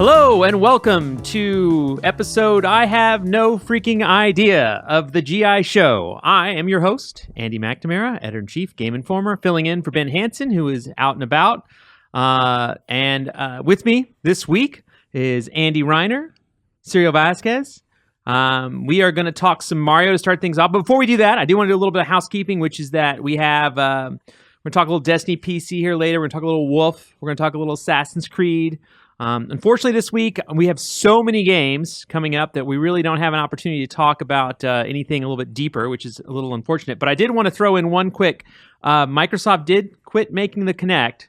Hello and welcome to episode I have no freaking idea of the GI Show. I am your host, Andy McNamara, Editor-in-Chief, Game Informer, filling in for Ben Hansen, who is out and about. And with me this week is Andy Reiner, Serial Vasquez. We are going to talk some Mario to start things off. But before we do that, I do want to do a little bit of housekeeping, which is that we have, we're going to talk a little Destiny PC here later. We're going to talk a little Wolf. We're going to talk a little Assassin's Creed. Unfortunately, this week, we have so many games coming up that we really don't have an opportunity to talk about anything a little bit deeper, which is a little unfortunate. But I did want to throw in one quick. Microsoft did quit making the Kinect.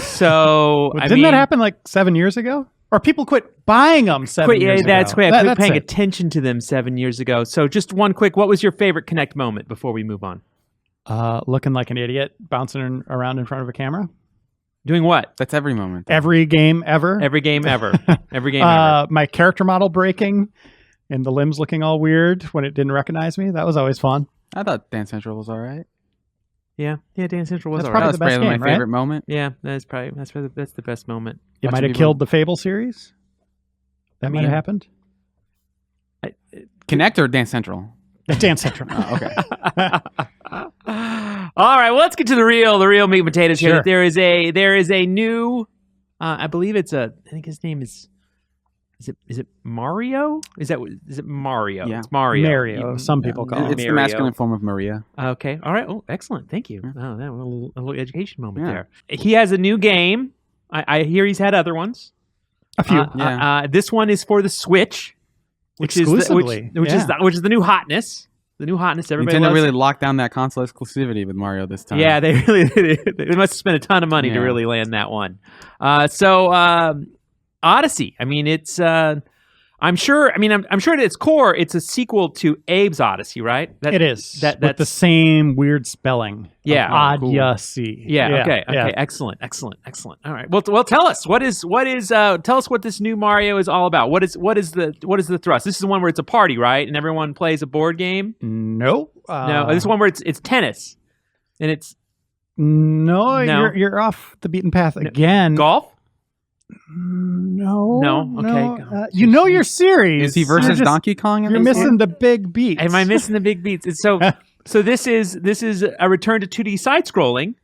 So, well, didn't that happen like 7 years ago? Or people quit buying them 7 years ago? That's great. I quit paying attention to them 7 years ago. So just one quick, what was your favorite Kinect moment before we move on? Looking like an idiot, bouncing around in front of a camera. Doing what? That's every moment. Every game ever. Every game ever. Every game ever. My character model breaking and the limbs looking all weird when it didn't recognize me. That was always fun. I thought Dance Central was all right. Yeah, Dance Central was that's all probably right. the best probably game, my favorite moment. Yeah, that's the best moment. It might have killed the Fable series. That might have happened. Kinect or Dance Central? Dance Central. Oh, okay. All right, well, let's get to the real meat and potatoes here. Sure. There is a new, I believe I think his name is it Mario? Is it Mario? Yeah. It's Mario. Mario. Some people call it. It's the masculine form of Maria. Okay. All right. Oh, excellent. Thank you. Oh, that was a little education moment Yeah. there. He has a new game. I hear he's had other ones. A few. This one is for the Switch, which Exclusively. is the new hotness. The new hotness. Everybody Nintendo loves really it. locked down that console exclusivity with Mario this time. Yeah, they must have spent a ton of money to really land that one. So Odyssey. I mean, it's. I'm sure at its core, it's a sequel to Abe's Odyssey, right? It is. With the same weird spelling. Yeah. Odyssey. Cool. Yeah. Okay. Excellent. All right. Well, tell us tell us what this new Mario is all about. What is the thrust? This is the one where it's a party, right? And everyone plays a board game. No. No. This is one where it's tennis, and it's no. You're off the beaten path again. Golf. No. Okay. You know your series. Is he versus Donkey Kong? You're missing the big beats. Am I missing the big beats? It's so this is a return to 2D side scrolling.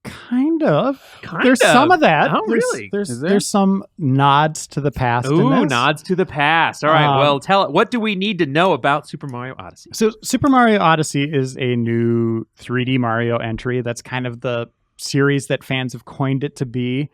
Kind of. There's some of that. Oh, really? There's some nods to the past. Ooh, in this. nods to the past. All right. Well, what do we need to know about Super Mario Odyssey? So Super Mario Odyssey is a new 3D Mario entry. That's kind of the series that fans have coined it to be.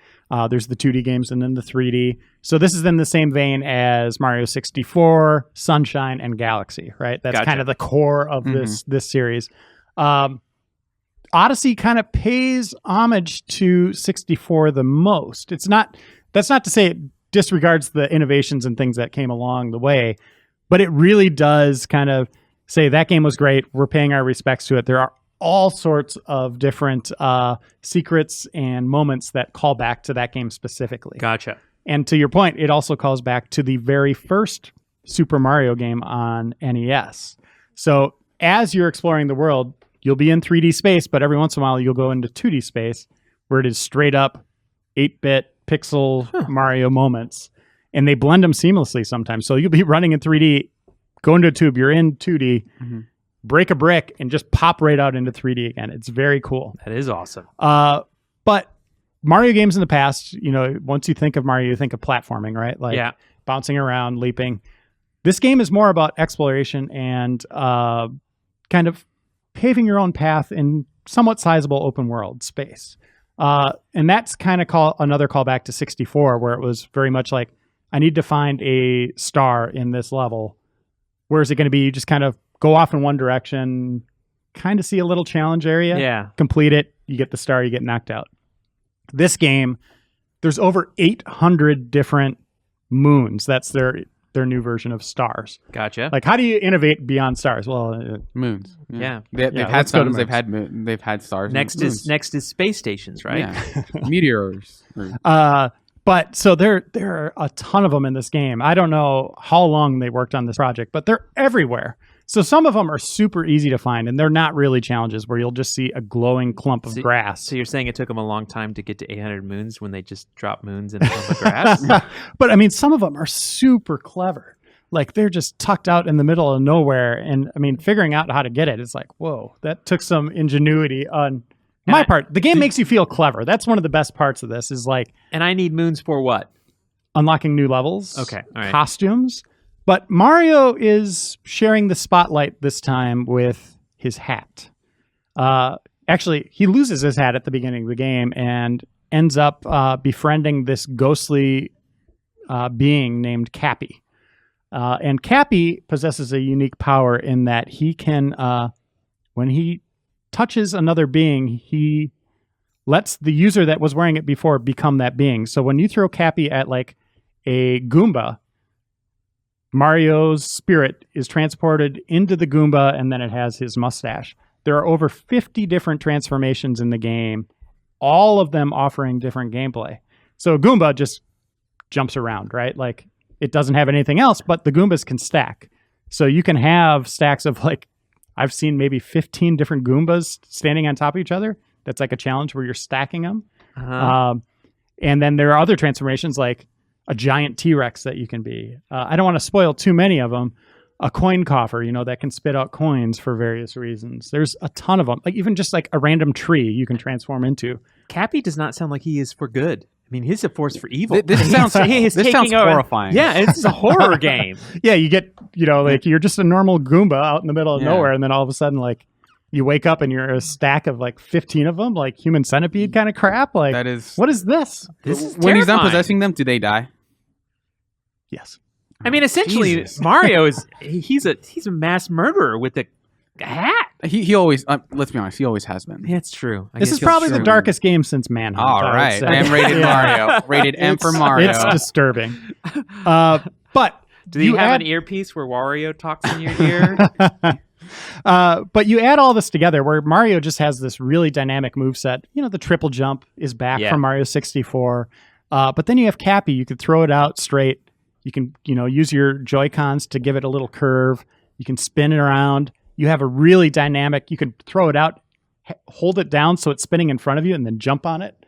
There's the 2D games and then the 3D. So this is in the same vein as Mario 64, Sunshine, and Galaxy, right? That's kind of the core of this series. Odyssey kind of pays homage to 64 the most. That's not to say it disregards the innovations and things that came along the way, but it really does kind of say that game was great. We're paying our respects to it. There are all sorts of different secrets and moments that call back to that game specifically. Gotcha. And to your point, it also calls back to the very first Super Mario game on NES. So as you're exploring the world, you'll be in 3D space, but every once in a while you'll go into 2D space where it is straight up 8-bit pixel Mario moments. And they blend them seamlessly sometimes. So you'll be running in 3D, go into a tube, you're in 2D, break a brick, and just pop right out into 3D again. It's very cool. That is awesome. But Mario games in the past, once you think of Mario, you think of platforming, right? Like bouncing around, leaping. This game is more about exploration and kind of paving your own path in somewhat sizable open world space. And that's kind of another callback to 64, where it was very much like, I need to find a star in this level. Where is it going to be? You just kind of go off in one direction, kind of see a little challenge area, complete it, you get the star, you get knocked out. This game, there's over 800 different moons. That's their new version of stars. Gotcha. Like, how do you innovate beyond stars? Well, moons. Yeah. They've had suns, they've had stars. Next is space stations, right? Yeah. Meteors. But so there are a ton of them in this game. I don't know how long they worked on this project, but they're everywhere. So some of them are super easy to find, and they're not really challenges where you'll just see a glowing clump of grass. So you're saying it took them a long time to get to 800 moons when they just dropped moons in a clump of grass? But I mean, some of them are super clever. Like they're just tucked out in the middle of nowhere. And I mean, figuring out how to get it is like, whoa, that took some ingenuity on my part. The game makes you feel clever. That's one of the best parts of this is like. And I need moons for what? Unlocking new levels. Okay. All right. Costumes. But Mario is sharing the spotlight this time with his hat. Actually, he loses his hat at the beginning of the game and ends up befriending this ghostly being named Cappy. And Cappy possesses a unique power in that he can, when he touches another being, he lets the user that was wearing it before become that being. So when you throw Cappy at like a Goomba, Mario's spirit is transported into the Goomba, and then it has his mustache. There are over 50 different transformations in the game, all of them offering different gameplay. So a Goomba just jumps around, right? Like it doesn't have anything else, but the Goombas can stack. So you can have stacks of like, I've seen maybe 15 different Goombas standing on top of each other. That's like a challenge where you're stacking them. Uh-huh. And then there are other transformations like a giant T-Rex that you can be. I don't want to spoil too many of them. A coin coffer, that can spit out coins for various reasons. There's a ton of them. Like even just like a random tree you can transform into. Cappy does not sound like he is for good. I mean, he's a force for evil. This sounds horrifying. Yeah, it's a horror game. Yeah, you get, like you're just a normal Goomba out in the middle of nowhere, and then all of a sudden, like, you wake up and you're a stack of like 15 of them, like human centipede kind of crap. Like, that is. What is this? This is when he's done possessing them, do they die? Yes. I mean, essentially, Mario he's a mass murderer with a hat. He always, let's be honest, he always has been. Yeah, it's true. This is probably the darkest game since Manhunt. All right. M-rated Mario. Rated M for Mario. It's disturbing. But do you have an earpiece where Wario talks in your ear? But you add all this together where Mario just has this really dynamic moveset. The triple jump is back from Mario 64. But then you have Cappy. You could throw it out straight. You can, use your Joy-Cons to give it a little curve. You can spin it around. You have a really dynamic, you can throw it out, hold it down so it's spinning in front of you and then jump on it.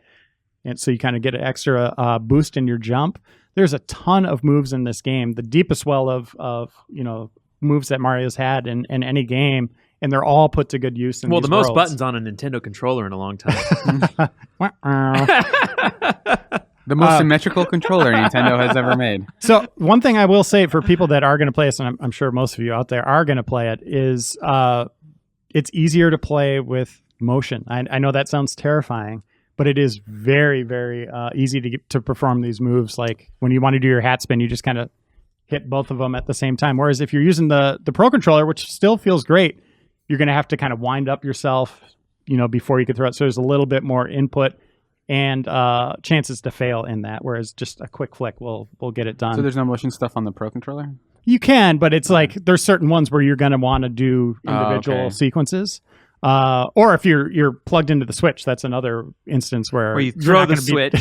And so you kind of get an extra boost in your jump. There's a ton of moves in this game. The deepest well of moves that Mario's had in any game, and they're all put to good use in these the most worlds. buttons on a Nintendo controller in a long time. The most symmetrical controller Nintendo has ever made. So one thing I will say for people that are going to play this, and I'm sure most of you out there are going to play it, is it's easier to play with motion. I know that sounds terrifying, but it is very, very easy to perform these moves. Like when you want to do your hat spin, you just kind of hit both of them at the same time. Whereas if you're using the Pro Controller, which still feels great, you're going to have to kind of wind up yourself, before you can throw it. So there's a little bit more input and chances to fail in that, whereas just a quick flick will get it done. So there's no motion stuff on the Pro Controller? You can, but it's like there's certain ones where you're going to want to do individual sequences. Or if you're plugged into the Switch, that's another instance where you throw the Switch.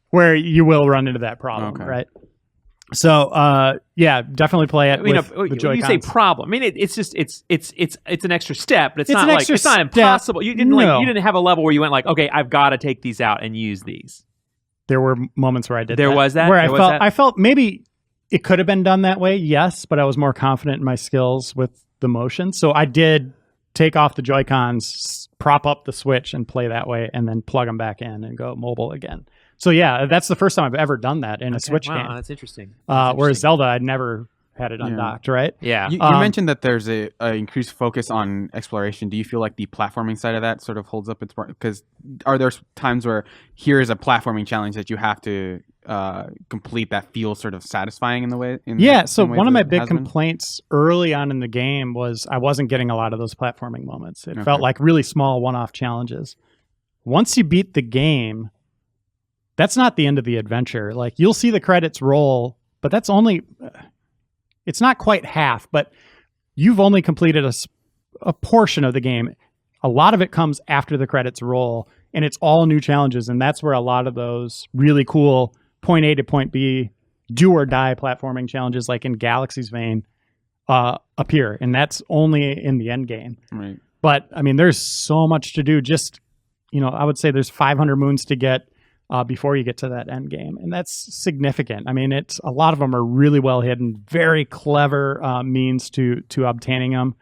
Where you will run into that problem, right? So, definitely play it with the Joy-Cons. You say problem. I mean, it's just it's an extra step, but it's not impossible. You didn't have a level where you went like, okay, I've got to take these out and use these. There were moments where I did. I felt maybe it could have been done that way, yes, but I was more confident in my skills with the motion, so I did take off the Joy-Cons, prop up the Switch, and play that way, and then plug them back in and go mobile again. So that's the first time I've ever done that in a Switch game. Wow, that's interesting. Whereas Zelda, I'd never had it undocked, right? Yeah. You mentioned that there's a increased focus on exploration. Do you feel like the platforming side of that sort of holds up its part? Because are there times where here is a platforming challenge that you have to complete that feels sort of satisfying in the way? So one of my big complaints early on in the game was I wasn't getting a lot of those platforming moments. It felt like really small one-off challenges. Once you beat the game, that's not the end of the adventure. Like you'll see the credits roll, but that's only, it's not quite half, but you've only completed a portion of the game. A lot of it comes after the credits roll, and it's all new challenges. And that's where a lot of those really cool point A to point B do or die platforming challenges like in Galaxy's vein appear. And that's only in the end game. Right. But I mean, there's so much to do. Just, I would say there's 500 moons to get before you get to that end game. And that's significant. I mean, a lot of them are really well hidden, very clever means to obtaining them.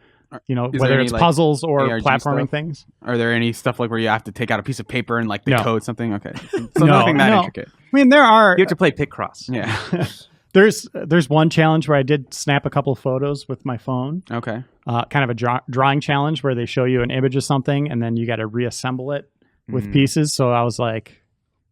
Whether it's puzzles or ARG platforming stuff? Things. Are there any stuff like where you have to take out a piece of paper and like the No. code something? Okay. So nothing that intricate. I mean, there are. You have to play Picross. Yeah. There's one challenge where I did snap a couple of photos with my phone. Okay. Kind of a drawing challenge where they show you an image of something and then you got to reassemble it with pieces. So I was like,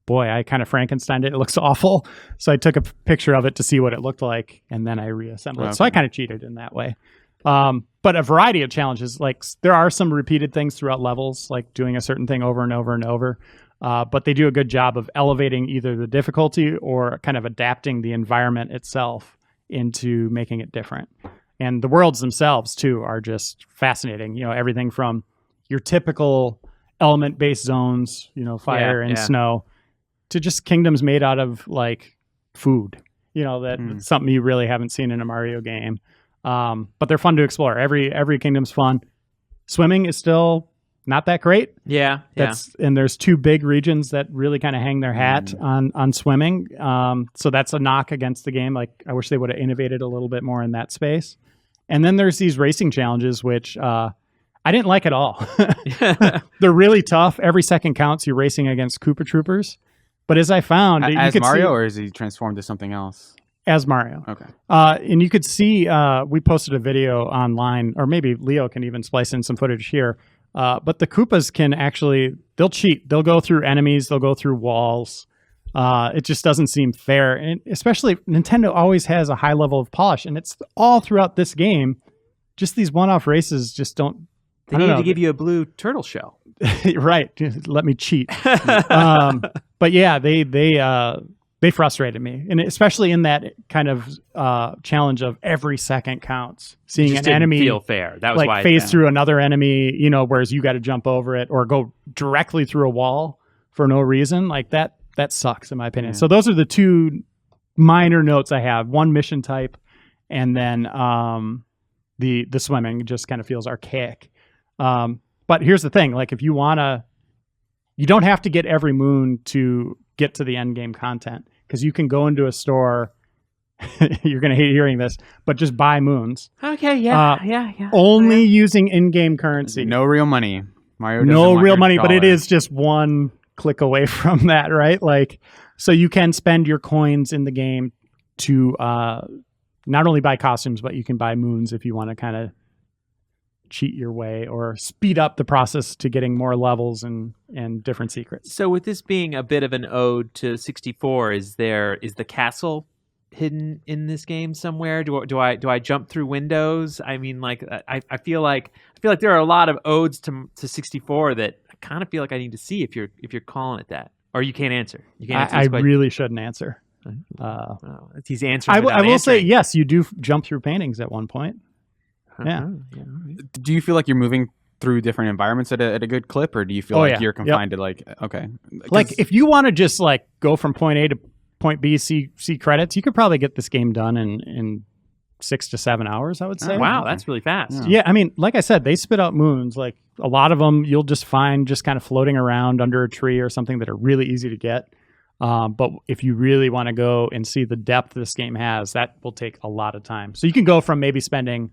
boy, I kind of Frankensteined it. It looks awful. So I took a picture of it to see what it looked like, and then I reassembled it. So I kind of cheated in that way. But a variety of challenges, like there are some repeated things throughout levels, like doing a certain thing over and over and over. But they do a good job of elevating either the difficulty or kind of adapting the environment itself into making it different. And the worlds themselves, too, are just fascinating. Everything from your typical element-based zones, fire and snow, to just kingdoms made out of like food. That's something you really haven't seen in a Mario game. But they're fun to explore. Every kingdom's fun. Swimming is still not that great. Yeah. And there's 2 big regions that really kind of hang their hat on swimming. So that's a knock against the game. Like I wish they would have innovated a little bit more in that space. And then there's these racing challenges, which I didn't like at all. They're really tough. Every second counts. You're racing against Koopa Troopers. But as I found, as Mario, or is he transformed to something else? As Mario. Okay. And you could see, we posted a video online, or maybe Leo can even splice in some footage here. But the Koopas they'll cheat. They'll go through enemies. They'll go through walls. It just doesn't seem fair. And especially Nintendo always has a high level of polish. And it's all throughout this game. Just these one-off races just don't. They need to give you a blue turtle shell. Right. Let me cheat. But yeah, they frustrated me. And especially in that kind of challenge of every second counts. Seeing an enemy feel fair. That was why phase through another enemy, whereas you got to jump over it or go directly through a wall for no reason. Like that sucks in my opinion. So those are the 2 minor notes I have. One mission type, and then the swimming just kind of feels archaic. But here's the thing, like if you don't have to get every moon to get to the end game content, because you can go into a store. You're going to hate hearing this, but just buy moons. Okay, yeah. Only using in-game currency. No real money. Mario doesn't No want real your money, but it dollar. is just one click away from that, right? Like, so you can spend your coins in the game to not only buy costumes, but you can buy moons if you want to kind of cheat your way or speed up the process to getting more levels and different secrets. So with this being a bit of an ode to 64, is the castle hidden in this game somewhere? Do I jump through windows? I mean, like I feel like there are a lot of odes to 64 that I kind of feel like I need to see if you're calling it that, or you can't answer. You can't answer. I really shouldn't answer. He's answering. I will say yes. You do jump through paintings at one point. Yeah. Do you feel like you're moving through different environments at a good clip, or do you feel like you're confined to like okay? Like if you want to just like go from point A to point B, see credits, you could probably get this game done in 6 to 7 hours, I would say. Oh, wow, that's really fast. Yeah, I mean, like I said, they spit out moons. Like a lot of them you'll just find just kind of floating around under a tree or something that are really easy to get. But if you really want to go and see the depth this game has, that will take a lot of time. So you can go from maybe spending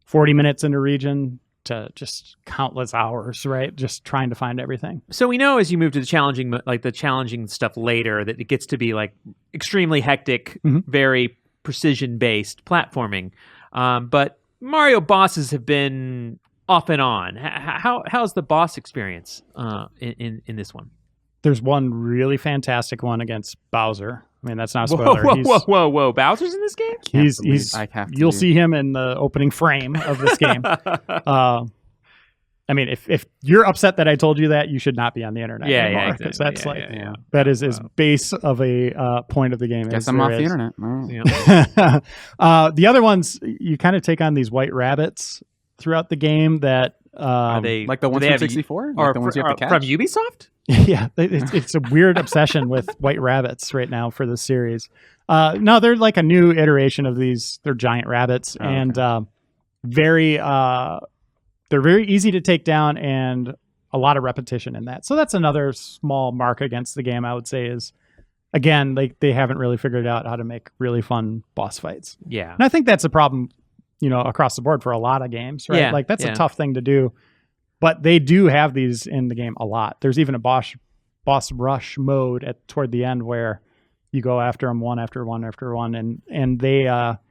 40 minutes in a region to just countless hours, right? Just trying to find everything. So we know as you move to the challenging stuff later that it gets to be like extremely hectic, very precision-based platforming. But Mario bosses have been off and on. How's the boss experience in this one? There's one really fantastic one against Bowser. I mean, that's not a spoiler. Whoa! Bowser's in this game? You'll see him in the opening frame of this game. I mean, if you're upset that I told you that, you should not be on the internet anymore. Because that's that is as base of a point of the game. Guess I'm off the internet. The other ones, you kind of take on these white rabbits throughout the game that Are they like the ones from 64? Like the ones you have to catch? From Ubisoft? Yeah, it's a weird obsession with white rabbits right now for this series. No, they're like a new iteration of these. They're giant rabbits, and they're very easy to take down, and a lot of repetition in that. So that's another small mark against the game, I would say, is, again, they haven't really figured out how to make really fun boss fights. Yeah. And I think that's a problem, across the board for a lot of games, right? Yeah, Like that's a tough thing to do. But they do have these in the game a lot. There's even a boss rush mode toward the end where you go after them one after one after one, and they up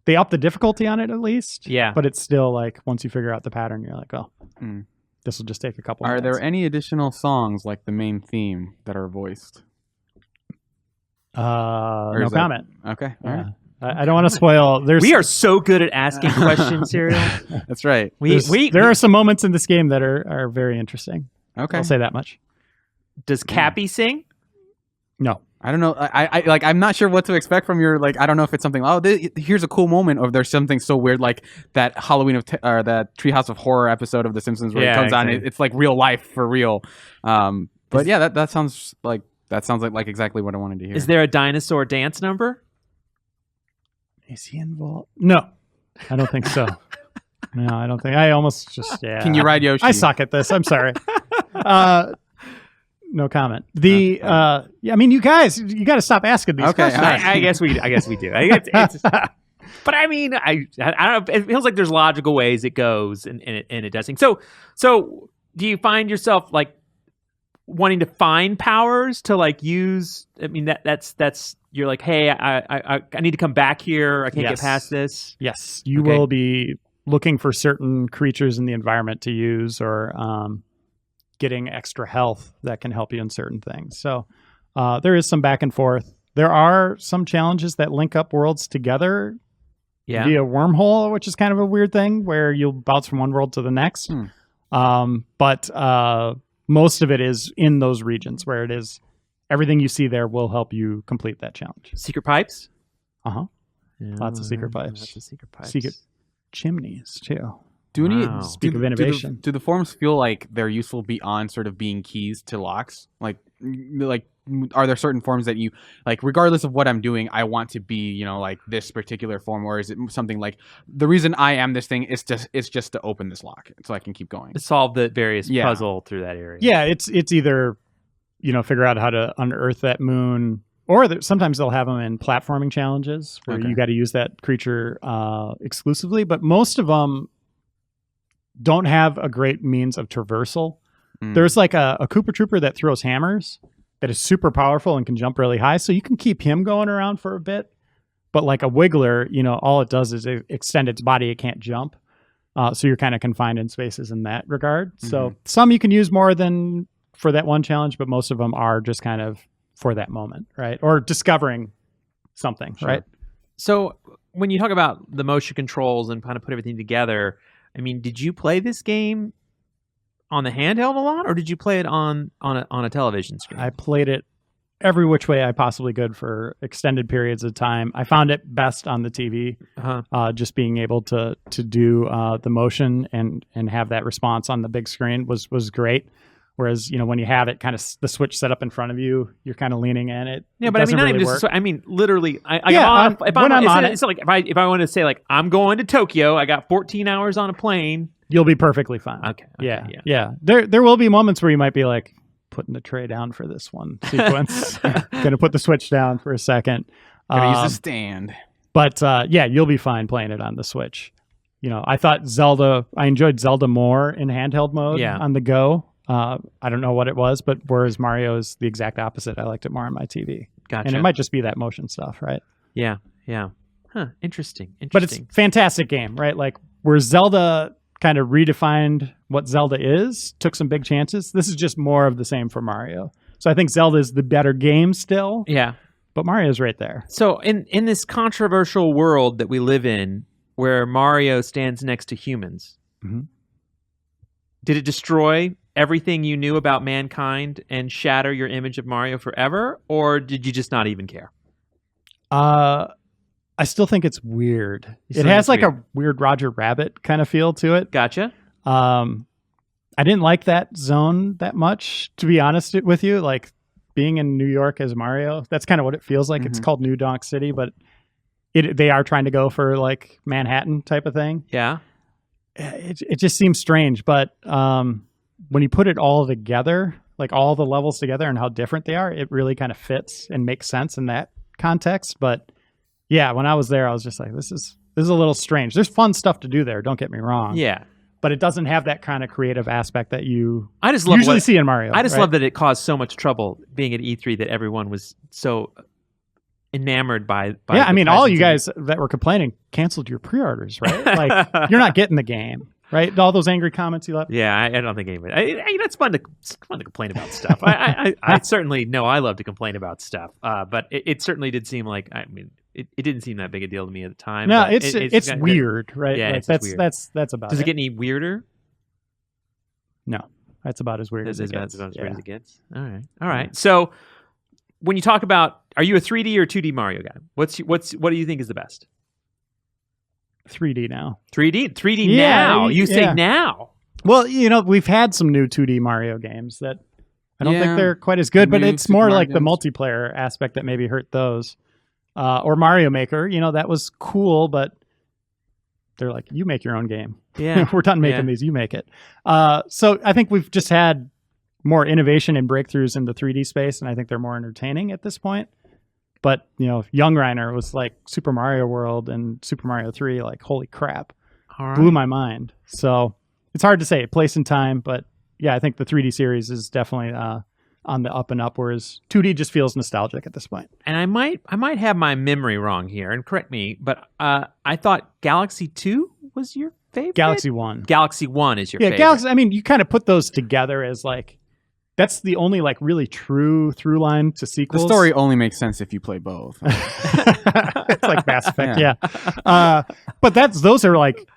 the difficulty on it at least. Yeah. But it's still like once you figure out the pattern, you're like, oh, this will just take a couple minutes. Are there any additional songs like the main theme that are voiced? No comment. Okay. All right. I don't want to spoil. We are so good at asking questions, Serial. That's right. There are some moments in this game that are very interesting. Okay. I'll say that much. Does Cappy sing? No. I don't know. I'm not sure what to expect from your, I don't know if it's something, here's a cool moment, or there's something so weird like that Halloween or that Treehouse of Horror episode of The Simpsons where it comes on. It's like real life for real. But yeah, that sounds like exactly what I wanted to hear. Is there a dinosaur dance number? Is he involved? No, I don't think so. No, I don't think. I almost just Can you ride Yoshi? I suck at this. I'm sorry. No comment. I mean, you guys, you got to stop asking these questions. I guess we do. But I mean, I don't know. It feels like there's logical ways it goes, and it does things. So do you find yourself like wanting to find powers to like use? I mean, that's you're like, hey, I need to come back here. I can't get past this. Yes, you will be looking for certain creatures in the environment to use, or getting extra health that can help you in certain things. So there is some back and forth. There are some challenges that link up worlds together via wormhole, which is kind of a weird thing where you'll bounce from one world to the next. But most of it is in those regions where it is. Everything you see there will help you complete that challenge. Secret pipes? Yeah, lots of secret pipes. Secret chimneys, too. Speak of innovation. Do the forms feel like they're useful beyond sort of being keys to locks? Like, are there certain forms that you, like, regardless of what I'm doing, I want to be, like this particular form? Or is it something like, the reason I am this thing is just to open this lock so I can keep going? To solve the various puzzle through that area. Yeah, it's either... figure out how to unearth that moon, or sometimes they'll have them in platforming challenges where you got to use that creature exclusively. But most of them don't have a great means of traversal. There's like a Koopa Trooper that throws hammers that is super powerful and can jump really high, so you can keep him going around for a bit. But like a Wiggler, all it does is extend its body; it can't jump. So you're kind of confined in spaces in that regard. So some you can use more than for that one challenge, but most of them are just kind of for that moment, right? Or discovering something, right? So when you talk about the motion controls and kind of put everything together, I mean, did you play this game on the handheld a lot, or did you play it on a television screen? I played it every which way I possibly could for extended periods of time. I found it best on the TV, just being able to do the motion and have that response on the big screen was great. Whereas, when you have it kind of the switch set up in front of you, you're kind of leaning in it. Yeah, but I mean, not even just, I mean, literally, if I want to say like, I'm going to Tokyo, I got 14 hours on a plane. You'll be perfectly fine. Okay. Yeah. There will be moments where you might be like, putting the tray down for this one sequence. Going to put the switch down for a second. Going to use the stand. But you'll be fine playing it on the Switch. I enjoyed Zelda more in handheld mode on the go. I don't know what it was, but whereas Mario is the exact opposite. I liked it more on my TV. Gotcha. And it might just be that motion stuff, right? Yeah. Huh. Interesting. But it's a fantastic game, right? Like where Zelda kind of redefined what Zelda is, took some big chances. This is just more of the same for Mario. So I think Zelda is the better game still. Yeah. But Mario's right there. So in this controversial world that we live in, where Mario stands next to humans, did it destroy everything you knew about mankind and shatter your image of Mario forever, or did you just not even care? I still think it's weird. It has like a weird Roger Rabbit kind of feel to it. Gotcha. I didn't like that zone that much, to be honest with you. Like being in New York as Mario, that's kind of what it feels like. It's called New Donk City, but they are trying to go for like Manhattan type of thing. Yeah. It just seems strange, but when you put it all together, like all the levels together and how different they are, it really kind of fits and makes sense in that context. But yeah, when I was there, I was just like, this is a little strange. There's fun stuff to do there, don't get me wrong. Yeah. But it doesn't have that kind of creative aspect that you usually usually see in Mario. I just right? love that it caused so much trouble being at E3 that everyone was so enamored by yeah, I mean, all you presence guys that were complaining canceled your pre-orders, right? Like, you're not getting the game, right? All those angry comments you left. Yeah, I don't think anybody. It's fun to complain about stuff. I certainly know I love to complain about stuff, but it certainly did seem like it didn't seem that big a deal to me at the time. No, but it's weird, right? Yeah, like, it's that's weird. that's about. Does it get any weirder? No, that's about as weird as it gets. About as weird as it gets. All right. Yeah. So when you talk about, are you a 3D or 2D Mario guy? What do you think is the best? 3D now. 3D yeah, now. You say now. Well, we've had some new 2D Mario games that I don't think they're quite as good, but it's Super more Mario like games. the multiplayer aspect that maybe hurt those. Or Mario Maker, that was cool, but they're like, you make your own game. Yeah. We're done making these, you make it. So I think we've just had more innovation and breakthroughs in the 3D space, and I think they're more entertaining at this point. But, Young Reiner was like Super Mario World and Super Mario 3, like, holy crap. All right. Blew my mind. So it's hard to say place and time, but yeah, I think the 3D series is definitely on the up and up, whereas 2D just feels nostalgic at this point. And I might have my memory wrong here, and correct me, but I thought Galaxy 2 was your favorite? Galaxy 1. Galaxy 1 is your favorite. Yeah, Galaxy, I mean, you kind of put those together as like, that's the only like really true through line to sequels. The story only makes sense if you play both. It's like Mass Effect, yeah. But those are like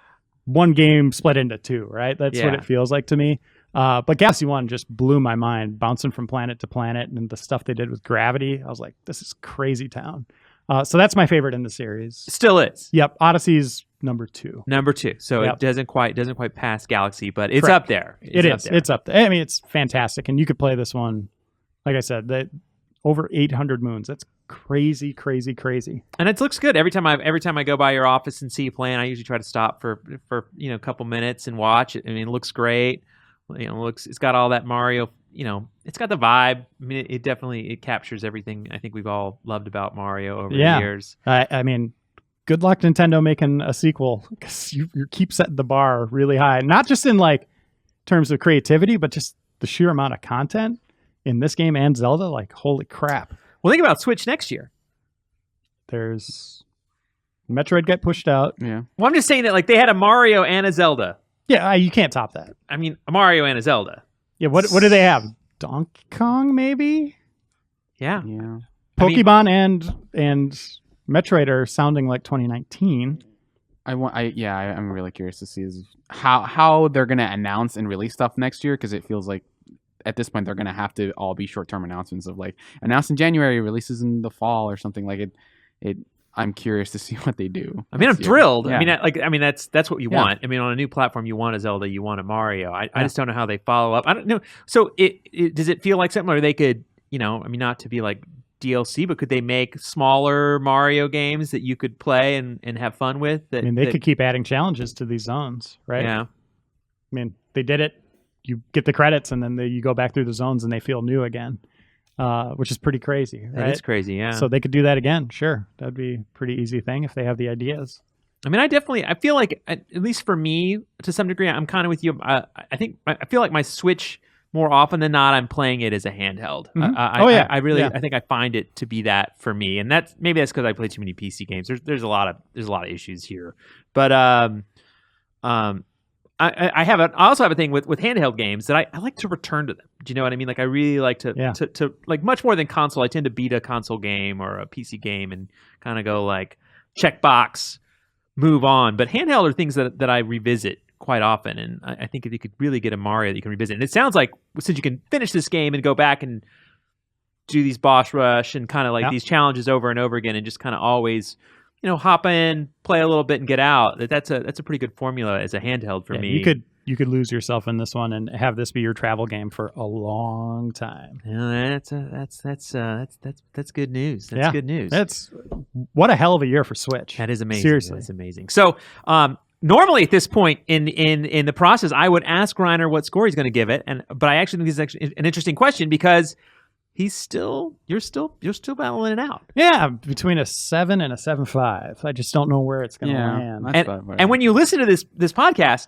one game split into two, right? That's what it feels like to me. But Galaxy 1 just blew my mind, bouncing from planet to planet, and the stuff they did with gravity. I was like, this is crazy town. So that's my favorite in the series. Still is. Yep, Odyssey's number 2. Number 2. So it doesn't quite pass Galaxy, but it's Correct. up there. It's up there. I mean, it's fantastic, and you could play this one. Like I said, that over 800 moons. That's crazy, crazy, crazy. And it looks good every time I go by your office and see you playing. I usually try to stop for a couple minutes and watch it. I mean, it looks great. It's got all that Mario. It's got the vibe. I mean, it definitely captures everything I think we've all loved about Mario over the years. I mean, good luck Nintendo making a sequel, because you keep setting the bar really high. Not just in like terms of creativity, but just the sheer amount of content in this game and Zelda. Like, holy crap! Well, think about Switch next year. There's Metroid got pushed out. Yeah. Well, I'm just saying that like they had a Mario and a Zelda. Yeah, you can't top that. I mean, a Mario and a Zelda. Yeah, what do they have? Donkey Kong, maybe? Yeah. Yeah. Pokemon and Metroid are sounding like 2019. I'm really curious to see how they're gonna announce and release stuff next year, because it feels like at this point they're gonna have to all be short-term announcements of like announced in January, releases in the fall or something like it. I'm curious to see what they do. I mean, I'm thrilled. Yeah. I mean, that's what you want. I mean, on a new platform, you want a Zelda, you want a Mario. I just don't know how they follow up. I don't know. So does it feel like something where they could, not to be like DLC, but could they make smaller Mario games that you could play and have fun with? They could keep adding challenges to these zones, right? Yeah. I mean, they did it. You get the credits, and then you go back through the zones, and they feel new again. Which is pretty crazy, right? That is crazy, yeah. So they could do that again, sure. That'd be a pretty easy thing if they have the ideas. I mean, I feel like, at least for me, to some degree, I'm kind of with you. I feel like my Switch, more often than not, I'm playing it as a handheld. Mm-hmm. I think I find it to be that for me, and that's because I play too many PC games. There's a lot of issues here, but I also have a thing with handheld games that I like to return to them. Do you know what I mean? Like, I really like to like, much more than console. I tend to beat a console game or a PC game and kind of go like, check box, move on. But handheld are things that I revisit quite often. And I think if you could really get a Mario that you can revisit, and it sounds like since you can finish this game and go back and do these boss rush and kind of like these challenges over and over again, and just kind of always, hop in, play a little bit, and get out. That's a pretty good formula as a handheld for me. you could lose yourself in this one and have this be your travel game for a long time. Yeah, that's good news. That's good news. That's what a hell of a year for Switch. That is amazing. Seriously, that's amazing. So, normally at this point in the process, I would ask Reiner what score he's going to give it, but I actually think this is actually an interesting question because you're still battling it out. Yeah, between a 7 and a 7.5. I just don't know where it's going to land. And when you listen to this podcast,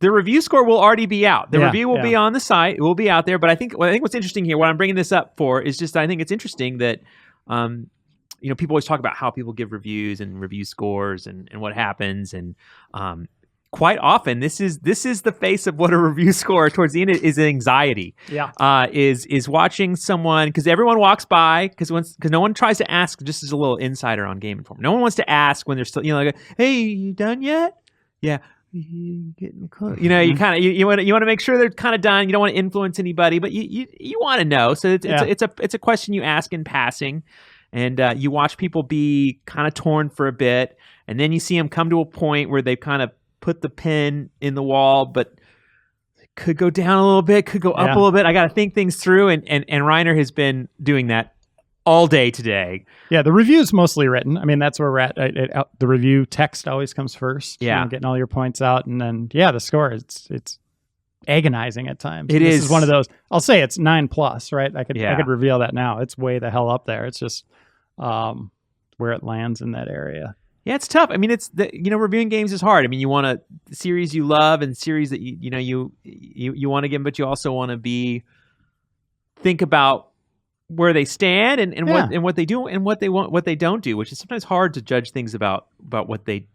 the review score will already be out. The review will be on the site. It will be out there. But I think what's interesting here, what I'm bringing this up for, is just I think it's interesting that people always talk about how people give reviews and review scores and what happens, and quite often this is the face of what a review score towards the end is anxiety. Yeah. Is watching someone, because everyone walks by, because no one tries to ask, just as a little insider on Game Informer, no one wants to ask when they're still, like, hey, you done yet? Yeah. Getting close. You kind of you want to make sure they're kind of done. You don't want to influence anybody, but you want to know. So it's a question you ask in passing, and you watch people be kind of torn for a bit, and then you see them come to a point where they've kind of put the pin in the wall, but it could go down a little bit, could go up a little bit. I got to think things through, and Reiner has been doing that all day today. Yeah, the review's mostly written. I mean, that's where we're at. The review text always comes first. Yeah. Getting all your points out. And then, the score, it's agonizing at times. This is one of those. I'll say it's 9+, right? I could reveal that now. It's way the hell up there. It's just where it lands in that area. Yeah, it's tough. I mean, reviewing games is hard. I mean, you want a series you love and series that you want to give, but you also want to think about where they stand and what they do and what they don't do, which is sometimes hard to judge things about what they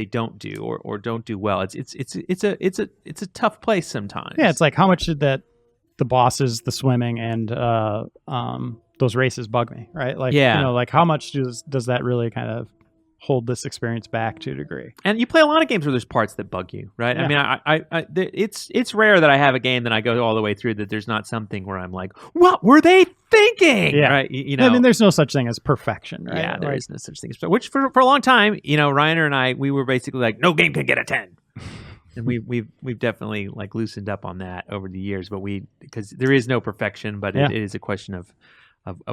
don't do or don't do well. It's a tough place sometimes. Yeah, it's like, how much did the bosses, the swimming, and those races bug me, right? Like, like how much does that really kind of hold this experience back to a degree? And you play a lot of games where there's parts that bug you, right? Yeah. I mean, it's rare that I have a game that I go all the way through that there's not something where I'm like, what were they thinking? Yeah. Right? I mean, there's no such thing as perfection, right? Yeah, there is no such thing as perfection. Which for a long time, Reiner and I, we were basically like, no game can get a 10. And we've definitely like loosened up on that over the years, but because there is no perfection, but it is a question of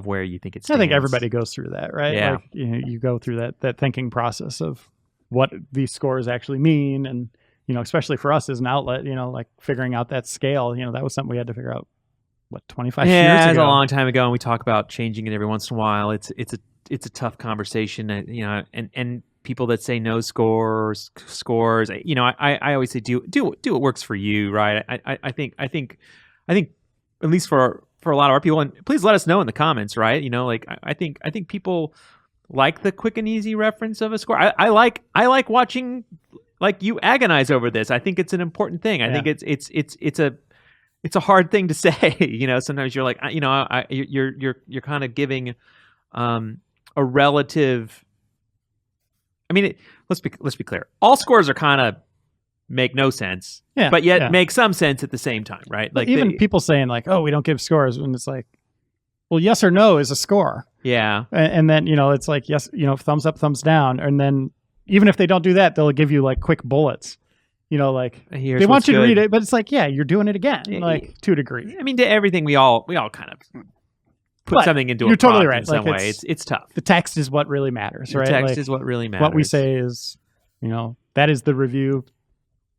where you think it stands. I think everybody goes through that, right? Yeah. Like, you go through that thinking process of what these scores actually mean, and especially for us as an outlet, like figuring out that scale. That was something we had to figure out 25 years ago. Yeah, it was a long time ago, and we talk about changing it every once in a while. It's a tough conversation, and people that say no scores. I always say do what works for you, right? I think at least for a lot of our people, and please let us know in the comments, right? I think people like the quick and easy reference of a score. I like watching like you agonize over this. I think it's an important thing. I think it's a hard thing to say. Sometimes you're like, you're kind of giving a relative. I mean, let's be clear. All scores are kind of make no sense, but yet make some sense at the same time, right? Like even people saying like, "Oh, we don't give scores," when it's like, well, yes or no is a score. Yeah, and then it's like yes, thumbs up, thumbs down, and then even if they don't do that, they'll give you like quick bullets. Like here's they want you to read it, but it's like, you're doing it again, like to a degree. I mean, to everything we all kind of put something into. You're totally right. In some way, it's tough. The text is what really matters, right? The text is what really matters. What we say is, that is the review.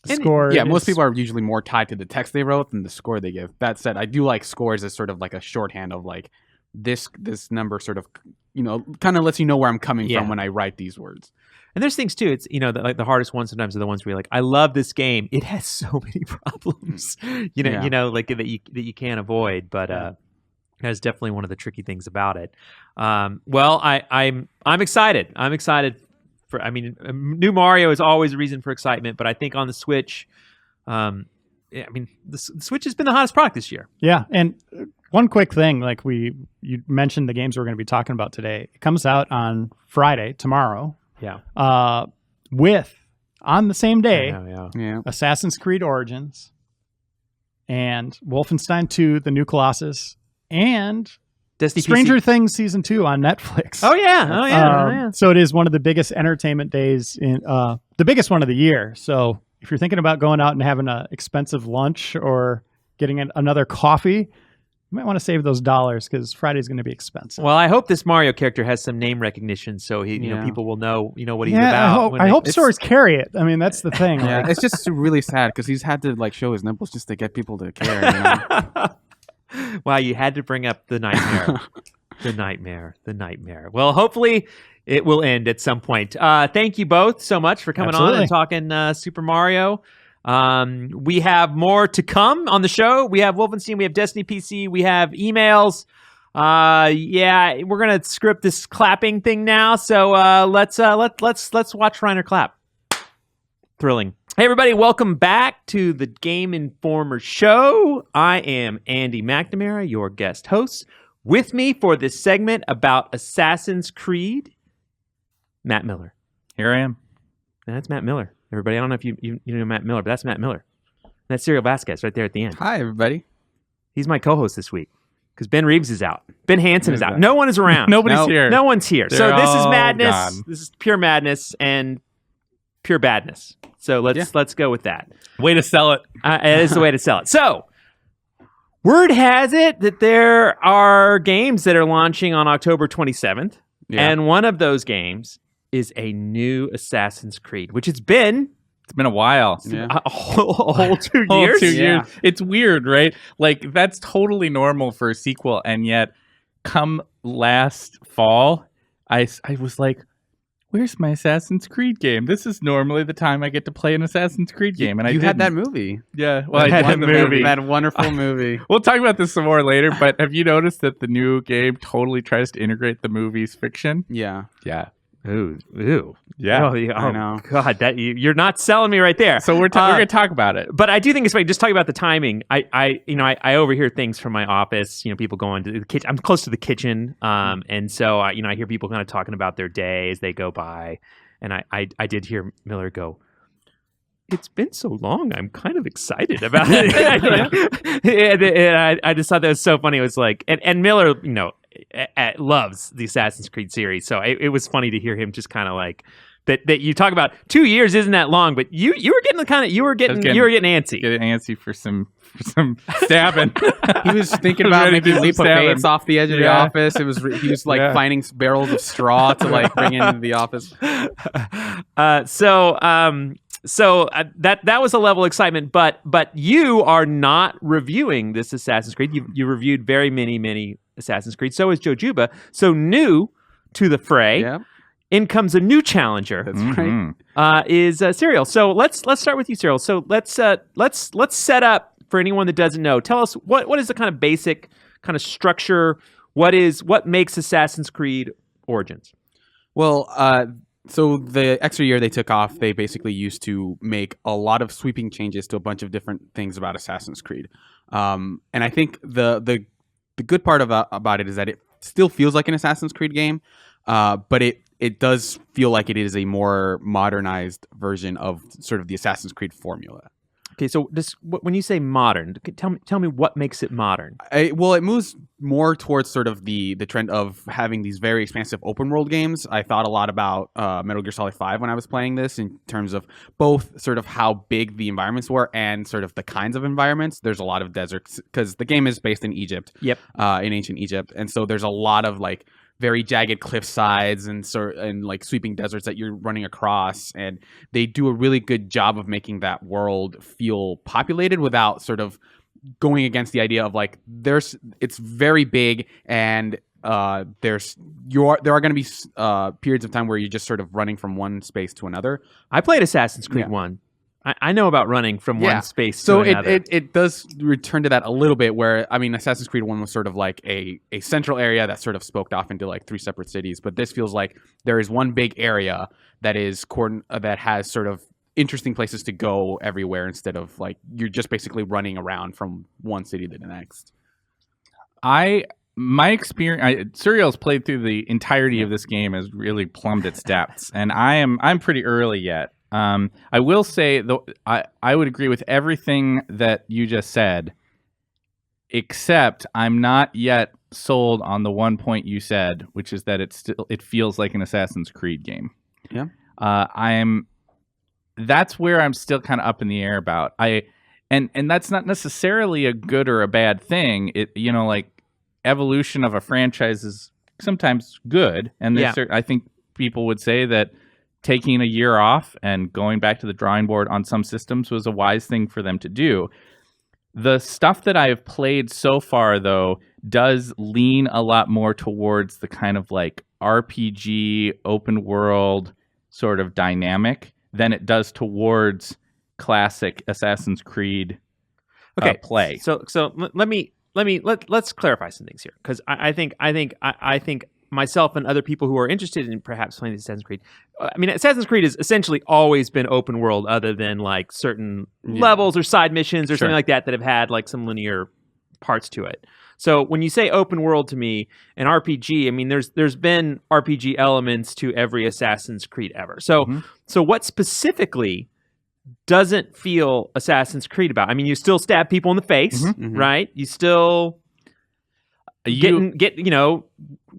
The score. Yeah, most people are usually more tied to the text they wrote than the score they give. That said, I do like scores as sort of like a shorthand of like this number sort of kind of lets you know where I'm coming from when I write these words. And there's things too. It's like the hardest ones sometimes are the ones where you're like, I love this game. It has so many problems. Like that you can't avoid. But that's definitely one of the tricky things about it. Well, I'm excited. I'm excited. New Mario is always a reason for excitement, but I think on the Switch, the Switch has been the hottest product this year. Yeah, and one quick thing, like you mentioned the games we're going to be talking about today. It comes out on Friday, tomorrow. Yeah. With, on the same day, Yeah. Assassin's Creed Origins and Wolfenstein II, the new Colossus, and Stranger Things Season 2 on Netflix. Oh, yeah. So it is one of the biggest entertainment days, the biggest one of the year. So if you're thinking about going out and having an expensive lunch or getting another coffee, you might want to save those dollars because Friday's going to be expensive. Well, I hope this Mario character has some name recognition, so people will know what he's about. I hope stores carry it. I mean, that's the thing. Yeah, it's just really sad because he's had to like show his nipples just to get people to care. You know? Wow, you had to bring up the nightmare, the nightmare. Well, hopefully it will end at some point. Thank you both so much for coming on and talking Super Mario. We have more to come on the show. We have Wolfenstein, we have Destiny PC, we have emails. We're gonna script this clapping thing now. So let's watch Reiner clap. Thrilling. Hey everybody, welcome back to the Game Informer Show. I am Andy McNamara, your guest host. With me for this segment about Assassin's Creed, Matt Miller. Here I am. That's Matt Miller. Everybody, I don't know if you know Matt Miller, but that's Matt Miller. That's Serial Vasquez right there at the end. Hi, everybody. He's my co-host this week because Ben Reeves is out. Ben Hansen is out. No one is around. Nobody's here. No one's here. They're So this is all madness. gone. This is pure madness and pure badness. So let's go with that. Way to sell it. It is the way to sell it. So word has it that there are games that are launching on October 27th. Yeah. And one of those games is a new Assassin's Creed, which it's been a while. Yeah. a whole 2 Whole years. 2 Yeah. years. It's weird, right? Like that's totally normal for a sequel, and yet come last fall, I was like, where's my Assassin's Creed game? This is normally the time I get to play an Assassin's Creed game, and You I had that didn't. movie. Yeah, well, I had had the the movie. That wonderful movie. We'll talk about this some more later, but have you noticed that the new game totally tries to integrate the movie's fiction? Yeah. Yeah. Ooh. Yeah. Oh, I know. God, that you're not selling me right there. So we're going to talk about it. But I do think it's funny. Just talking about the timing. I overhear things from my office. People going to the kitchen. I'm close to the kitchen, and so I hear people kind of talking about their day as they go by, and I did hear Miller go, "It's been so long. I'm kind of excited about it." and I just thought that was so funny. It was like, and Miller, loves the Assassin's Creed series, so it was funny to hear him just kind of like that. You talk about 2 years isn't that long, but you were getting antsy. Getting antsy for some stabbing. He was thinking about Ready to making do leap some of stabbing. faith off the edge of the Yeah. office. He was like finding barrels of straw to like bring into the office. So that was a level of excitement, but you are not reviewing this Assassin's Creed. You reviewed very many Assassin's Creed. So is Joe Juba. So new to the fray. Yeah, In comes a new challenger. that's right. Is Serial. So let's start with you, Serial. So let's set up for anyone that doesn't know. Tell us what is the kind of basic kind of structure. What makes Assassin's Creed Origins? Well, so the extra year they took off, they basically used to make a lot of sweeping changes to a bunch of different things about Assassin's Creed. And I think the good part about it is that it still feels like an Assassin's Creed game, but it does feel like it is a more modernized version of sort of the Assassin's Creed formula. Okay, so when you say modern, tell me what makes it modern. Well, it moves more towards sort of the trend of having these very expansive open world games. I thought a lot about Metal Gear Solid 5 when I was playing this, in terms of both sort of how big the environments were and sort of the kinds of environments. There's a lot of deserts because the game is based in Egypt. Yep. In ancient Egypt, and so there's a lot of like very jagged cliff sides and like sweeping deserts that you're running across, and they do a really good job of making that world feel populated without sort of going against the idea of like it's very big, and there are going to be periods of time where you're just sort of running from one space to another. I played Assassin's Creed 1. I know about running from one space to another. So it does return to that a little bit, where, I mean, Assassin's Creed 1 was sort of like a central area that sort of spoked off into like 3 separate cities, but this feels like there is one big area that has sort of interesting places to go everywhere, instead of like you're just basically running around from one city to the next. My experience, Serial's played through the entirety of this game, has really plumbed its depths, and I'm pretty early yet. I will say, though, I would agree with everything that you just said, except I'm not yet sold on the one point you said, which is that it feels like an Assassin's Creed game. Yeah. that's where I'm still kind of up in the air about. And that's not necessarily a good or a bad thing. It, like evolution of a franchise is sometimes good, and I think people would say that taking a year off and going back to the drawing board on some systems was a wise thing for them to do. The stuff that I have played so far, though, does lean a lot more towards the kind of like RPG open world sort of dynamic than it does towards classic Assassin's Creed play. So let's clarify some things here, because I think myself and other people who are interested in perhaps playing Assassin's Creed. I mean, Assassin's Creed has essentially always been open world, other than like certain levels or side missions or something like that have had like some linear parts to it. So when you say open world to me, an RPG, I mean, there's been RPG elements to every Assassin's Creed ever. So so what specifically doesn't feel Assassin's Creed about? I mean, you still stab people in the face, right? You still get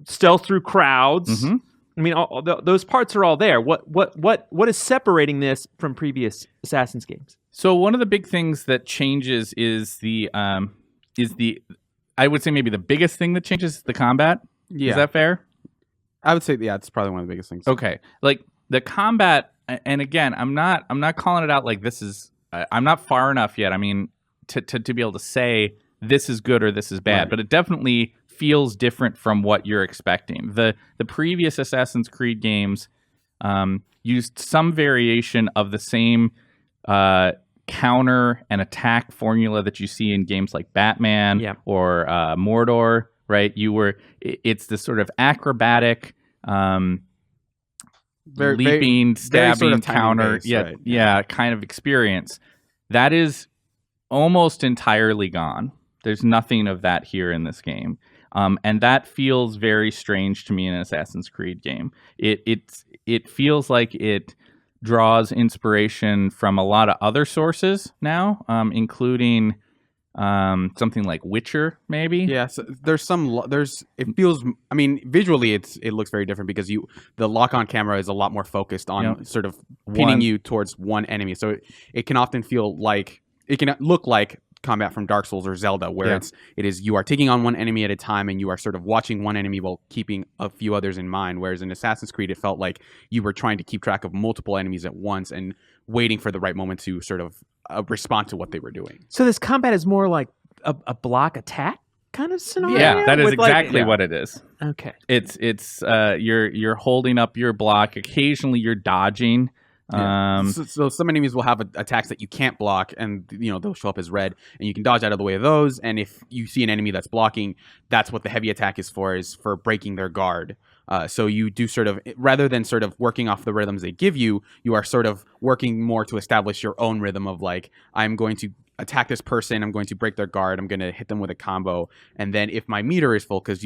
stealth through crowds. I mean, those parts are all there. What is separating this from previous Assassin's games? So one of the big things that changes is the I would say maybe the biggest thing that changes is the combat. Yeah. Is that fair? I would say, it's probably one of the biggest things. Okay. Like the combat, and again, I'm not calling it out like this is, I'm not far enough yet. I mean, to be able to say this is good or this is bad, but it definitely feels different from what you're expecting. The previous Assassin's Creed games used some variation of the same counter and attack formula that you see in games like Batman or Mordor, right? It's this sort of acrobatic, leaping, stabbing, sort of counter, kind of experience. That is almost entirely gone. There's nothing of that here in this game. And that feels very strange to me in an Assassin's Creed game. It feels like it draws inspiration from a lot of other sources now, including something like Witcher, maybe. Yeah, so it feels, I mean, visually it looks very different because the lock-on camera is a lot more focused on sort of pinning you towards one enemy. So it can often feel like, it can look like combat from Dark Souls or Zelda, where it is you are taking on one enemy at a time and you are sort of watching one enemy while keeping a few others in mind, whereas in Assassin's Creed it felt like you were trying to keep track of multiple enemies at once and waiting for the right moment to sort of respond to what they were doing. So this combat is more like a block attack kind of scenario? Yeah, that is exactly what it is. Okay. It's you're holding up your block, occasionally you're dodging. So some enemies will have attacks that you can't block, and they'll show up as red, and you can dodge out of the way of those. And if you see an enemy that's blocking, that's what the heavy attack is for breaking their guard. So you do sort of, rather than sort of working off the rhythms they give you, you are sort of working more to establish your own rhythm of like, I'm going to attack this person, I'm going to break their guard, I'm going to hit them with a combo, and then if my meter is full, because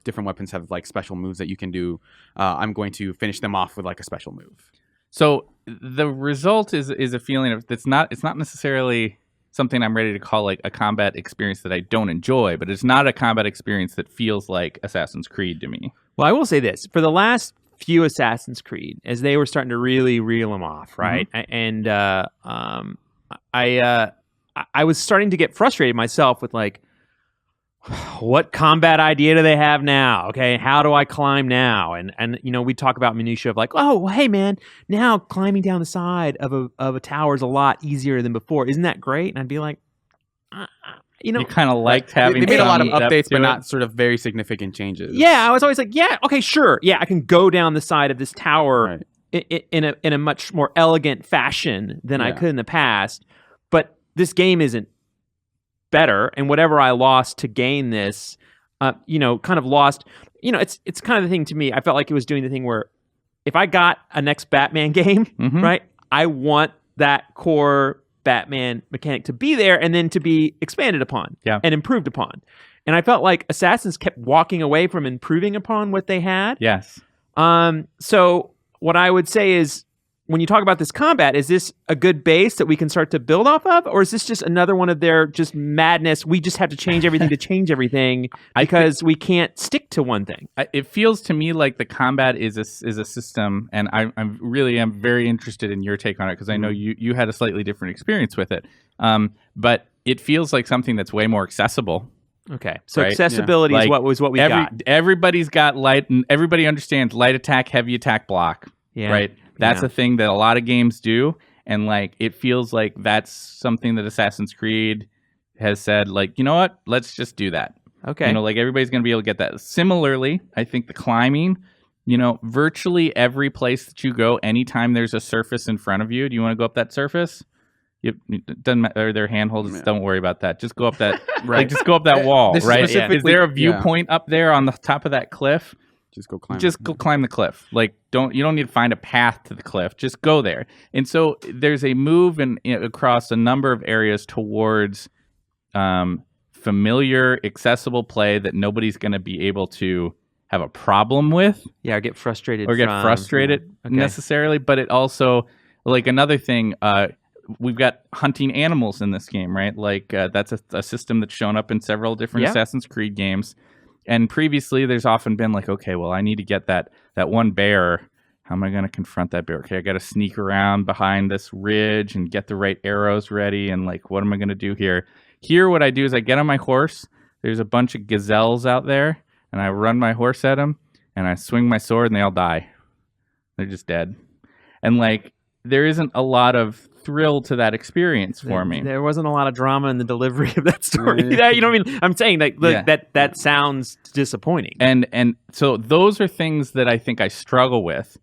different weapons have like special moves that you can do, I'm going to finish them off with like a special move. So the result is a feeling of it's not necessarily something I'm ready to call like a combat experience that I don't enjoy, but it's not a combat experience that feels like Assassin's Creed to me. Well, I will say this. For the last few Assassin's Creed, as they were starting to really reel them off, right? And I was starting to get frustrated myself with like, what combat idea do they have now? Okay, how do I climb now? And we talk about minutia of like, oh, well, hey man, now climbing down the side of a tower is a lot easier than before. Isn't that great? And I'd be like, you kind of liked having. They made a lot of updates, but not sort of very significant changes. Yeah, I was always like, yeah, okay, sure, yeah, I can go down the side of this tower in a much more elegant fashion than I could in the past. But this game isn't better, and whatever I lost to gain this, kind of lost. It's kind of the thing to me. I felt like it was doing the thing where if I got a next Batman game, right, I want that core Batman mechanic to be there and then to be expanded upon and improved upon. And I felt like Assassins kept walking away from improving upon what they had. Yes. So what I would say is, when you talk about this combat, is this a good base that we can start to build off of, or is this just another one of their just madness? We just have to change everything to change everything because we can't stick to one thing. It feels to me like the combat is a system, and I am very interested in your take on it because I know you had a slightly different experience with it. But it feels like something that's way more accessible. Okay, so right? accessibility is what we got. Everybody's got light, and everybody understands light attack, heavy attack, block. Yeah. Right. That's a thing that a lot of games do, and like it feels like that's something that Assassin's Creed has said, like, you know what, let's just do that. Okay. You know, like everybody's going to be able to get that. Similarly, I think the climbing, you know, virtually every place that you go, anytime there's a surface in front of you, do you want to go up that surface? It doesn't matter. Their handholds. Don't worry about that. Just go up that. Right. Like, just go up that wall. Right. Is there a viewpoint up there on the top of that cliff? Just go climb. Just go climb the cliff. Like, you don't need to find a path to the cliff. Just go there. And so there's a move across a number of areas towards familiar, accessible play that nobody's going to be able to have a problem with. Yeah, or get frustrated. Necessarily. But it also, like, another thing, we've got hunting animals in this game, right? Like, that's a system that's shown up in several different Assassin's Creed games. And previously, there's often been like, okay, well, I need to get that one bear. How am I going to confront that bear? Okay, I got to sneak around behind this ridge and get the right arrows ready. And like, what am I going to do here? Here, what I do is I get on my horse. There's a bunch of gazelles out there, and I run my horse at them, and I swing my sword, and they all die. They're just dead. And like, there isn't a lot of thrill to that experience for me. There wasn't a lot of drama in the delivery of that story. You know what I mean? I'm saying that sounds disappointing. And so those are things that I think I struggle with.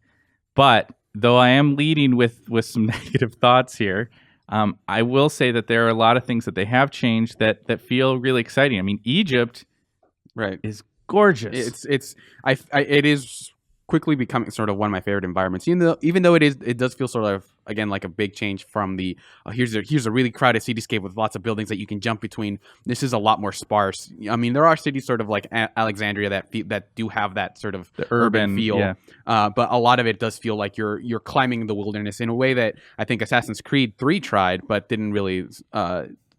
But though I am leading with some negative thoughts here, I will say that there are a lot of things that they have changed that feel really exciting. I mean, Egypt, is gorgeous. It is quickly becoming sort of one of my favorite environments. Even though it does feel sort of, again, like a big change from the here's a really crowded cityscape with lots of buildings that you can jump between. This is a lot more sparse. I mean, there are cities sort of like Alexandria that do have that sort of the urban feel, but a lot of it does feel like you're climbing the wilderness in a way that I think Assassin's Creed 3 tried, but didn't really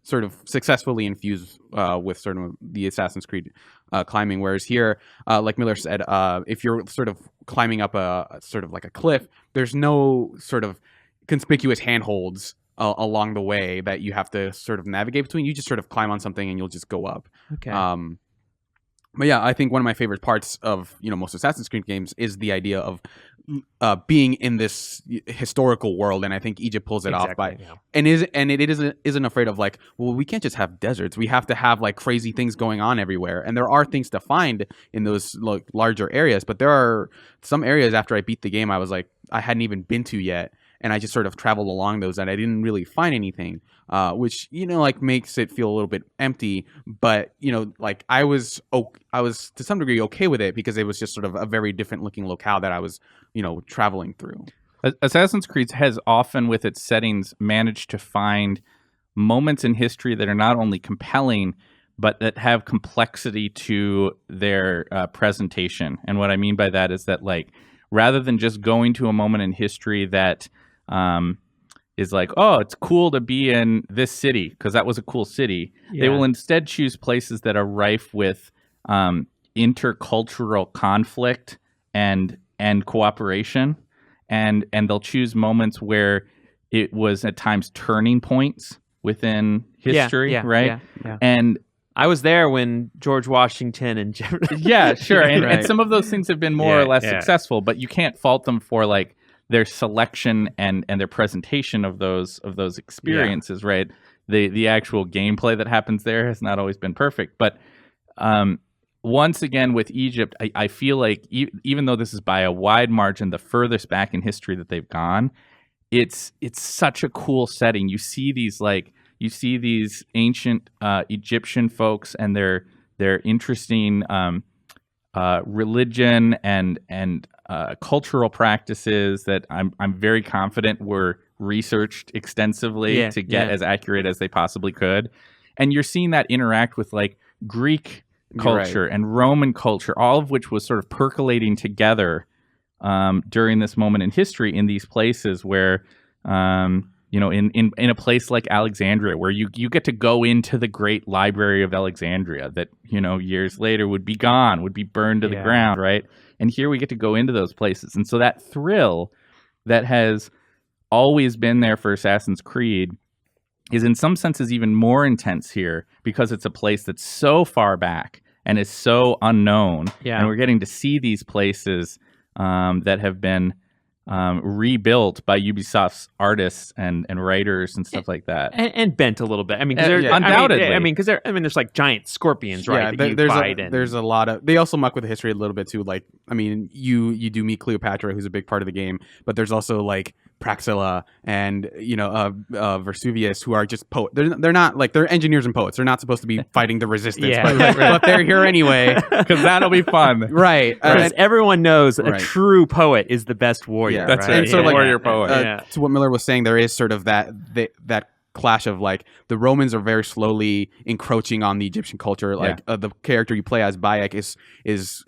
sort of successfully infuse with sort of the Assassin's Creed climbing. Whereas here, like Miller said, if you're sort of climbing up a sort of like a cliff, there's no sort of conspicuous handholds along the way that you have to sort of navigate between. You just sort of climb on something and you'll just go up. Okay. But yeah, I think one of my favorite parts of most Assassin's Creed games is the idea of being in this historical world, and I think Egypt pulls it off by and it isn't afraid of like, well, we can't just have deserts. We have to have like crazy things going on everywhere, and there are things to find in those like larger areas. But there are some areas after I beat the game I was like I hadn't even been to yet, and I just sort of traveled along those and I didn't really find anything, which like makes it feel a little bit empty. But like I was to some degree okay with it because it was just sort of a very different looking locale that I was traveling through. Assassin's Creed has often, with its settings, managed to find moments in history that are not only compelling, but that have complexity to their presentation. And what I mean by that is that, like, rather than just going to a moment in history that is like, oh, it's cool to be in this city because that was a cool city, they will instead choose places that are rife with intercultural conflict and cooperation, and they'll choose moments where it was at times turning points within history, right? Yeah. And I was there when George Washington and yeah, sure, and some of those things have been more or less successful, but you can't fault them for like their selection and their presentation of those experiences, right? The actual gameplay that happens there has not always been perfect, but once again, with Egypt, I feel like even though this is by a wide margin the furthest back in history that they've gone, it's such a cool setting. You see these ancient Egyptian folks and their interesting religion and cultural practices that I'm very confident were researched extensively to get as accurate as they possibly could. And you're seeing that interact with like Greek culture and Roman culture, all of which was sort of percolating together during this moment in history in these places where, in a place like Alexandria, where you get to go into the great library of Alexandria that, years later would be gone, would be burned to the ground, right? And here we get to go into those places. And so that thrill that has always been there for Assassin's Creed is in some senses even more intense here because it's a place that's so far back and is so unknown. Yeah. And we're getting to see these places that have been rebuilt by Ubisoft's artists and writers and stuff like that, and bent a little bit. I mean, undoubtedly. There's like giant scorpions, right? There's a lot of. They also muck with the history a little bit too. Like, I mean, you do meet Cleopatra, who's a big part of the game, but there's also like Praxilla and Vesuvius, who are just poets. They're not like, they're engineers and poets. They're not supposed to be fighting the resistance, but they're here anyway because that'll be fun, right? Because everyone knows a true poet is the best warrior. Yeah, that's right. And so, like, warrior poet. To what Miller was saying, there is sort of that clash of like the Romans are very slowly encroaching on the Egyptian culture. Like the character you play as Bayek is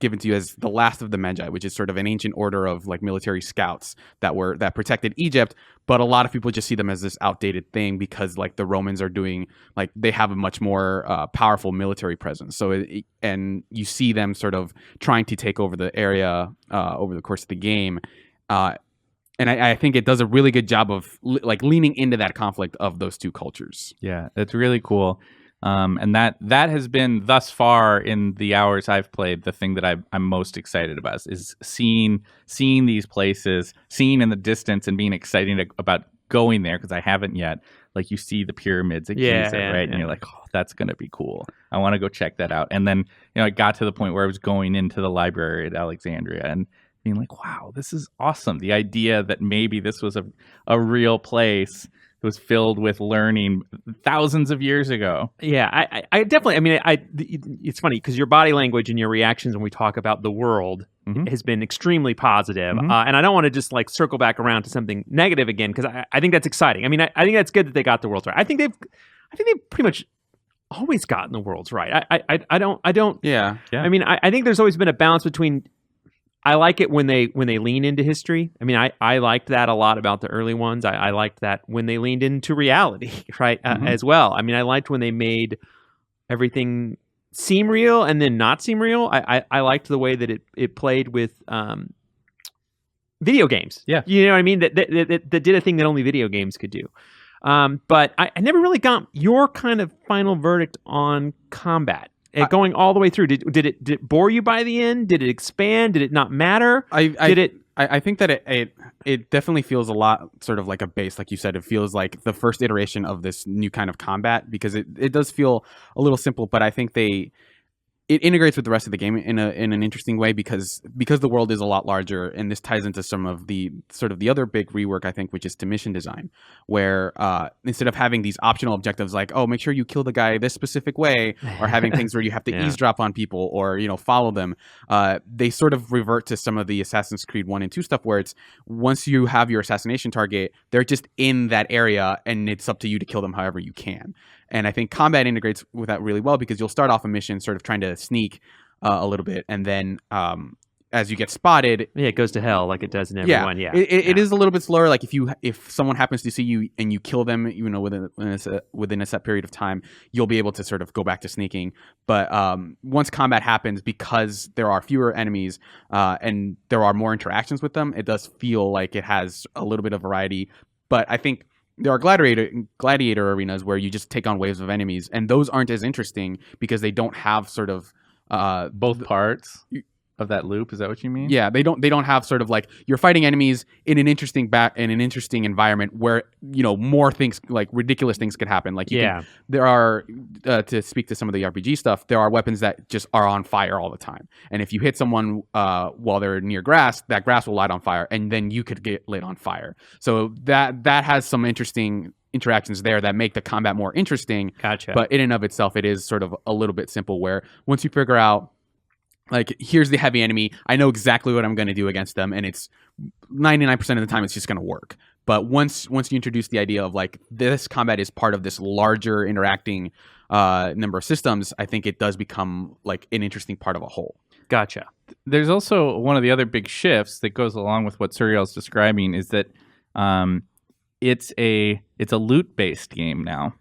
given to you as the last of the Magi, which is sort of an ancient order of like military scouts that protected Egypt. But a lot of people just see them as this outdated thing because like the Romans are doing, like, they have a much more powerful military presence. So and you see them sort of trying to take over the area over the course of the game. And I think it does a really good job of leaning into that conflict of those two cultures. Yeah, it's really cool. And that has been thus far in the hours I've played the thing that I'm most excited about is seeing these places, seeing in the distance and being excited about going there because I haven't yet. Like, you see the pyramids at Giza, right? And you're like, oh, that's going to be cool. I want to go check that out. And then, I got to the point where I was going into the library at Alexandria and being like, wow, this is awesome. The idea that maybe this was a real place that was filled with learning thousands of years ago. Yeah, I definitely, it's funny because your body language and your reactions when we talk about the world has been extremely positive. And I don't want to just like circle back around to something negative again because I think that's exciting. I mean, I think that's good that they got the worlds right. I think they've pretty much always gotten the worlds right. I don't. Yeah. I mean, I think there's always been a balance between. I like it when they lean into history. I mean, I liked that a lot about the early ones. I liked that when they leaned into reality, right, as well. I mean, I liked when they made everything seem real and then not seem real. I liked the way that it played with video games. Yeah. You know what I mean? That did a thing that only video games could do. But I never really got your kind of final verdict on combat. Going all the way through, did it bore you by the end? Did it expand? Did it not matter? I think that it definitely feels a lot sort of like a base, like you said. It feels like the first iteration of this new kind of combat because it does feel a little simple, but I think it integrates with the rest of the game in an interesting way because the world is a lot larger, and this ties into some of the sort of the other big rework, I think, which is to mission design, where instead of having these optional objectives like, oh, make sure you kill the guy this specific way, or having things where you have to eavesdrop on people or follow them, they sort of revert to some of the Assassin's Creed 1 and 2 stuff where it's once you have your assassination target, they're just in that area and it's up to you to kill them however you can. And I think combat integrates with that really well because you'll start off a mission sort of trying to sneak a little bit, and then as you get spotted, it goes to hell like it does in everyone. It is a little bit slower. Like if someone happens to see you and you kill them, within a set period of time, you'll be able to sort of go back to sneaking. But once combat happens, because there are fewer enemies and there are more interactions with them, it does feel like it has a little bit of variety. But I think there are gladiator arenas where you just take on waves of enemies, and those aren't as interesting because they don't have sort of both parts of that loop. Is that what you mean? Yeah, they don't have sort of like you're fighting enemies in an interesting environment where more things, like ridiculous things, could happen. Like there are to speak to some of the RPG stuff, there are weapons that just are on fire all the time, and if you hit someone while they're near grass, that grass will light on fire, and then you could get lit on fire. So that has some interesting interactions there that make the combat more interesting. Gotcha. But in and of itself, it is sort of a little bit simple where once you figure out, like, here's the heavy enemy, I know exactly what I'm going to do against them, and it's 99% of the time it's just going to work. But once you introduce the idea of like this combat is part of this larger interacting number of systems, I think it does become like an interesting part of a whole. Gotcha. there's also one of the other big shifts that goes along with what Suriel's describing is that it's a loot based game now,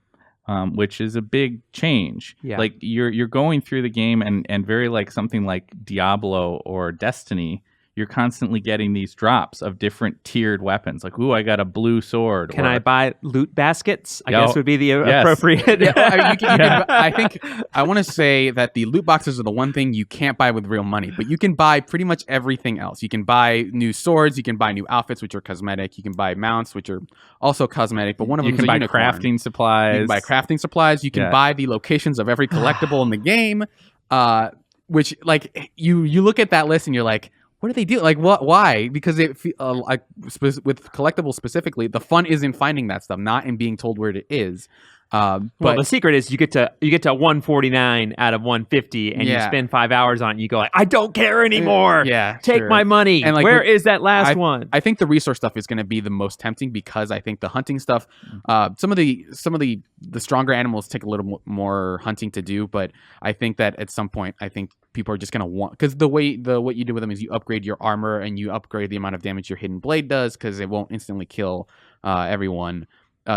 which is a big change. Yeah. Like you're going through the game and very like something like Diablo or Destiny. You're constantly getting these drops of different tiered weapons. Like, ooh, I got a blue sword. Can I buy loot baskets? I guess would be the yes. appropriate. I think I want to say that the loot boxes are the one thing you can't buy with real money, but you can buy pretty much everything else. You can buy new swords, you can buy new outfits, which are cosmetic. You can buy mounts, which are also cosmetic. But one of them is a unicorn. Crafting supplies. You can buy crafting supplies. You can buy the locations of every collectible in the game. Which like you look at that list and you're like, what do they do? Like, what? Why? Because with collectibles specifically, the fun is in finding that stuff, not in being told where it is. Well, the secret is you get to 149 out of 150, and you spend 5 hours on it. And you go like, I don't care anymore. Take my money. And like, where is that last one? I think the resource stuff is going to be the most tempting because I think the hunting stuff, some of the stronger animals take a little more hunting to do, but I think that at some point, I think people are just going to want, because what you do with them is you upgrade your armor and you upgrade the amount of damage your hidden blade does because it won't instantly kill everyone.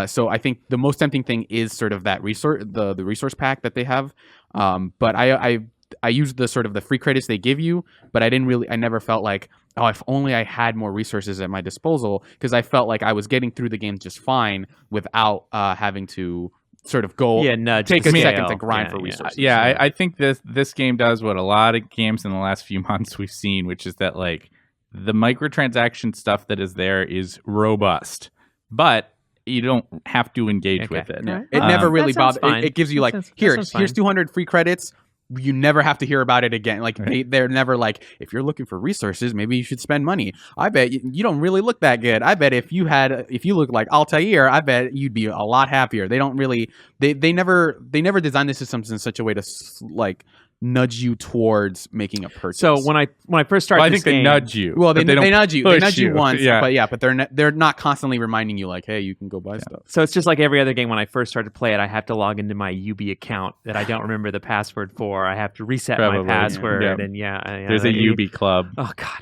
So I think the most tempting thing is sort of that resource, the resource pack that they have. But I used the sort of the free credits they give you, but I never felt like, oh, if only I had more resources at my disposal, because I felt like I was getting through the game just fine without having to sort of go take a second to grind for resources. I think this game does what a lot of games in the last few months we've seen, which is that like the microtransaction stuff that is there is robust, but you don't have to engage with it. Yeah. It never really bothers. It gives you like, here's 200 free credits. You never have to hear about it again. Like they're never like, if you're looking for resources, maybe you should spend money. I bet you don't really look that good. I bet if you look like Altair, I bet you'd be a lot happier. They don't really. They never design the systems in such a way to like nudge you towards making a purchase. So when I first started, I think they nudge you. Well, they nudge you. They nudge you once, yeah. but they're not constantly reminding you like, hey, you can go buy stuff. So it's just like every other game. When I first started to play it, I have to log into my UB account that I don't remember the password for. I have to reset my password, and there's a UB club. Oh God.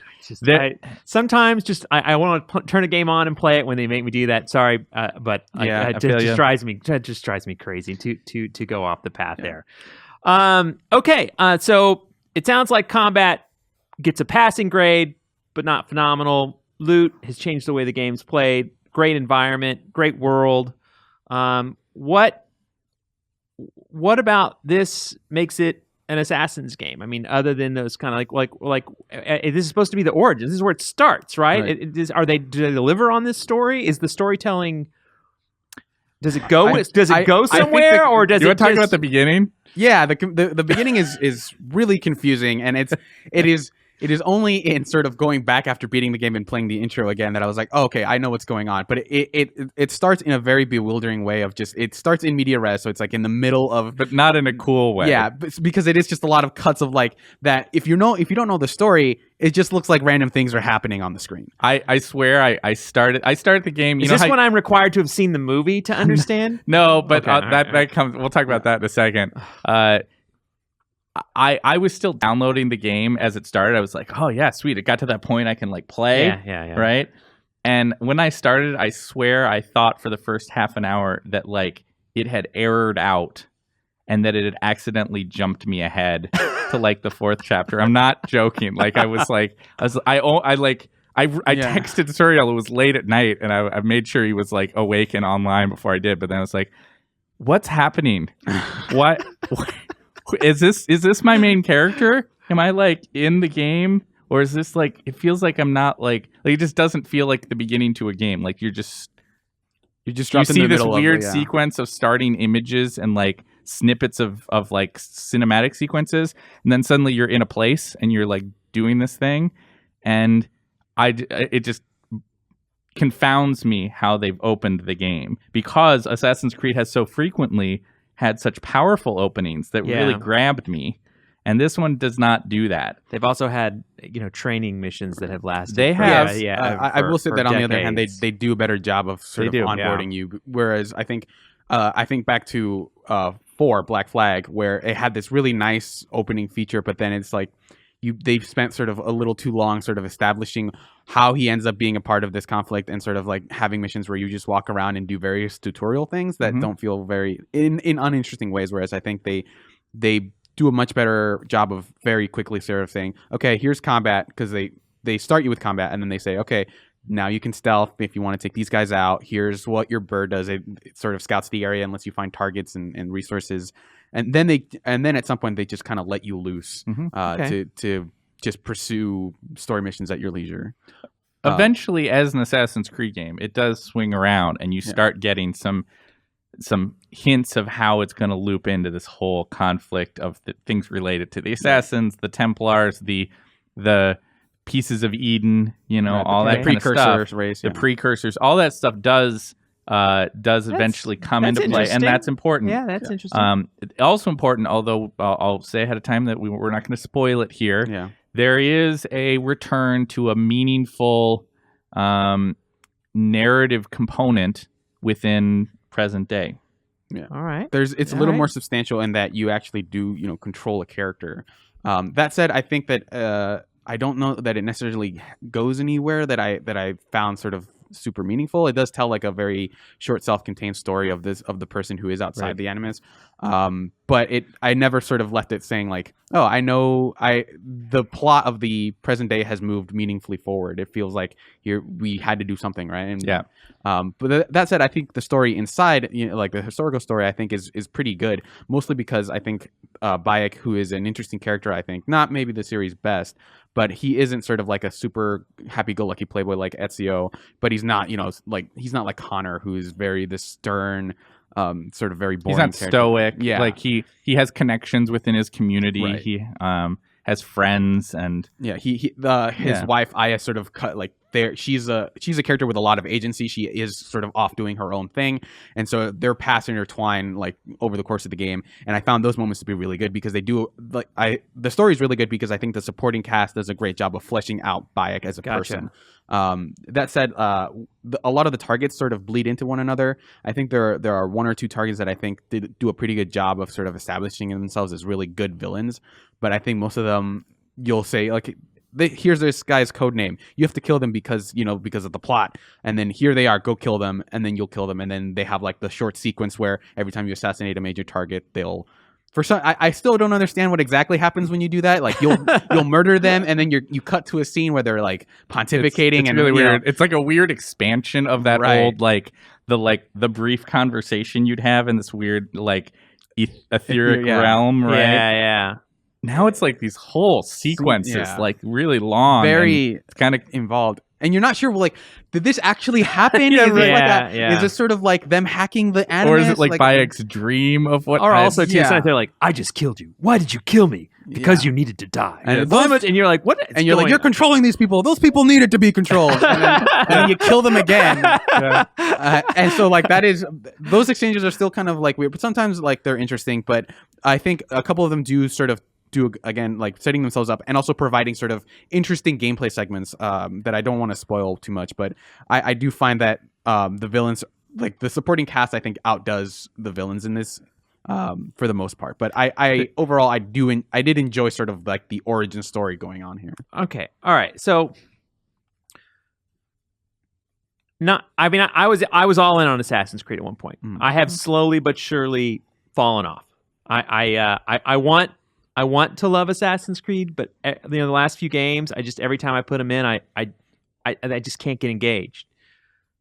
Sometimes I want to turn a game on and play it when they make me do that. Sorry, but it just drives me crazy to go off the path there. Okay, so it sounds like combat gets a passing grade, but not phenomenal. Loot has changed the way the game's played. Great environment, great world. What about this makes it an Assassin's game? I mean, other than those kind of like this is supposed to be the origins. This is where it starts, right? Do they deliver on this story? Is the storytelling? Does it go? Does it go somewhere, or does it? You want to talk about the beginning? Yeah, the beginning is really confusing, and it is only in sort of going back after beating the game and playing the intro again that I was like, oh, okay, I know what's going on. But it starts in a very bewildering way of just, it starts in media res, so it's like in the middle of, but not in a cool way. Yeah, because it is just a lot of cuts of like that. If you don't know the story, it just looks like random things are happening on the screen. I swear I started the game. Is this when I'm required to have seen the movie to understand? No, but that comes. We'll talk about that in a second. I was still downloading the game as it started. I was like, oh yeah, sweet. It got to that point I can like play. Yeah. Right. And when I started, I swear I thought for the first half an hour that like it had errored out and that it had accidentally jumped me ahead to like the 4th chapter. I'm not joking. Like I texted Suriel. It was late at night, and I made sure he was like awake and online before I did. But then I was like, what's happening? What? Is this my main character? Am I like in the game, or is this like, it feels like I'm not like it just doesn't feel like the beginning to a game. Like you see this weird sequence of starting images and like snippets of like cinematic sequences, and then suddenly you're in a place and you're like doing this thing, and it just confounds me how they've opened the game, because Assassin's Creed has so frequently had such powerful openings that really grabbed me, and this one does not do that. They've also had training missions that have lasted. They have, I will say that on the other hand, they do a better job of sort of onboarding you. Whereas I think back to 4 Black Flag, where it had this really nice opening feature, but then it's like they've spent sort of a little too long sort of establishing how he ends up being a part of this conflict, and sort of like having missions where you just walk around and do various tutorial things that don't feel very in uninteresting ways. Whereas I think they do a much better job of very quickly sort of saying, okay, here's combat, because they start you with combat, and then they say, okay, now you can stealth if you want to take these guys out. Here's what your bird does. It sort of scouts the area and lets you find targets and resources. And then at some point they just kind of let you loose to just pursue story missions at your leisure. Eventually, as an Assassin's Creed game, it does swing around, and you start getting some hints of how it's going to loop into this whole conflict of the things related to the Assassins, the Templars, the pieces of Eden, all that kind of stuff. Race, the precursors, all that stuff does eventually come into play, and that's important. Yeah, that's interesting. Also important, although I'll say ahead of time that we're not going to spoil it here. Yeah. There is a return to a meaningful narrative component within present day. Yeah. All right. It's a little more substantial in that you actually do, control a character. That said, I think that I don't know that it necessarily goes anywhere that I found sort of super meaningful. It does tell like a very short self-contained story of the person who is outside the Animus. But I never sort of left it saying like, oh, I know the plot of the present day has moved meaningfully forward. It feels like we had to do something, right? And, but that said, I think the story inside, like the historical story, I think is pretty good. Mostly because I think Bayek, who is an interesting character, I think not maybe the series' best, but he isn't sort of like a super happy-go-lucky playboy like Ezio. But he's not, he's not like Connor, who is very the stern, sort of very boring. He's not character. stoic. Yeah, like he has connections within his community. Right. He has friends, and his wife Aya sort of cut like there. She's a character with a lot of agency. She is sort of off doing her own thing, and so their paths intertwine like over the course of the game. And I found those moments to be really good because they do the story is really good because I think the supporting cast does a great job of fleshing out Bayek as a person. That said, a lot of the targets sort of bleed into one another. I think there are one or two targets that I think do a pretty good job of sort of establishing themselves as really good villains. But I think most of them, you'll say like, here's this guy's code name. You have to kill them because of the plot. And then here they are, go kill them, and then you'll kill them. And then they have like the short sequence where every time you assassinate a major target, they'll. For some, I still don't understand what exactly happens when you do that. Like you'll murder them, and then you cut to a scene where they're like pontificating. It's and really weird. It's like a weird expansion of that old the brief conversation you'd have in this weird like etheric realm, right? Yeah. Now it's like these whole sequences, like really long, very kind of involved. And you're not sure, well, like, did this actually happen? Is this sort of like them hacking the Animus? Or is it like Bayek's dream of what? Or also, too, they're like, I just killed you. Why did you kill me? Because you needed to die. And, and you're like, what? And you're like, you're controlling these people. Those people needed to be controlled. And then you kill them again. And so, like, those exchanges are still kind of like weird, but sometimes like they're interesting. But I think a couple of them do sort of again like setting themselves up and also providing sort of interesting gameplay segments that I don't want to spoil too much, but I do find that the villains, like the supporting cast, I think outdoes the villains in this for the most part. But I overall I did enjoy sort of like the origin story going on here. Okay, all right, so I was all in on Assassin's Creed at one point. I have slowly but surely fallen off. I want to love Assassin's Creed, but the last few games, every time I put them in, I just can't get engaged.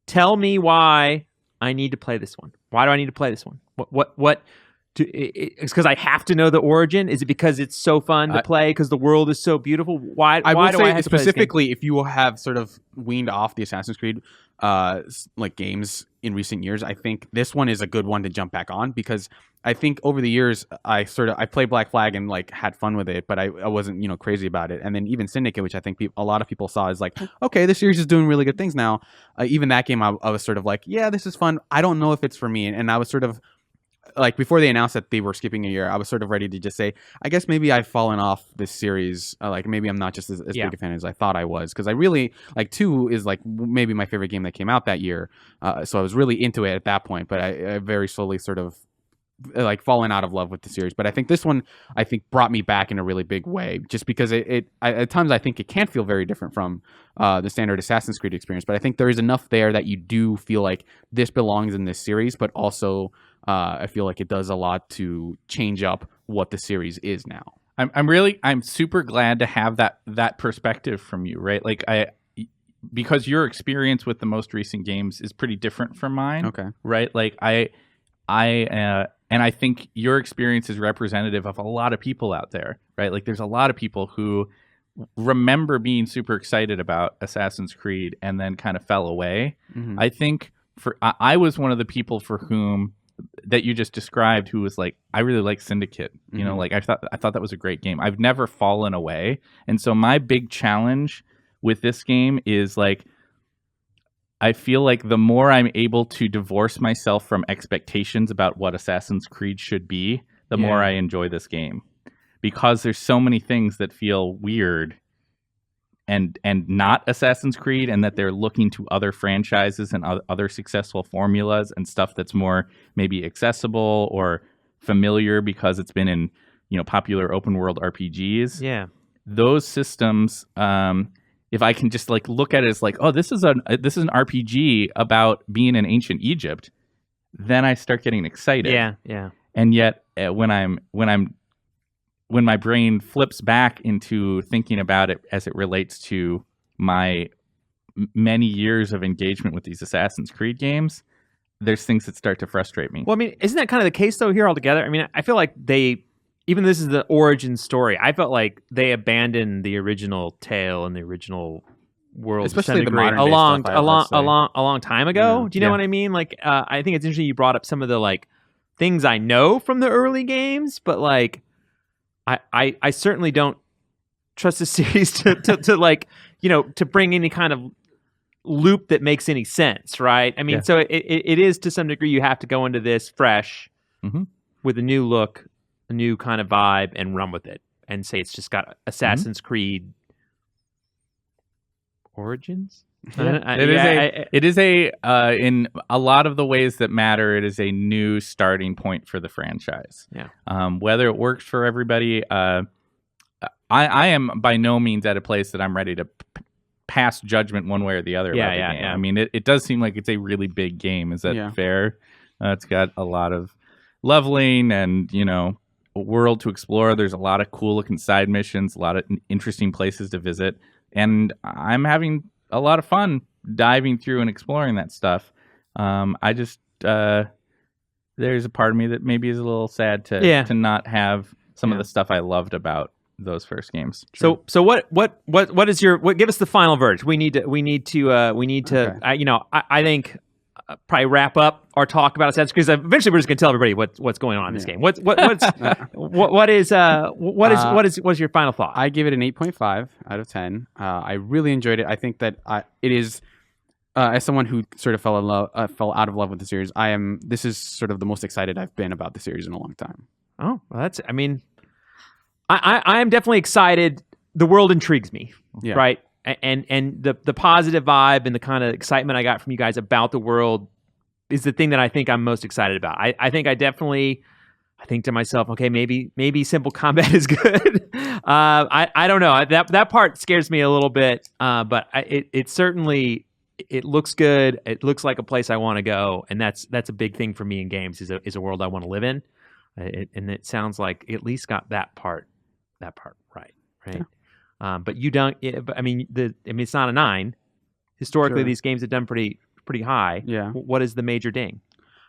Tell me why I need to play this one. Why do I need to play this one? It's because I have to know the origin? Is it because it's so fun to play? Because the world is so beautiful? Why do I have to specifically, if you have sort of weaned off the Assassin's Creed like games in recent years, I think this one is a good one to jump back on, because I think over the years I played Black Flag and like had fun with it, but I wasn't crazy about it. And then even Syndicate, which I think a lot of people saw as like, okay, this series is doing really good things now. Even that game, I was sort of like, yeah, this is fun. I don't know if it's for me, and I was sort of like, before they announced that they were skipping a year, I was sort of ready to just say, I guess maybe I've fallen off this series. Like maybe I'm not just as big a fan as I thought I was, because I really like 2 is like maybe my favorite game that came out that year. So I was really into it at that point, but I very slowly sort of like fallen out of love with the series. But I think this one, brought me back in a really big way, just because at times I think it can feel very different from the standard Assassin's Creed experience. But I think there is enough there that you do feel like this belongs in this series, but also I feel like it does a lot to change up what the series is now. I'm super glad to have that perspective from you, right? Like because your experience with the most recent games is pretty different from mine. Okay. Right? Like and I think your experience is representative of a lot of people out there, right? Like there's a lot of people who remember being super excited about Assassin's Creed and then kind of fell away. Mm-hmm. I think I was one of the people for whom that you just described who was like, I really like Syndicate. Mm-hmm. You know, like I thought that was a great game. I've never fallen away. And so my big challenge with this game is like, I feel like the more I'm able to divorce myself from expectations about what Assassin's Creed should be, the more I enjoy this game. Because there's so many things that feel weird and not Assassin's Creed, and that they're looking to other franchises and other successful formulas and stuff that's more maybe accessible or familiar because it's been in, you know, popular open world RPGs. Yeah. Those systems, if I can just like look at it as like, oh, this is an RPG about being in ancient Egypt, then I start getting excited. Yeah. And yet, when my brain flips back into thinking about it as it relates to my many years of engagement with these Assassin's Creed games, there's things that start to frustrate me. Well, I mean, isn't that kind of the case though here altogether? I mean, I feel like even though this is the origin story, I felt like they abandoned the original tale and the original world, especially the modern a long time ago. Yeah. Do you know what I mean? Like, I think it's interesting you brought up some of the like things I know from the early games, but like, I certainly don't trust the series to like, you know, to bring any kind of loop that makes any sense, right? I mean, so it is to some degree you have to go into this fresh with a new look, a new kind of vibe, and run with it and say it's just got Assassin's Creed origins. It is in a lot of the ways that matter, it is a new starting point for the franchise. Yeah. Whether it works for everybody, I am by no means at a place that I'm ready to pass judgment one way or the other about the game. I mean, it does seem like it's a really big game. Is that fair? It's got a lot of leveling and, you know, a world to explore. There's a lot of cool looking side missions, a lot of interesting places to visit. And I'm having a lot of fun diving through and exploring that stuff. I just, there's a part of me that maybe is a little sad to not have some of the stuff I loved about those first games. So what is your, give us the final verdict. We need to okay. You know, I think probably wrap up our talk about Assassin's Creed, because eventually we're just going to tell everybody what's going on in this game. What's your final thought? I give it an 8.5 out of 10. I really enjoyed it. I think that it is, as someone who sort of fell out of love with the series, this is sort of the most excited I've been about the series in a long time. Oh, well, I am definitely excited. The world intrigues me, right? And the positive vibe and the kind of excitement I got from you guys about the world is the thing that I think I'm most excited about. I think to myself, okay, maybe simple combat is good. I don't know. That part scares me a little bit, but it certainly looks good. It looks like a place I want to go, and that's a big thing for me in games is a world I want to live in. And it sounds like at least got that part right. Yeah. But you don't. I mean, it's not a 9. Historically, these games have done pretty high. Yeah. What is the major ding?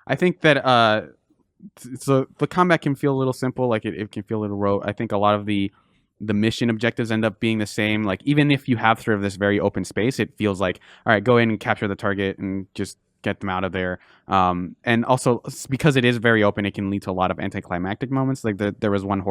I think that so the combat can feel a little simple, like it can feel a little rote. I think a lot of the mission objectives end up being the same. Like even if you have sort of this very open space, it feels like, all right, go in and capture the target and just get them out of there. And also because it is very open, it can lead to a lot of anticlimactic moments. Like there was one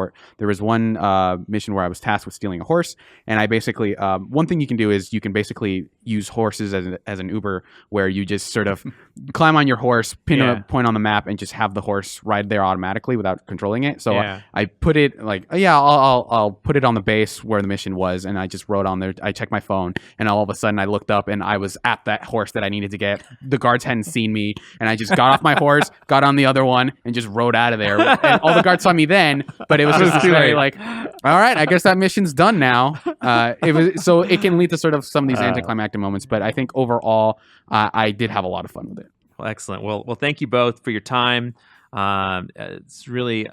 mission where I was tasked with stealing a horse, and I basically one thing you can do is you can basically use horses as an Uber, where you just sort of climb on your horse, pin a point on the map, and just have the horse ride there automatically without controlling it. So I put it like, I'll put it on the base where the mission was, and I just rode on there. I checked my phone, and all of a sudden I looked up and I was at that horse that I needed to get. The guards guards hadn't seen me, and I just got off my horse, got on the other one, and just rode out of there. And all the guards saw me then, but it was just very like, all right, I guess that mission's done now. It can lead to sort of some of these anticlimactic moments, but I think overall, I did have a lot of fun with it. Well, excellent. Well, thank you both for your time. It's really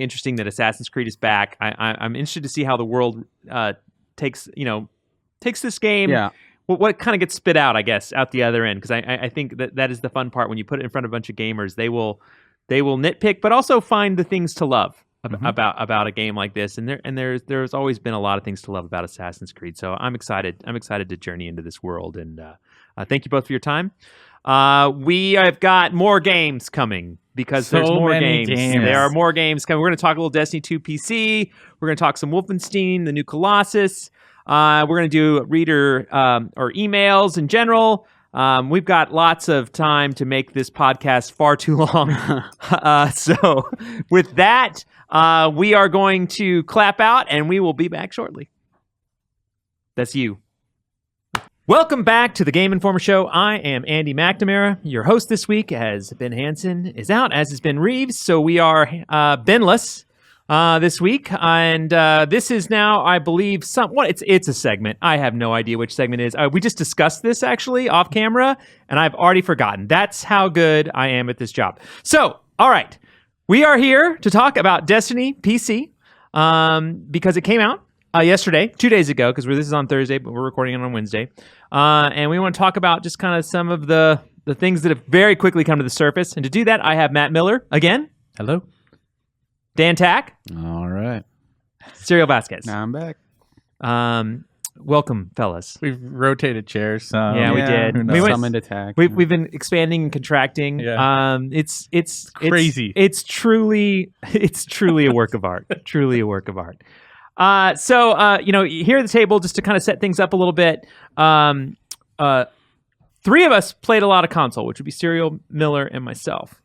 interesting that Assassin's Creed is back. I'm interested to see how the world takes this game. Yeah. What kind of gets spit out, I guess, out the other end? Because I think that is the fun part when you put it in front of a bunch of gamers. They will nitpick, but also find the things to love about a game like this. And there's always been a lot of things to love about Assassin's Creed. So I'm excited. I'm excited to journey into this world. And thank you both for your time. We have got more games coming because there's more games. There are more games coming. We're going to talk a little Destiny 2 PC. We're going to talk some Wolfenstein, the new Colossus. We're going to do reader or emails in general. We've got lots of time to make this podcast far too long. So with that, we are going to clap out and we will be back shortly. That's you. Welcome back to the Game Informer Show. I am Andy McNamara. Your host this week, as Ben Hansen is out, as is Ben Reeves. So we are Benless this week, and this is now, I believe, it's a segment. I have no idea which segment it is. We just discussed this actually off camera, and I've already forgotten. That's how good I am at this job. So, all right, we are here to talk about Destiny PC because it came out yesterday, 2 days ago, because this is on Thursday, but we're recording it on Wednesday. And we want to talk about just kind of some of the things that have very quickly come to the surface. And to do that, I have Matt Miller again. Hello. Dan Tack. All right. Serial Vasquez. Now I'm back. Welcome, fellas. We've rotated chairs. Yeah, we did. We summoned attack. We've been expanding and contracting. Yeah. It's crazy. It's truly a work of art. Truly a work of art. So here at the table, just to kind of set things up a little bit, three of us played a lot of console, which would be Serial, Miller, and myself.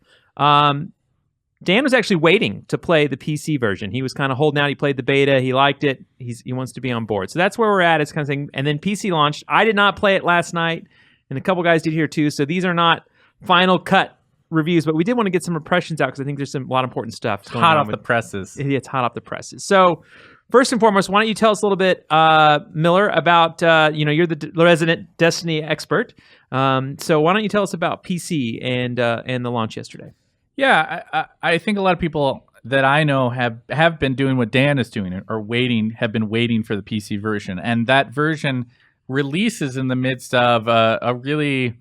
Dan was actually waiting to play the PC version. He was kind of holding out. He played the beta. He liked it. He wants to be on board. So that's where we're at. It's kind of thing. And then PC launched. I did not play it last night, and a couple guys did here too. So these are not final cut reviews, but we did want to get some impressions out because I think there's a lot of important stuff. It's hot off the presses. It's hot off the presses. So first and foremost, why don't you tell us a little bit, Miller, about, you're the resident Destiny expert. So why don't you tell us about PC and the launch yesterday? Yeah, I think a lot of people that I know have been doing what Dan is doing, or have been waiting for the PC version. And that version releases in the midst of a really,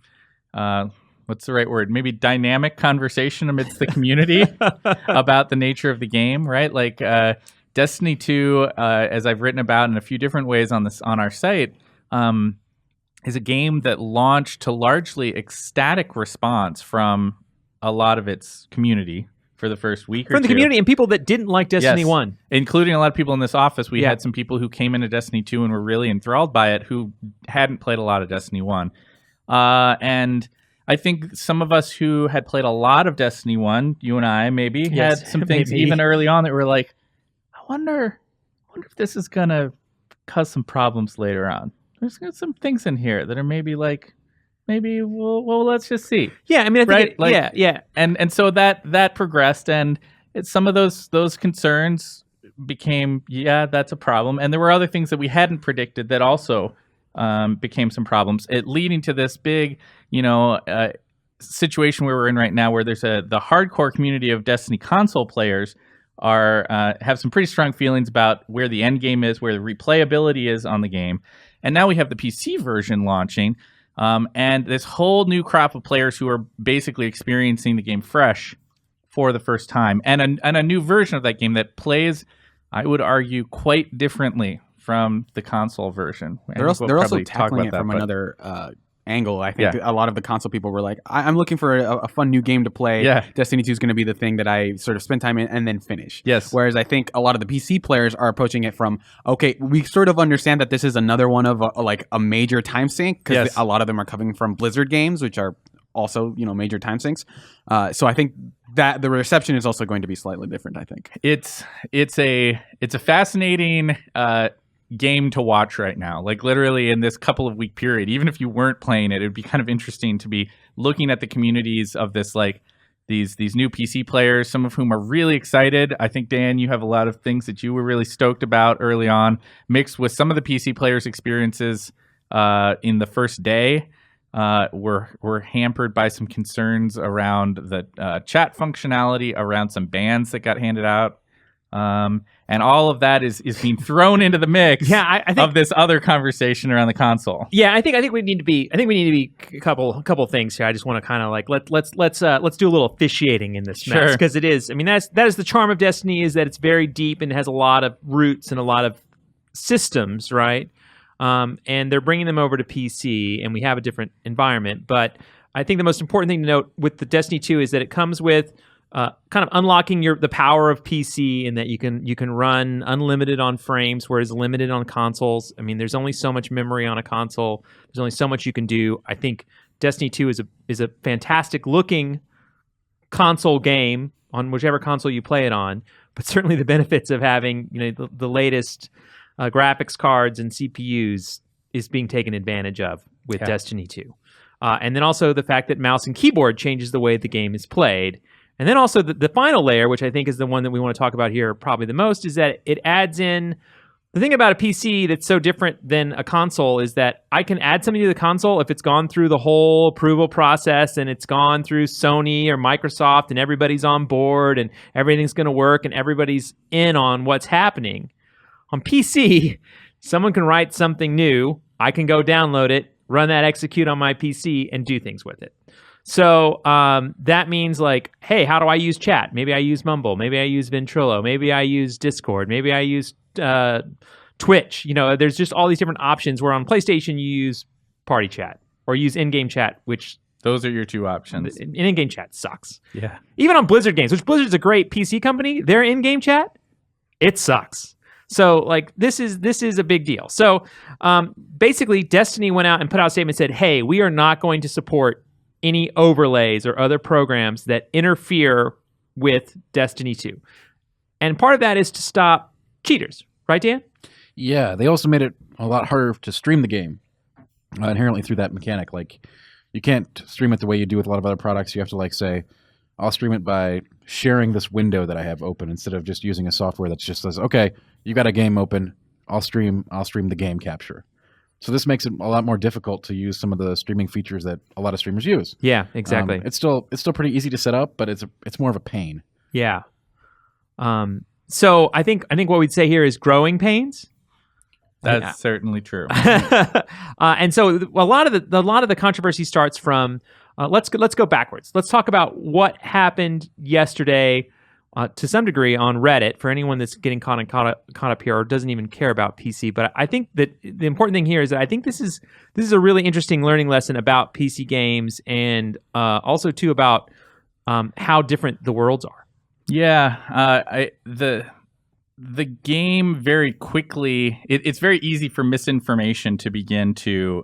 what's the right word? Maybe dynamic conversation amidst the community about the nature of the game, right? Like, Destiny 2, as I've written about in a few different ways on our site, is a game that launched to largely ecstatic response from a lot of its community for the first week or two. From the community and people that didn't like Destiny 1. Including a lot of people in this office. We had some people who came into Destiny 2 and were really enthralled by it who hadn't played a lot of Destiny 1. And I think some of us who had played a lot of Destiny 1, you and I maybe, had some things even early on that were like, I wonder if this is going to cause some problems later on. There's some things in here that are maybe like, well, let's just see. Yeah, I mean, I think yeah. And so that progressed, and some of those concerns became, that's a problem. And there were other things that we hadn't predicted that also became some problems. It leading to this big, situation where we're in right now, where there's the hardcore community of Destiny console players have some pretty strong feelings about where the end game is, where the replayability is on the game. And now we have the PC version launching, and this whole new crop of players who are basically experiencing the game fresh for the first time, and a new version of that game that plays, I would argue, quite differently from the console version. They're also tackling it from another angle. I think a lot of the console people were like, I'm looking for a fun new game to play. Destiny 2 is going to be the thing that I sort of spend time in and then finish. Yes. Whereas I think a lot of the PC players are approaching it from, okay, we sort of understand that this is another one of a major time sink, because a lot of them are coming from Blizzard games, which are also, major time sinks. So I think that the reception is also going to be slightly different, I think. It's a fascinating game to watch right now. Like literally in this couple of week period, even if you weren't playing it, it'd be kind of interesting to be looking at the communities of this, like these new PC players, some of whom are really excited. I think, Dan, you have a lot of things that you were really stoked about early on, mixed with some of the PC players' experiences in the first day. We're hampered by some concerns around the chat functionality, around some bans that got handed out. And all of that is being thrown into the mix I think, of this other conversation around the console. Yeah, I think we need to be a couple things here. I just want to kind of like let's do a little officiating in this mess, because it is. I mean, that is the charm of Destiny, is that it's very deep and has a lot of roots and a lot of systems, right? And they're bringing them over to PC, and we have a different environment. But I think the most important thing to note with the Destiny 2 is that it comes with kind of unlocking the power of PC, in that you can run unlimited on frames, whereas limited on consoles. I mean, there's only so much memory on a console. There's only so much you can do. I think Destiny 2 is a fantastic looking console game on whichever console you play it on. But certainly the benefits of having the latest graphics cards and CPUs is being taken advantage of with Destiny 2. And then also the fact that mouse and keyboard changes the way the game is played. And then also the final layer, which I think is the one that we want to talk about here probably the most, is that it adds in the thing about a PC that's so different than a console, is that I can add something to the console if it's gone through the whole approval process and it's gone through Sony or Microsoft and everybody's on board and everything's going to work and everybody's in on what's happening. On PC, someone can write something new. I can go download it, run that execute on my PC, and do things with it. So that means like, hey, how do I use chat? Maybe I use Mumble. Maybe I use Ventrilo. Maybe I use Discord. Maybe I use Twitch. There's just all these different options, where on PlayStation you use party chat or use in-game chat, which... Those are your two options. In-game chat sucks. Yeah. Even on Blizzard games, which Blizzard's a great PC company, their in-game chat, it sucks. So like this is a big deal. So basically Destiny went out and put out a statement and said, hey, we are not going to support any overlays or other programs that interfere with Destiny 2. And part of that is to stop cheaters. Right, Dan? Yeah, they also made it a lot harder to stream the game inherently through that mechanic. Like, you can't stream it the way you do with a lot of other products. You have to like say, I'll stream it by sharing this window that I have open, instead of just using a software that just says, okay, you got a game open, I'll stream the game capture. So this makes it a lot more difficult to use some of the streaming features that a lot of streamers use. Yeah, exactly. It's still pretty easy to set up, but it's more of a pain. Yeah. So I think what we'd say here is growing pains. That's certainly true. And so a lot of the controversy starts from let's go backwards. Let's talk about what happened yesterday to some degree on Reddit, for anyone that's getting caught up here or doesn't even care about PC. But I think that the important thing here is that I think this is a really interesting learning lesson about PC games, and also too about how different the worlds are. Yeah, the game very quickly. It's very easy for misinformation to begin to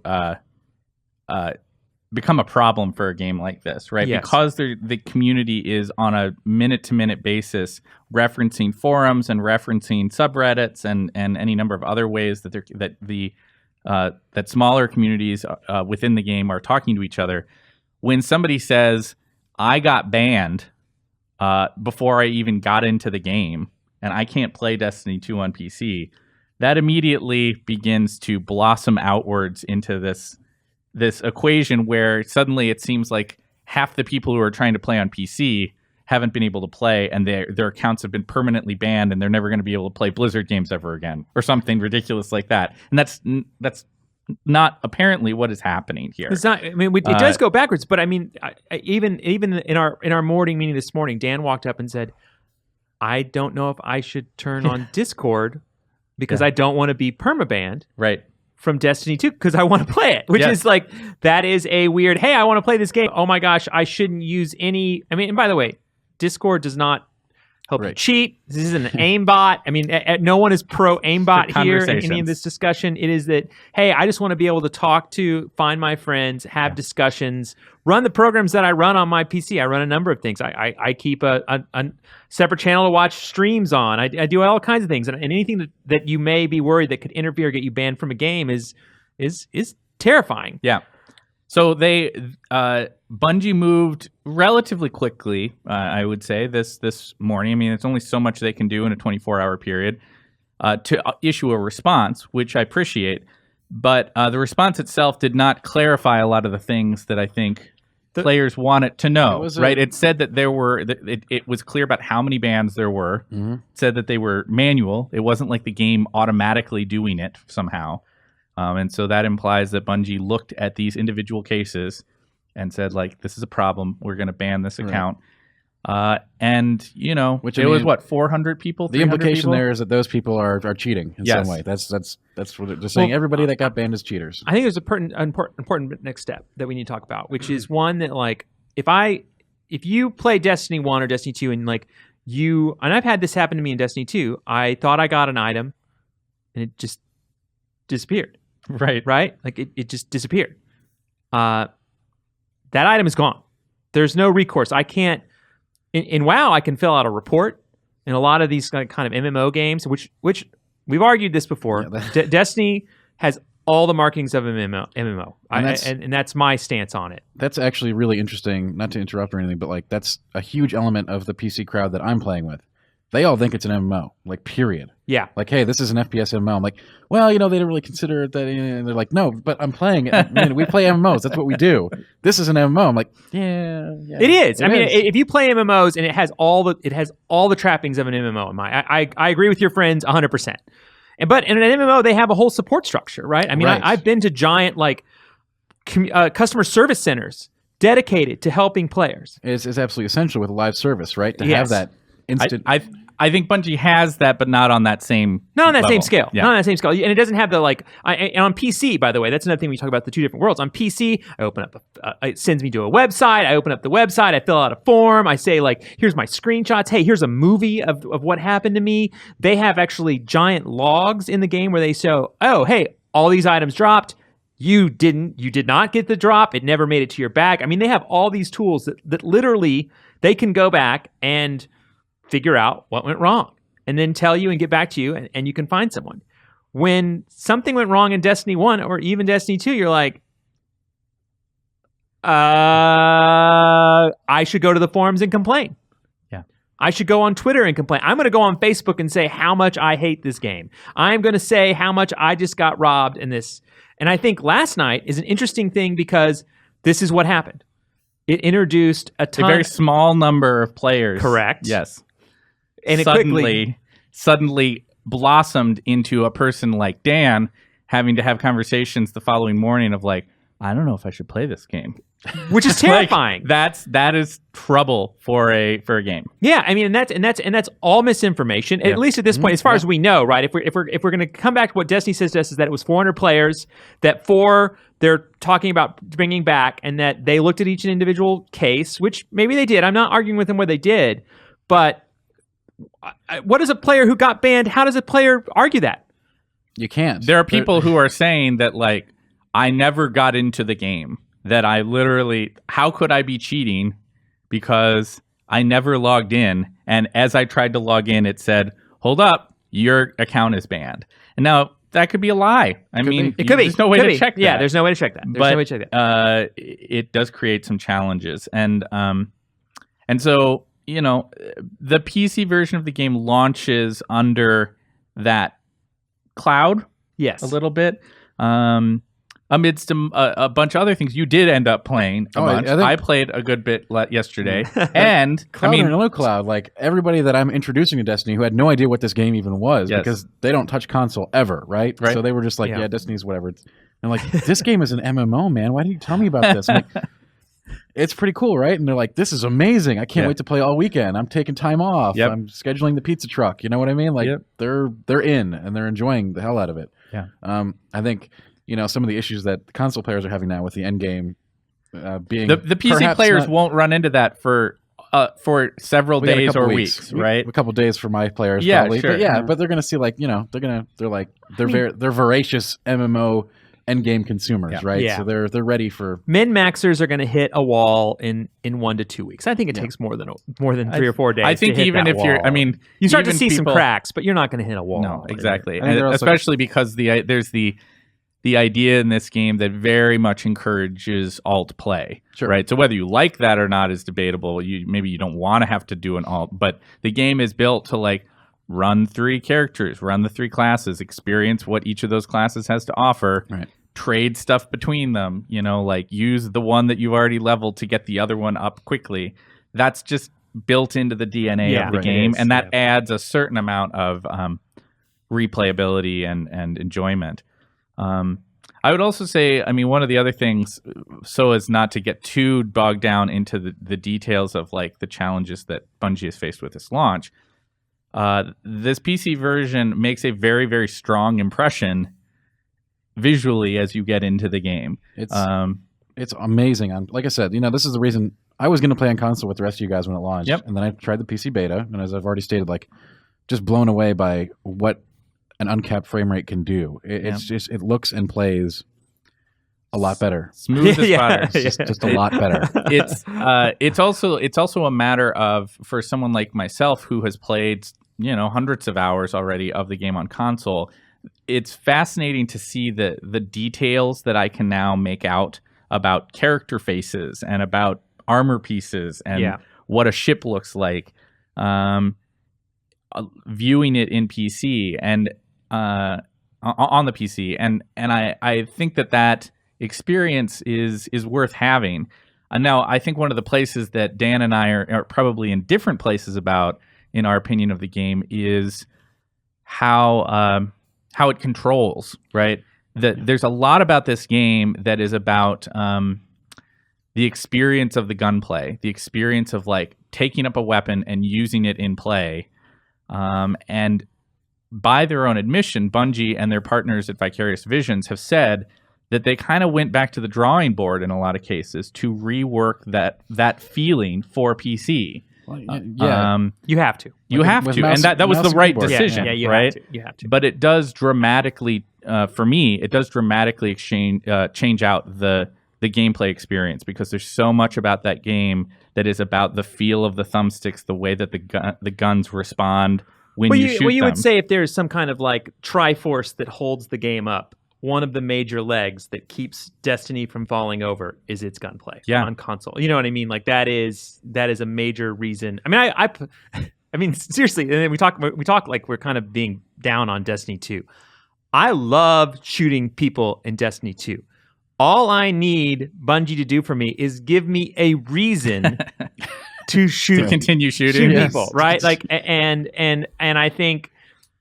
become a problem for a game like this, right? Yes. Because the community is on a minute-to-minute basis referencing forums and referencing subreddits and any number of other ways that smaller communities within the game are talking to each other. When somebody says, I got banned before I even got into the game, and I can't play Destiny 2 on PC, that immediately begins to blossom outwards into this equation where suddenly it seems like half the people who are trying to play on PC haven't been able to play, and their accounts have been permanently banned, and they're never going to be able to play Blizzard games ever again, or something ridiculous like that. And that's not apparently what is happening here. It's not. I mean, it does go backwards, but I mean, even in our morning meeting this morning, Dan walked up and said, I don't know if I should turn on Discord because I don't want to be permabanned. Right. From Destiny 2 because I want to play it, which is like, that is a weird, hey, I want to play this game. Oh my gosh, I shouldn't use any. I mean, and by the way, Discord does not help you Right. cheat. This isn't an aimbot. I mean, no one is pro aimbot For here in any of conversations. this discussion. It is that, hey, I just want to be able to find my friends, have discussions, run the programs that I run on my PC. I run a number of things. I keep a separate channel to watch streams on. I do all kinds of things, and anything that you may be worried that could interfere or get you banned from a game is terrifying. Yeah. So Bungie moved relatively quickly, I would say, this morning. I mean, it's only so much they can do in a 24-hour period to issue a response, which I appreciate. But the response itself did not clarify a lot of the things that I think players wanted to know. It said that it was clear about how many bans there were. Mm-hmm. It said that they were manual. It wasn't like the game automatically doing it somehow. And so that implies that Bungie looked at these individual cases and said, like, this is a problem. We're going to ban this account. And, you know, Which, it was, 400 people? The implication people? there is that those people are cheating in some way. That's what they're saying. Everybody that got banned is cheaters. I think there's an important next step that we need to talk about, which is one that, like, if you play Destiny 1 or Destiny 2 and, like, and I've had this happen to me in Destiny 2, I thought I got an item and it just disappeared. Right. Like, it just disappeared. That item is gone. There's no recourse. I can't... In WoW, I can fill out a report. In a lot of these kind of MMO games, which we've argued this before, Destiny has all the markings of an MMO. And that's my stance on it. That's actually really interesting, not to interrupt or anything, but like that's a huge element of the PC crowd that I'm playing with. They all think it's an MMO, like, period. Yeah. Like, hey, this is an FPS MMO. I'm like, well, you know, they don't really consider it that. And they're like, no, but I'm playing it. I mean, we play MMOs. That's what we do. This is an MMO. I'm like, yeah. It is. If you play MMOs and it has all the trappings of an MMO, I agree with your friends 100%. But in an MMO, they have a whole support structure, right? I mean, Right. I've been to giant, like, customer service centers dedicated to helping players. It's absolutely essential with a live service, right? To Yes. have that instant. I think Bungie has that, but not on that same Same scale. Yeah. Not on that same scale. And it doesn't have the, like, and on PC, by the way, that's another thing we talk about, the two different worlds. On PC, I open up, it sends me to a website. I open up the website. I fill out a form. I say, like, here's my screenshots. Hey, here's a movie of what happened to me. They have actually giant logs in the game where they show, oh, hey, all these items dropped. You did not get the drop. It never made it to your bag. I mean, they have all these tools that literally they can go back and figure out what went wrong and then tell you and get back to you, and you can find someone. When something went wrong in Destiny 1 or even Destiny 2, you're like, I should go to the forums and complain. Yeah. I should go on Twitter and complain. I'm going to go on Facebook and say how much I hate this game. I'm going to say how much I just got robbed in this. And I think last night is an interesting thing because this is what happened. It introduced a very small number of players. Correct. Yes. And it suddenly blossomed into a person like Dan having to have conversations the following morning of, like, I don't know if I should play this game, which is terrifying. That is trouble for a game. Yeah, I mean, and that's all misinformation. At least at this point, as far as we know, right? If we're going to come back to what Destiny says to us, is that it was 400 players, that 4 they're talking about bringing back, and that they looked at each individual case, which maybe they did. I'm not arguing with them where they did, but what does a player who got banned? How does a player argue that? You can't. There are people who are saying that, like, I never got into the game. That I literally, how could I be cheating? Because I never logged in. And as I tried to log in, it said, hold up, your account is banned. And now that could be a lie. I mean, it could be. There's no way to check that. Yeah, there's no way to check that. But it does create some challenges. And so, you know, the PC version of the game launches under that cloud. Yes. A little bit. Amidst a bunch of other things, you did end up playing a bunch. I played a good bit yesterday, and cloud or no cloud, like everybody that I'm introducing to Destiny who had no idea what this game even was, because they don't touch console ever, right? So they were just like, yeah Destiny's whatever. I'm like, this game is an MMO, man. Why didn't you tell me about this? I'm like, it's pretty cool, right? And they're like, this is amazing. I can't wait to play all weekend. I'm taking time off. I'm scheduling the pizza truck. You know what I mean? Like they're in and they're enjoying the hell out of it. Yeah. I think, you know, some of the issues that the console players are having now with the end game being the PC players won't run into that for for several We got a days couple or weeks, right? A couple days for my players, Yeah, probably. sure. But yeah, but they're gonna see like they're voracious MMO endgame consumers, right? Yeah. So they're ready for. Min-maxers are going to hit a wall in 1 to 2 weeks. I think it takes more than 3 or 4 days. I think to hit even that if you're, wall. I mean, you start to even see some people- cracks, but you're not going to hit a wall. No, exactly. I think they're also- Especially because there's the idea in this game that very much encourages alt play, Sure. right? So whether you like that or not is debatable. Maybe you don't want to have to do an alt, but the game is built to like run 3 characters, run the 3 classes, experience what each of those classes has to offer. Right. Trade stuff between them, like use the one that you've already leveled to get the other one up quickly. That's just built into the DNA of the right, game, it is, and that adds a certain amount of replayability and enjoyment. I would also say, I mean, one of the other things, so as not to get too bogged down into the details of like the challenges that Bungie has faced with this launch, this PC version makes a very, very strong impression visually as you get into the game. It's amazing. Like I said, this is the reason I was going to play on console with the rest of you guys when it launched. Yep. And then I tried the PC beta, and as I've already stated, like just blown away by what an uncapped frame rate can do. It's just, it looks and plays a lot better. Smooth as butter. It's just a lot better. It's also a matter of, for someone like myself who has played hundreds of hours already of the game on console, it's fascinating to see the details that I can now make out about character faces and about armor pieces and what a ship looks like, viewing it in PC and on the PC, and I think that experience is worth having. And now I think one of the places that Dan and I are probably in different places about, in our opinion of the game, is how it controls, right? There's a lot about this game that is about the experience of the gunplay, the experience of like taking up a weapon and using it in play. And by their own admission, Bungie and their partners at Vicarious Visions have said that they kind of went back to the drawing board in a lot of cases to rework that feeling for PC. You have to. You have to, and that was the right decision, Yeah, you right? have to. You have to. But it does dramatically, for me, it does dramatically change out the gameplay experience, because there's so much about that game that is about the feel of the thumbsticks, the way that the guns respond when you shoot them. Well, you would say if there's some kind of like Triforce that holds the game up, one of the major legs that keeps Destiny from falling over is its gunplay on console. You know what I mean? Like that is a major reason. I mean, I mean seriously. And then we talk like we're kind of being down on Destiny 2. I love shooting people in Destiny 2. All I need Bungie to do for me is give me a reason to shoot, to continue shooting people, right? Like, and I think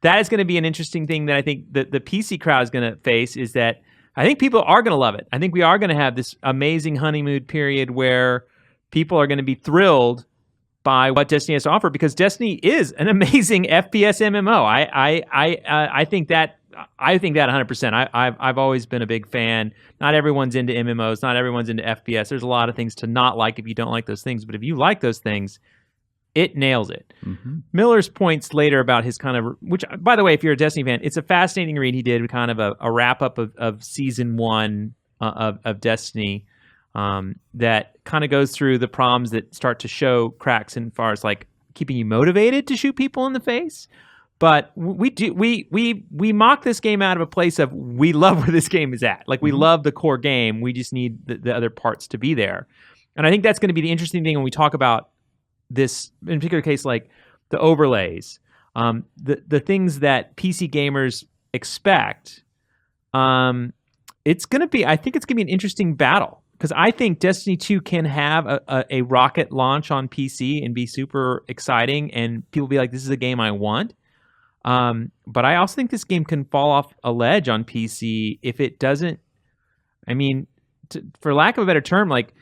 that is going to be an interesting thing that I think the PC crowd is going to face, is that I think people are going to love it. I think we are going to have this amazing honeymoon period where people are going to be thrilled by what Destiny has to offer, because Destiny is an amazing FPS MMO. I think that 100%. I've always been a big fan. Not everyone's into MMOs. Not everyone's into FPS. There's a lot of things to not like if you don't like those things. But if you like those things, it nails it. Mm-hmm. Miller's points later about his kind of, which, by the way, if you're a Destiny fan, it's a fascinating read he did, kind of a wrap up of season 1 of Destiny, that kind of goes through the problems that start to show cracks in far as like keeping you motivated to shoot people in the face. But we mock this game out of a place of, we love where this game is at. Like, we love the core game. We just need the other parts to be there. And I think that's going to be the interesting thing when we talk about this, in particular case, like the overlays, the things that PC gamers expect. It's going to be, I think it's going to be an interesting battle, because I think Destiny 2 can have a rocket launch on PC and be super exciting, and people be like, this is a game I want. But I also think this game can fall off a ledge on PC if it doesn't. I mean, for lack of a better term, like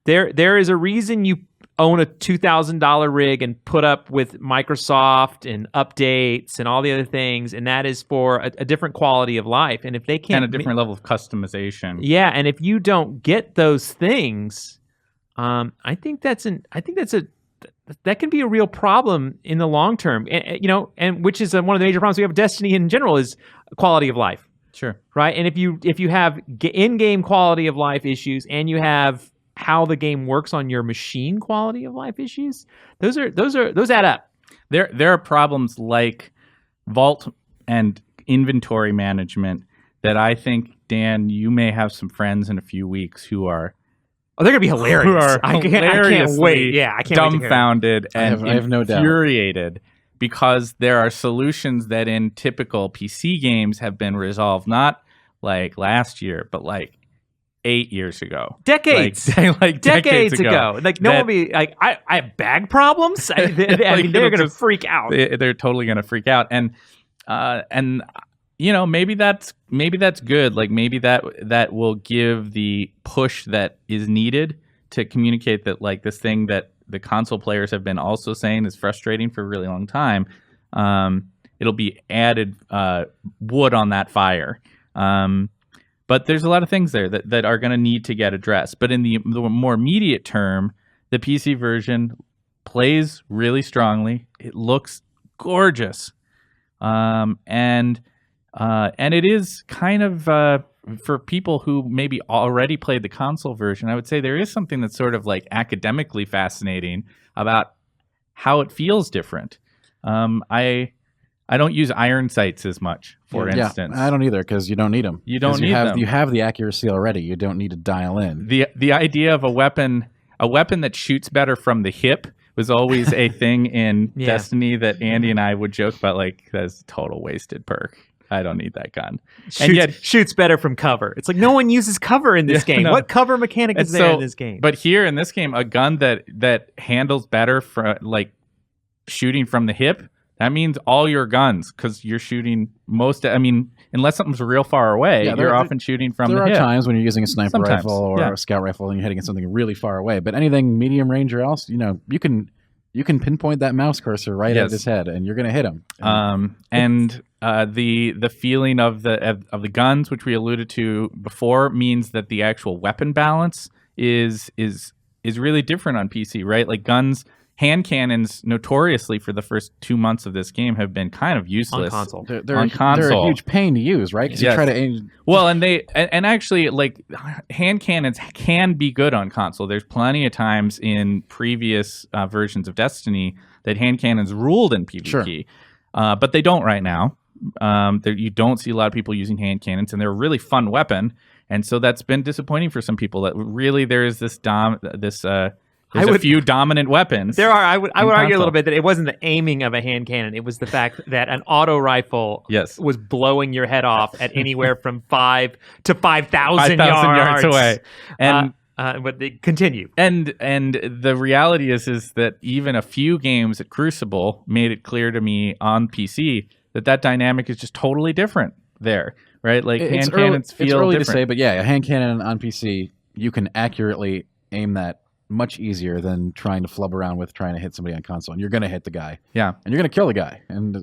there is a reason you own a $2,000 rig and put up with Microsoft and updates and all the other things, and that is for a different quality of life. And if they can't, and a different level of customization, and if you don't get those things, I think that's that can be a real problem in the long term. And which is one of the major problems we have with Destiny in general is quality of life. Sure. Right. And if you have in-game quality of life issues and you have how the game works on your machine quality of life issues, those add up. There are problems like vault and inventory management that I think, Dan, you may have some friends in a few weeks who are they're gonna be hilarious. I can't wait. Yeah, I can't dumbfounded and I have no doubt. infuriated because there are solutions that in typical PC games have been resolved not like last year, but like 8 years ago. Decades. Like decades ago. Like no one will be like, I have bag problems. I mean, they're gonna freak out. They're totally gonna freak out. And maybe that's good. Like maybe that will give the push that is needed to communicate that like this thing that the console players have been also saying is frustrating for a really long time. It'll be added wood on that fire. But there's a lot of things there that are going to need to get addressed. But in the more immediate term, the PC version plays really strongly. It looks gorgeous. And it is kind of for people who maybe already played the console version, I would say there is something that's sort of like academically fascinating about how it feels different. I don't use iron sights as much, for instance. I don't either because you don't need them. You don't need them. You have the accuracy already. You don't need to dial in. The idea of a weapon that shoots better from the hip was always a thing in Destiny that Andy and I would joke about, like, that's a total wasted perk. I don't need that gun. Shoots better from cover. It's like no one uses cover in this game. No. What cover mechanic is there in this game? But here in this game, a gun that handles better for like shooting from the hip, that means all your guns, because you're shooting unless something's real far away, you're often shooting from the hip. There are times when you're using a sniper rifle or a scout rifle and you're hitting at something really far away. But anything medium range or else, you can pinpoint that mouse cursor right at his head and you're going to hit him. The feeling of the guns, which we alluded to before, means that the actual weapon balance is really different on PC, right? Like hand cannons notoriously for the first 2 months of this game have been kind of useless on console. They're a huge pain to use, right? Because you try to aim. Well, and actually, like, hand cannons can be good on console. There's plenty of times in previous versions of Destiny that hand cannons ruled in PvP, but they don't right now. You don't see a lot of people using hand cannons, and they're a really fun weapon. And so that's been disappointing for some people. That really there is there's a few dominant weapons. There are. I would argue a little bit that it wasn't the aiming of a hand cannon. It was the fact that an auto rifle was blowing your head off at anywhere from 5 to 5,000 yards away. And but they continue. And the reality is that even a few games at Crucible made it clear to me on PC that dynamic is just totally different there, right? Like hand cannons feel different. It's early to say, but a hand cannon on PC, you can accurately aim that much easier than trying to flub around with trying to hit somebody on console. And you're going to hit the guy. Yeah. And you're going to kill the guy. And,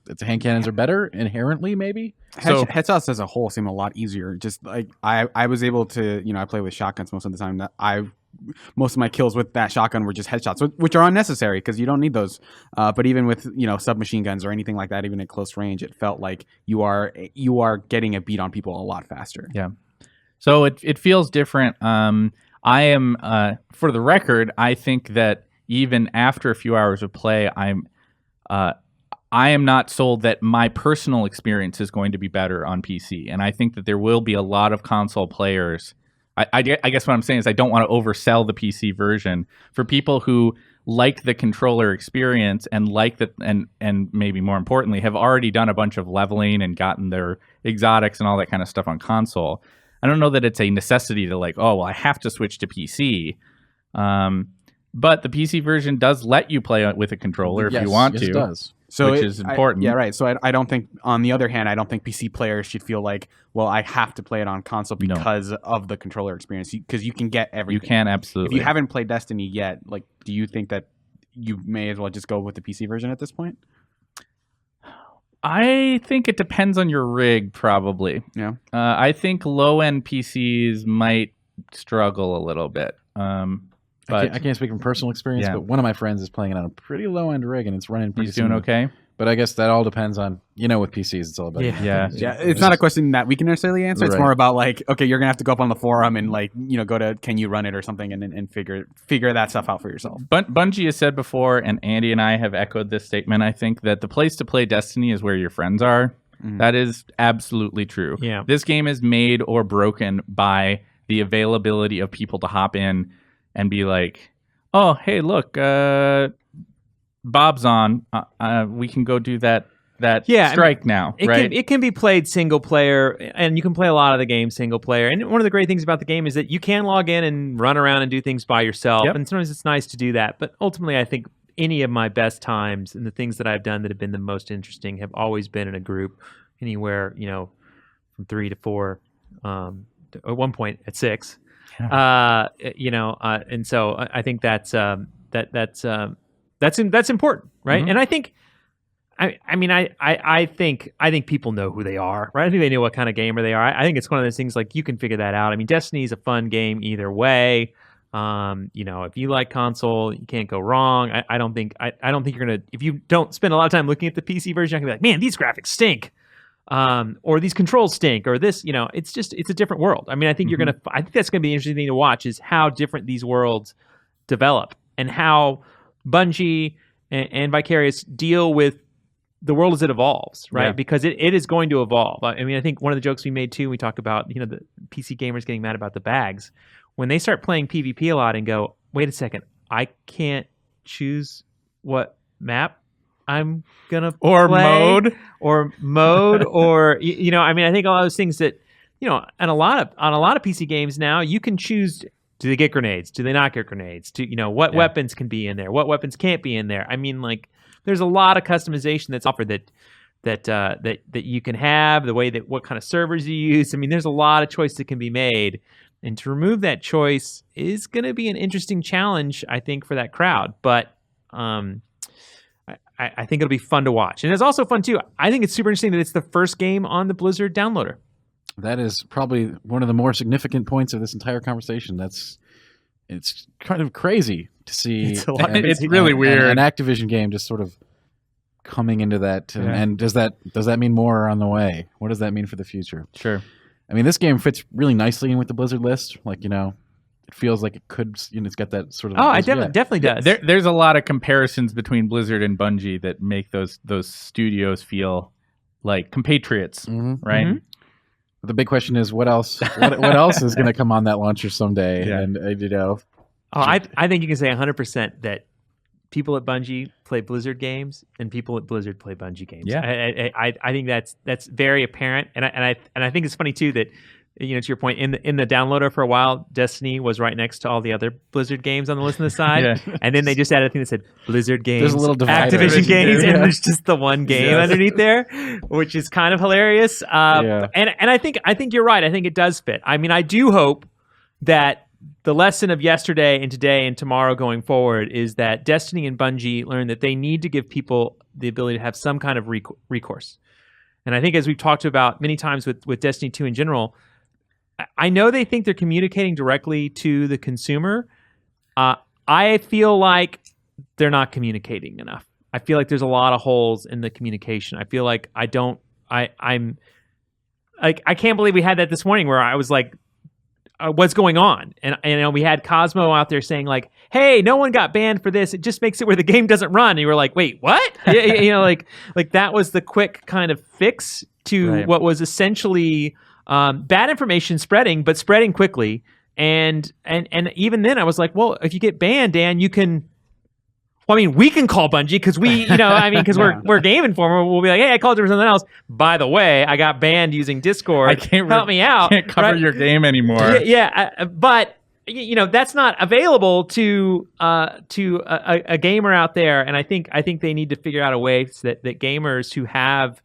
that's hand cannons are better inherently, maybe. Headshots as a whole seem a lot easier. Just like I was able to, I play with shotguns most of the time. Most of my kills with that shotgun were just headshots, which are unnecessary because you don't need those. But even with submachine guns or anything like that, even at close range, it felt like you are getting a beat on people a lot faster. Yeah. So it feels different. I am, for the record, I think that even after a few hours of play, I am not sold that my personal experience is going to be better on PC. And I think that there will be a lot of console players. I guess what I'm saying is I don't want to oversell the PC version. For people who like the controller experience and like that, and maybe more importantly, have already done a bunch of leveling and gotten their exotics and all that kind of stuff on console. I don't know that it's a necessity to I have to switch to PC. But the PC version does let you play with a controller if you want to. Yes, it does. Which is important. Right. So I don't think, on the other hand, I don't think PC players should feel like, well, I have to play it on console because of the controller experience. Because you can get everything. You can, absolutely. If you haven't played Destiny yet, do you think that you may as well just go with the PC version at this point? I think it depends on your rig, probably. Yeah. I think low-end PCs might struggle a little bit. But I can't speak from personal experience, but one of my friends is playing it on a pretty low-end rig, and it's running pretty he's doing okay. But I guess that all depends on, with PCs, it's all about Yeah. It's not a question that we can necessarily answer. It's Right. more about like, okay, you're gonna have to go up on the forum and like, go to can you run it or something and figure that stuff out for yourself. Bungie has said before, and Andy and I have echoed this statement, I think, that the place to play Destiny is where your friends are. That is absolutely true. Yeah. This game is made or broken by the availability of people to hop in and be like, oh, hey, look, Bob's on. We can go do that strike now, right? It can be played single player, and you can play a lot of the game single player. And one of the great things about the game is that you can log in and run around and do things by yourself. Yep. And sometimes it's nice to do that. But ultimately, I think any of my best times and the things that I've done that have been the most interesting have always been in a group, anywhere, from 3 to 4, at one point at 6. Yeah. And so I think that's important, right? Mhm. And I think, I think people know who they are, right? I think they know what kind of gamer they are. I think it's one of those things like you can figure that out. I mean, Destiny is a fun game either way. If you like console, you can't go wrong. I don't think you're gonna, if you don't spend a lot of time looking at the PC version, you're gonna be like, man, these graphics stink. Or these controls stink, or this, it's a different world. I mean, I think I think that's gonna be an interesting thing to watch is how different these worlds develop and how Bungie and Vicarious deal with the world as it evolves, right? Yeah. Because it is going to evolve. I mean, I think one of the jokes we made too, we talked about, the PC gamers getting mad about the bags. When they start playing PvP a lot and go, wait a second, I can't choose what map I'm gonna Or play, mode. or I mean, I think a lot of those things that, on a lot of PC games now, you can choose. Do they get grenades? Do they not get grenades? What weapons can be in there? What weapons can't be in there? I mean, like, there's a lot of customization that's offered that you can have, the way that what kind of servers you use. I mean, there's a lot of choice that can be made, and to remove that choice is going to be an interesting challenge, I think, for that crowd. But I think it'll be fun to watch, and it's also fun too. I think it's super interesting that it's the first game on the Blizzard downloader. That is probably one of the more significant points of this entire conversation. It's kind of crazy to see. It's really weird. An Activision game just sort of coming into that. And does that mean more are on the way? What does that mean for the future? Sure. I mean, this game fits really nicely in with the Blizzard list. Like, it feels like it could, it's got that sort of. Oh, it definitely does. There's a lot of comparisons between Blizzard and Bungie that make those studios feel like compatriots, right? Mm-hmm. The big question is, what else? What else is going to come on that launcher someday? Yeah. And I think you can say 100% that people at Bungie play Blizzard games and people at Blizzard play Bungie games. Yeah. I think that's very apparent, and I think it's funny too that, to your point, in the downloader for a while, Destiny was right next to all the other Blizzard games on the list on the side, Yeah. and then they just added a thing that said Blizzard games, There's a little divider. Activision games, Yeah. and there's just the one game underneath there, which is kind of hilarious. And I think you're right. I think it does fit. I mean, I do hope that the lesson of yesterday and today and tomorrow going forward is that Destiny and Bungie learn that they need to give people the ability to have some kind of recourse. And I think, as we've talked about many times with Destiny 2 in general, I know they think they're communicating directly to the consumer. I feel like they're not communicating enough. I feel like there's a lot of holes in the communication. I feel like I can't believe we had that this morning where I was like, what's going on? And we had Cosmo out there saying like, hey, no one got banned for this. It just makes it where the game doesn't run. And you were like, wait, what? like that was the quick kind of fix to what was essentially bad information spreading, but spreading quickly. And even then I was like, well, if you get banned, Dan, you can, well, I mean, we can call Bungie because because we're Game Informer. We'll be like, hey, I called you for something else. By the way, I got banned using Discord. I can't help me out. Can't cover your game anymore. But that's not available to a gamer out there. And I think they need to figure out a way so that gamers who have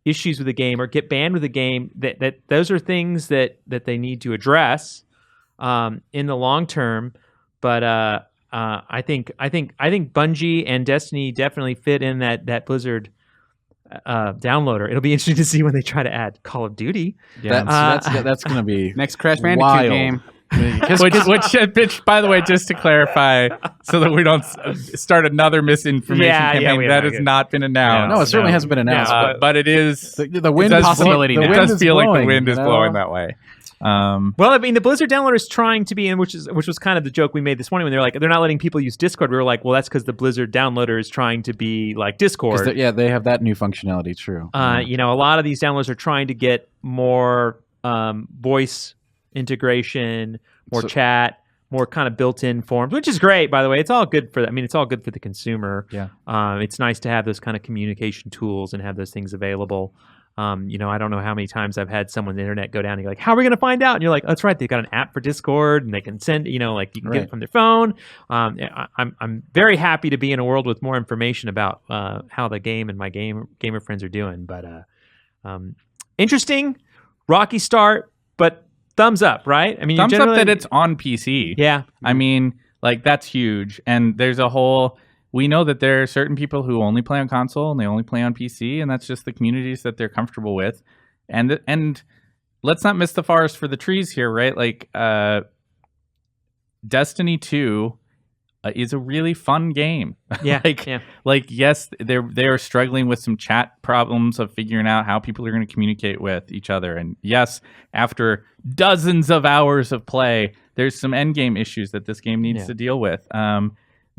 issues with the game or get banned with the game, that those are things that they need to address in the long term. But I think Bungie and Destiny definitely fit in that Blizzard downloader. It'll be interesting to see when they try to add Call of Duty. Yeah, that's going to be next Crash Bandicoot wild. game. Which, by the way, just to clarify, so that we don't start another misinformation campaign, that has not been announced. No, it certainly hasn't been announced. But it is the wind possibility. It It does feel blowing, like the wind is you know? blowing that way. Well, I mean, the Blizzard downloader is trying to be in, which was kind of the joke we made this morning when they're like, they're not letting people use Discord. We were like, well, that's because the Blizzard downloader is trying to be like Discord. They have that new functionality. True. You know, a lot of these downloaders are trying to get more voice integration, more chat, more kind of built-in forms, which is great, by the way. It's all good for it's all good for the consumer. Yeah. It's nice to have those kind of communication tools and have those things available. You know, I don't know how many times I've had someone on the internet go down and you're like, how are we going to find out? And you're like, that's right. They've got an app for Discord and they can send, you know, like you can get it from their phone. I'm very happy to be in a world with more information about how the game and my gamer friends are doing. But interesting, rocky start, but thumbs up, right? I mean, thumbs up that it's on PC. Yeah. I mean, like that's huge. And there's we know that there are certain people who only play on console and they only play on PC, and that's just the communities that they're comfortable with. And let's not miss the forest for the trees here, right? Like Destiny 2 is a really fun game. Yeah. Like yes, they're struggling with some chat problems of figuring out how people are going to communicate with each other. And yes, after dozens of hours of play, there's some endgame issues that this game needs to deal with.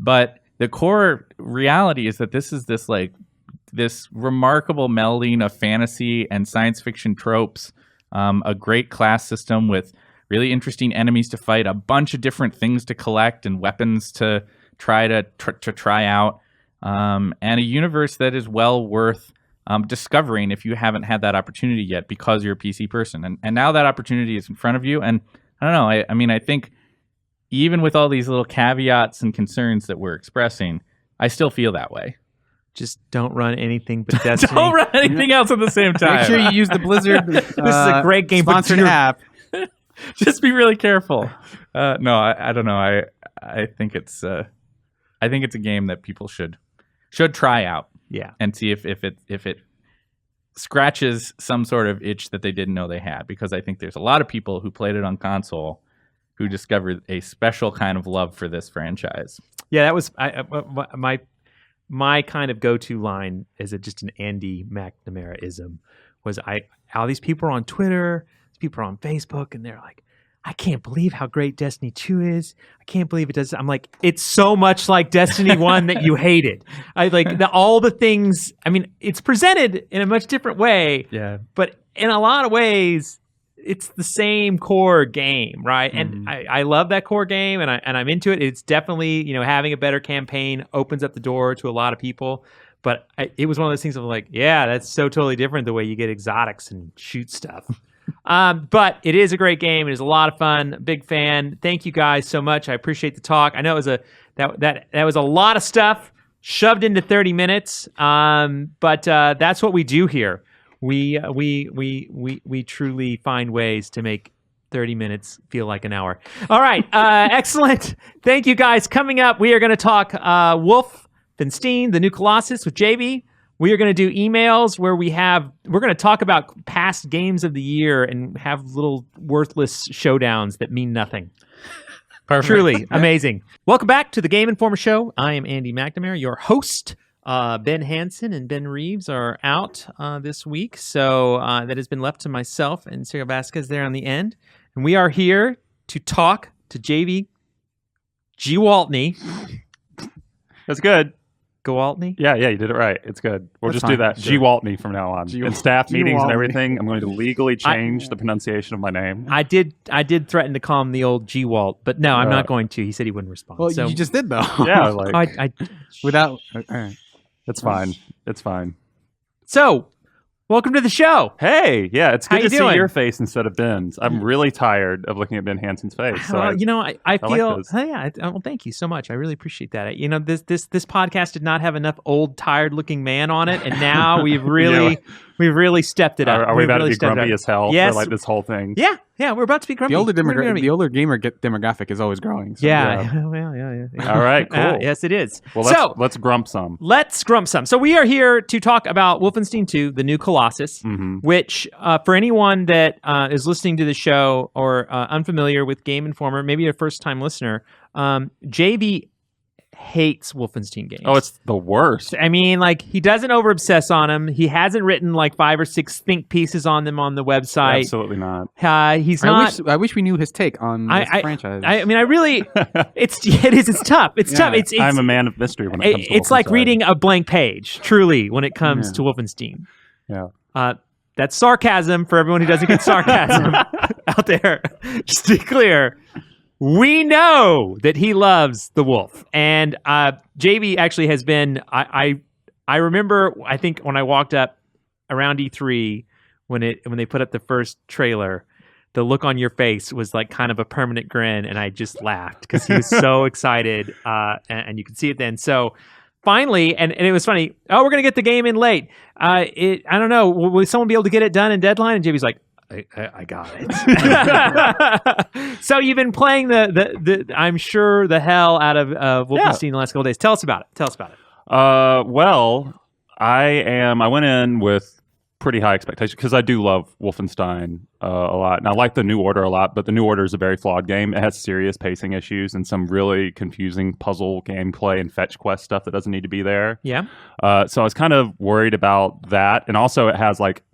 But the core reality is that this is this remarkable melding of fantasy and science fiction tropes, a great class system with really interesting enemies to fight, a bunch of different things to collect and weapons to try out, and a universe that is well worth discovering if you haven't had that opportunity yet because you're a PC person. And now that opportunity is in front of you. And I don't know, I mean, I think even with all these little caveats and concerns that we're expressing, I still feel that way. Just don't run anything but Destiny. Don't run anything else at the same time. Make sure you use the Blizzard. This is a great game. Sponsored app. Just be really careful. No, I don't know. I think it's a game that people should try out. Yeah, and see if it scratches some sort of itch that they didn't know they had. Because I think there's a lot of people who played it on console who discovered a special kind of love for this franchise. Yeah, that was my kind of go-to line as just an Andy McNamara-ism was all these people are on Twitter, these people are on Facebook, and they're like, I can't believe how great Destiny 2 is. I can't believe it does. I'm like, it's so much like Destiny 1 that you hated. I like all the things. I mean, it's presented in a much different way. Yeah. But in a lot of ways, it's the same core game, right? And I love that core game, and I'm into it. It's definitely, having a better campaign opens up the door to a lot of people. But it was one of those things of like, yeah, that's so totally different the way you get exotics and shoot stuff. But it is a great game. It is a lot of fun. Big fan. Thank you guys so much. I appreciate the talk. I know it was that was a lot of stuff shoved into 30 minutes. But that's what we do here. We truly find ways to make 30 minutes feel like an hour. All right. Excellent. Thank you guys. Coming up, we are going to talk Wolfenstein, the new Colossus with JB. We are going to do emails where we're going to talk about past games of the year and have little worthless showdowns that mean nothing. Perfect. Truly amazing. Welcome back to the Game Informer Show. I am Andy McNamara, your host. Ben Hansen and Ben Reeves are out this week, so that has been left to myself and Sarah Vasquez there on the end. And we are here to talk to JV G. Waltney. That's good. Gwaltney? Yeah, you did it right. It's good. We'll That's just fine. do that. G. Waltney from now on. In staff meetings and Waltney. everything, I'm going to legally change the pronunciation of my name. I did threaten to call him the old G. Walt, but no, I'm not going to. He said he wouldn't respond. Well, so you just did though. Yeah, like Without. All right. it's fine. It's fine. So, welcome to the show. Hey, yeah, it's How good you to doing? see your face instead of Ben's. I'm really tired of looking at Ben Hansen's face. So Well, I feel. this. Well, thank you so much. I really appreciate that. This podcast did not have enough old, tired-looking man on it, and now we've really We've really stepped it up. Are we We've about really to be stepped it grumpy up. as hell Yes. for like this whole thing? Yeah, we're about to be grumpy. The older We're gonna be- gamer demographic is always growing. So Yeah. Well, yeah. All right, cool. Yes, it is. Well, let's grump some. Let's grump some. So we are here to talk about Wolfenstein II, the new Colossus, which for anyone that is listening to the show or unfamiliar with Game Informer, maybe a first-time listener, JV hates Wolfenstein games. Oh, it's the worst. I mean, like, he doesn't over-obsess on them. He hasn't written like 5 or 6 think pieces on them on the website. Absolutely not. He's not. I wish we knew his take on this franchise. I mean, I really, it's tough. It's tough. It's I'm a man of mystery when it comes to it's like Wolfenstein. reading a blank page, truly, when it comes to Wolfenstein. Yeah. That's sarcasm for everyone who doesn't get sarcasm out there. Just to be clear, we know that he loves the wolf. And JV actually has been, I remember, I think when I walked up around E3, when they put up the first trailer, the look on your face was like kind of a permanent grin, and I just laughed because he was so excited, and you could see it then. So finally, and it was funny, oh, we're going to get the game in late. I don't know, will someone be able to get it done in deadline? And JV's like, I got it. So you've been playing the I'm sure the hell out of Wolfenstein the last couple of days. Tell us about it. Well, I went in with pretty high expectations because I do love Wolfenstein a lot, and I like the New Order a lot. But the New Order is a very flawed game. It has serious pacing issues and some really confusing puzzle gameplay and fetch quest stuff that doesn't need to be there. Yeah. So I was kind of worried about that, and also it has like.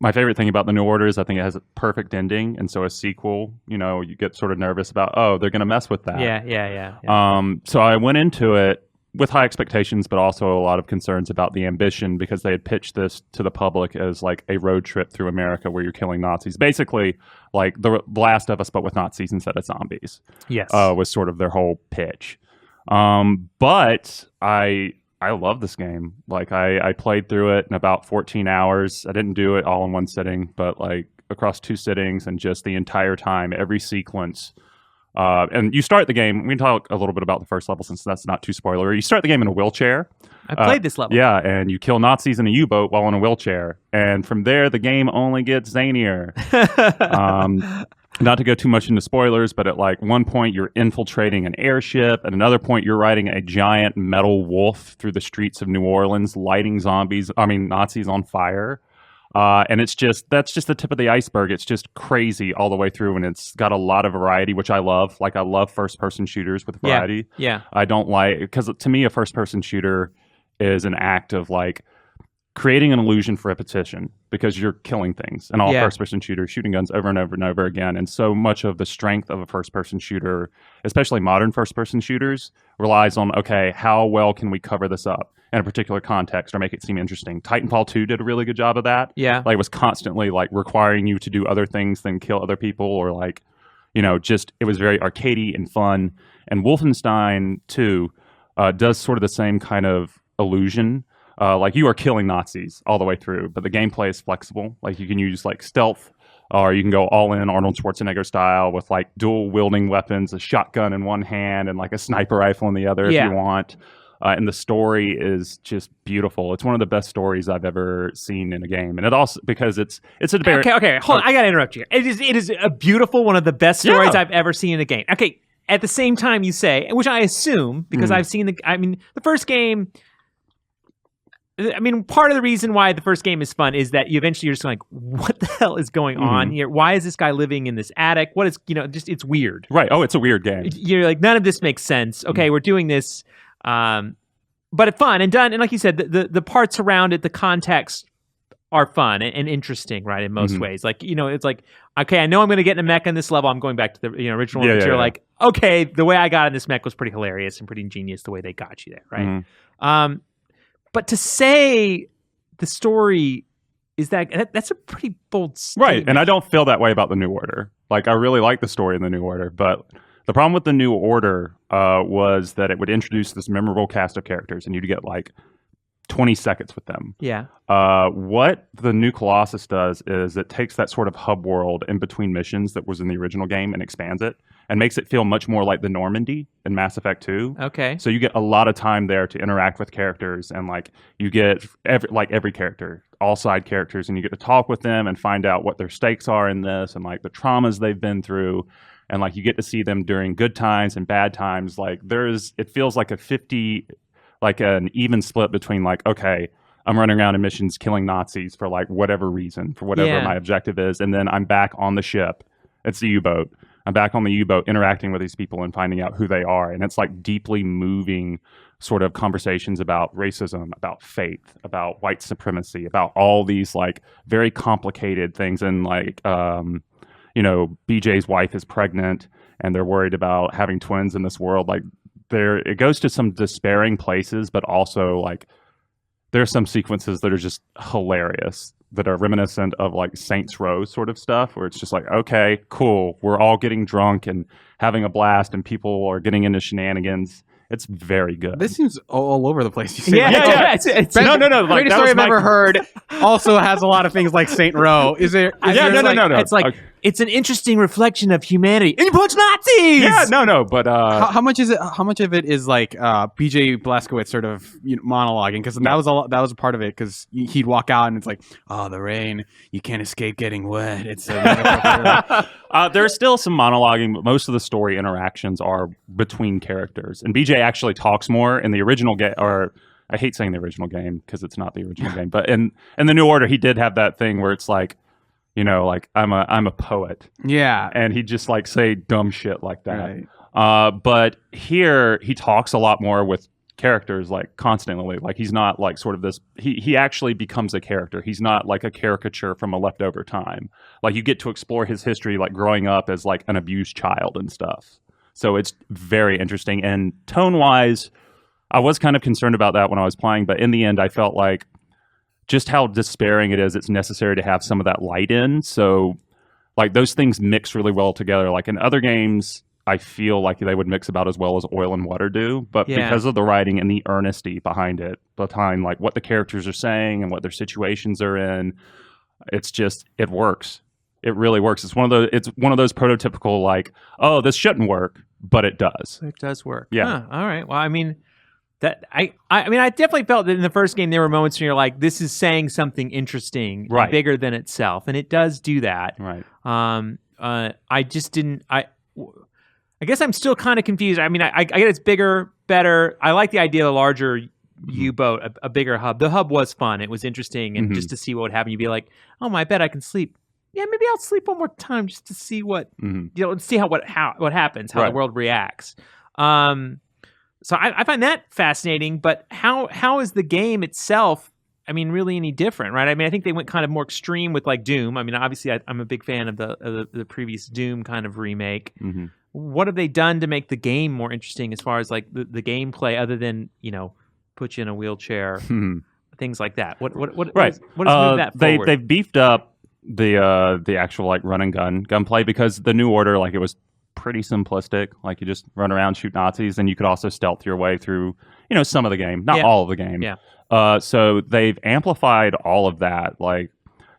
My favorite thing about the New Order is I think it has a perfect ending, and so a sequel, you get sort of nervous about, oh, they're going to mess with that. Yeah. So I went into it with high expectations, but also a lot of concerns about the ambition because they had pitched this to the public as like a road trip through America where you're killing Nazis. Basically, like The Last of Us, but with Nazis instead of zombies. Yes. Was sort of their whole pitch. But I love this game. Like I played through it in about 14 hours. I didn't do it all in one sitting, but like across 2 sittings and just the entire time, every sequence. And you start the game. We can talk a little bit about the first level since that's not too spoilery. You start the game in a wheelchair. I played this level. Yeah, and you kill Nazis in a U-boat while in a wheelchair. And from there, the game only gets zanier. Not to go too much into spoilers, but at like one point you're infiltrating an airship. At another point you're riding a giant metal wolf through the streets of New Orleans, lighting Nazis on fire. And that's just the tip of the iceberg. It's just crazy all the way through, and it's got a lot of variety, which I love. Like I love first-person shooters with variety. Yeah. I don't like, because to me a first-person shooter is an act of like creating an illusion for repetition because you're killing things. And all first-person shooters, shooting guns over and over and over again. And so much of the strength of a first-person shooter, especially modern first-person shooters, relies on, okay, how well can we cover this up in a particular context or make it seem interesting? Titanfall 2 did a really good job of that. Yeah. Like it was constantly like requiring you to do other things than kill other people, or like, just it was very arcadey and fun. And Wolfenstein 2 does sort of the same kind of illusion. Like you are killing Nazis all the way through, but the gameplay is flexible. Like you can use like stealth, or you can go all in Arnold Schwarzenegger style with like dual wielding weapons, a shotgun in one hand and like a sniper rifle in the other if you want. And the story is just beautiful. It's one of the best stories I've ever seen in a game, and it also because it's a very okay. Hold on, I gotta interrupt you. It is a beautiful, one of the best stories I've ever seen in a game. Okay, at the same time you say, which I assume because I've seen the first game. I mean, part of the reason why the first game is fun is that you're just like, what the hell is going on here? Why is this guy living in this attic? What is, just, it's weird. Right. Oh, it's a weird game. You're like, none of this makes sense. Okay, we're doing this, but it's fun and done. And like you said, the parts around it, the context are fun and interesting, right? In most ways. Like, it's like, okay, I know I'm going to get in a mech on this level. I'm going back to the original one. You're like, okay, the way I got in this mech was pretty hilarious and pretty ingenious the way they got you there, right? But to say the story is that's a pretty bold statement. Right, and I don't feel that way about the New Order. Like, I really like the story in the New Order, but the problem with the New Order was that it would introduce this memorable cast of characters, and you'd get like 20 seconds with them. Yeah. What the new Colossus does is it takes that sort of hub world in between missions that was in the original game and expands it and makes it feel much more like the Normandy in Mass Effect 2. Okay. So you get a lot of time there to interact with characters, and like you get every character, all side characters, and you get to talk with them and find out what their stakes are in this and like the traumas they've been through. And like you get to see them during good times and bad times. Like it feels like an even split between like, okay, I'm running around in missions killing Nazis for like whatever reason, for whatever my objective is. And then I'm back on the ship. It's the U-boat. I'm back on the U-boat interacting with these people and finding out who they are. And it's like deeply moving sort of conversations about racism, about faith, about white supremacy, about all these like very complicated things. And like, BJ's wife is pregnant and they're worried about having twins in this world. Like it goes to some despairing places, but also like there are some sequences that are just hilarious that are reminiscent of like Saints Row sort of stuff, where it's just like, okay, cool, we're all getting drunk and having a blast and people are getting into shenanigans. It's very good. This seems all over the place. You say Yeah. It's no. Like, greatest story I've ever heard. Also has a lot of things like Saint Row. Is there? No. It's like it's an interesting reflection of humanity. And you punch Nazis. Yeah, no. But how much is it? How much of it is like BJ Blazkowicz sort of monologuing? Because that was a part of it. Because he'd walk out and it's like, oh, the rain. You can't escape getting wet. It's there's still some monologuing, but most of the story interactions are between characters. And BJ actually talks more in the original game, or I hate saying the original game because it's not the original game, but in the New Order, he did have that thing where it's like, like I'm a poet. Yeah. And he'd just like say dumb shit like that. Right. But here he talks a lot more with characters like constantly. Like he's not like sort of this, he actually becomes a character. He's not like a caricature from a leftover time. Like you get to explore his history, like growing up as like an abused child and stuff. So it's very interesting. And tone-wise, I was kind of concerned about that when I was playing, but in the end, I felt like just how despairing it is, it's necessary to have some of that light in. So like those things mix really well together. Like in other games, I feel like they would mix about as well as oil and water do. But because of the writing and the earnesty behind it, behind like what the characters are saying and what their situations are in, it works. It really works. It's one of those prototypical like, oh, this shouldn't work, but it does. It does work. Yeah. Huh, all right. Well, I mean, that I definitely felt that in the first game there were moments where you're like, this is saying something interesting, right, bigger than itself, and it does do that. Right. I just didn't. I guess I'm still kind of confused. I mean, I get it's bigger, better. I like the idea of a larger U-boat, a bigger hub. The hub was fun. It was interesting, and just to see what would happen, you'd be like, oh, I bet I can sleep. Yeah, maybe I'll sleep one more time just to see what see what happens, how the world reacts. So I find that fascinating. But how is the game itself? I mean, really any different, right? I mean, I think they went kind of more extreme with like Doom. I mean, obviously, I'm a big fan of the previous Doom kind of remake. Mm-hmm. What have they done to make the game more interesting as far as like the gameplay, other than put you in a wheelchair, things like that? What has moved that forward? They've beefed up the actual like run and gunplay, because the New Order, like, it was pretty simplistic. Like you just run around, shoot Nazis, and you could also stealth your way through some of the game, not all of the game. So they've amplified all of that. Like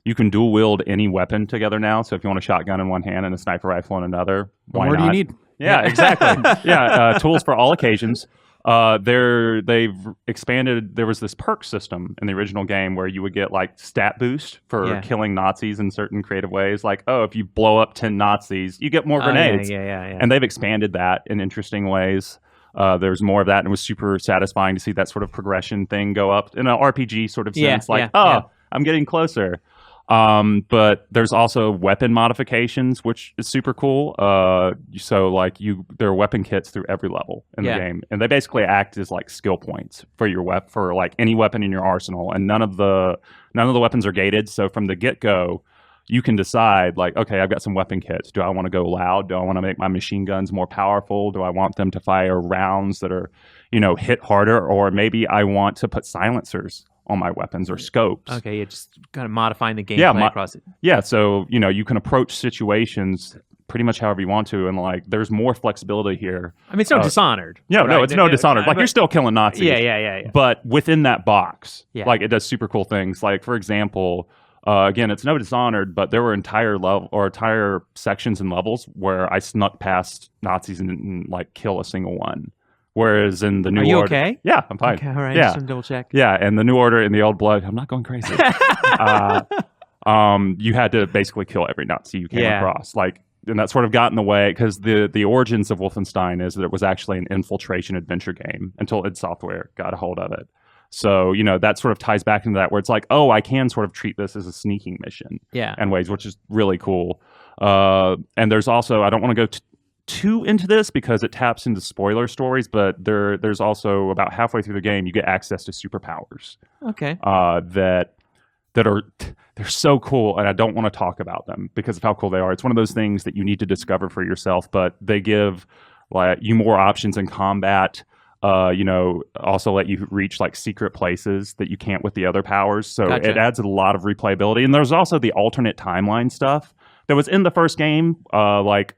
you can dual wield any weapon together now. So if you want a shotgun in one hand and a sniper rifle in another, why not? What more do you need? Yeah, exactly. Tools for all occasions. They've expanded. There was this perk system in the original game where you would get like stat boost for killing Nazis in certain creative ways. Like, if you blow up 10 Nazis, you get more grenades. And they've expanded that in interesting ways. There's more of that, and it was super satisfying to see that sort of progression thing go up in an RPG sort of sense. I'm getting closer. But there's also weapon modifications, which is super cool. So like there are weapon kits through every level in the game, and they basically act as like skill points for your for like any weapon in your arsenal. And none of the weapons are gated. So from the get-go, you can decide like, okay, I've got some weapon kits. Do I want to go loud? Do I want to make my machine guns more powerful? Do I want them to fire rounds that are, hit harder? Or maybe I want to put silencers on my weapons or scopes. Okay, just kind of modifying the gameplay across it. Yeah, so you can approach situations pretty much however you want to, and like there's more flexibility here. I mean, it's no Dishonored. Yeah, right? no, it's no Dishonored. Like you're still killing Nazis. Yeah. But within that box, Yeah. like it does super cool things. Like for example, again, it's no Dishonored, but there were entire sections and levels where I snuck past Nazis and didn't like kill a single one. Whereas in the New Are you Order, okay? Yeah, I'm fine. Okay, all right. Yeah. Just want to double check. Yeah, and the New Order in the Old Blood, I'm not going crazy. You had to basically kill every Nazi you came across, like, and that sort of got in the way because the origins of Wolfenstein is that it was actually an infiltration adventure game until id Software got a hold of it. So that sort of ties back into that where it's like, oh, I can sort of treat this as a sneaking mission, in ways, which is really cool. And there's also, I don't want to go too into this because it taps into spoiler stories, but there's also about halfway through the game you get access to superpowers. Okay. That are they're so cool, and I don't want to talk about them because of how cool they are. It's one of those things that you need to discover for yourself, but they give like you more options in combat. Also let you reach like secret places that you can't with the other powers. So Gotcha. It adds a lot of replayability. And there's also the alternate timeline stuff that was in the first game. Like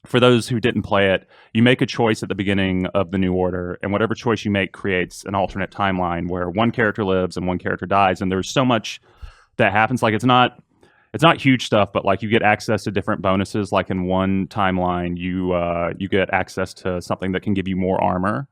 for those who didn't play it, you make a choice at the beginning of the New Order, and whatever choice you make creates an alternate timeline where one character lives and one character dies. And there's so much that happens. Like it's not huge stuff, but like you get access to different bonuses. Like in one timeline, you get access to something that can give you more armor,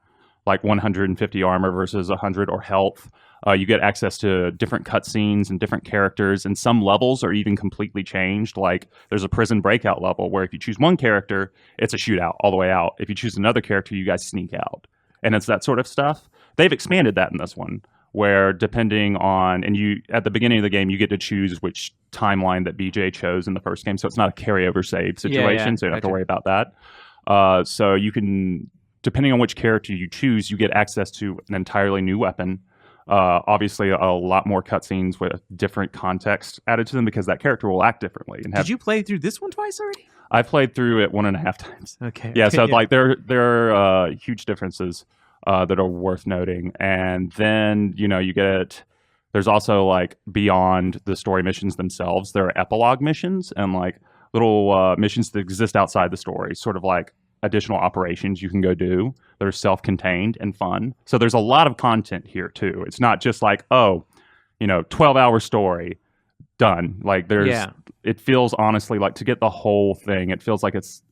like 150 armor versus 100 or health. You get access to different cutscenes and different characters, and some levels are even completely changed. Like there's a prison breakout level where if you choose one character, it's a shootout all the way out. If you choose another character, you guys sneak out. And it's that sort of stuff. They've expanded that in this one, where depending on, and you at the beginning of the game, you get to choose which timeline that BJ chose in the first game. So it's not a carryover save situation, so you don't have to worry about that. So you can, depending on which character you choose, you get access to an entirely new weapon. Obviously, a lot more cutscenes with different context added to them because that character will act differently. And Did you play through this one twice already? I played through it 1.5 times. Okay. Yeah, so like there are huge differences that are worth noting. And then, you get, there's also like beyond the story missions themselves, there are epilogue missions and like little missions that exist outside the story, sort of like additional operations you can go do that are self-contained and fun. So there's a lot of content here too. It's not just like, 12-hour story done. Like it feels honestly like to get the whole thing, it feels like it's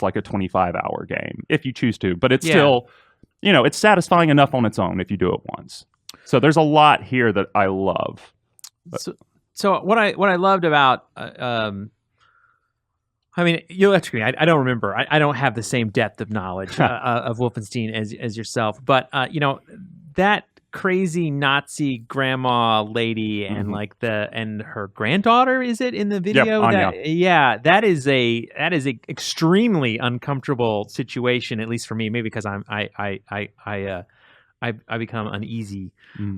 like a 25-hour game if you choose to, but it's still, it's satisfying enough on its own if you do it once. So there's a lot here that I love. So what I loved about I mean, you'll have to agree. I don't remember. I don't have the same depth of knowledge of Wolfenstein as yourself. But that crazy Nazi grandma lady and like and her granddaughter, is it in the video? That is a extremely uncomfortable situation, at least for me. Maybe because I become uneasy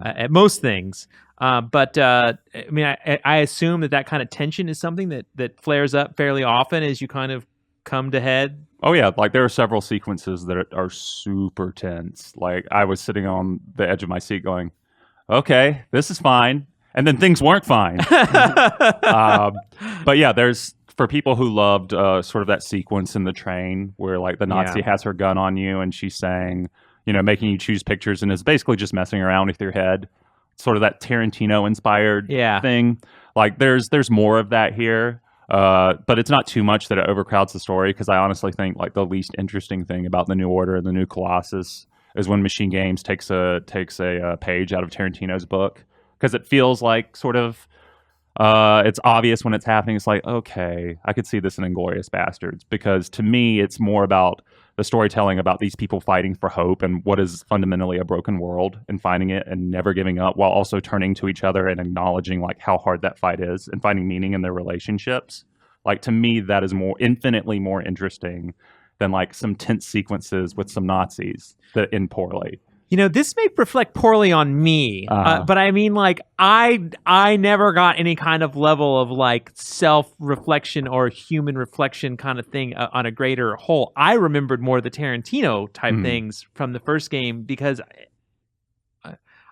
at most things. But I mean, I assume that kind of tension is something that flares up fairly often as you kind of come to head. Oh yeah, like there are several sequences that are super tense. Like I was sitting on the edge of my seat going, okay, this is fine. And then things weren't fine. But yeah, there's, for people who loved sort of that sequence in the train where like the Nazi has her gun on you and she's saying, making you choose pictures and is basically just messing around with your head. Sort of that Tarantino-inspired thing. Like there's more of that here, but it's not too much that it overcrowds the story because I honestly think like the least interesting thing about the New Order and the new Colossus is when Machine Games takes a page out of Tarantino's book because it feels like sort of it's obvious when it's happening. It's like, okay, I could see this in Inglourious Bastards because to me it's more about the storytelling about these people fighting for hope and what is fundamentally a broken world and finding it and never giving up while also turning to each other and acknowledging like how hard that fight is and finding meaning in their relationships. Like to me, that is infinitely more interesting than like some tense sequences with some Nazis that end poorly. This may reflect poorly on me, but I mean, like, I never got any kind of level of like self-reflection or human reflection kind of thing on a greater whole. I remembered more the Tarantino type things from the first game because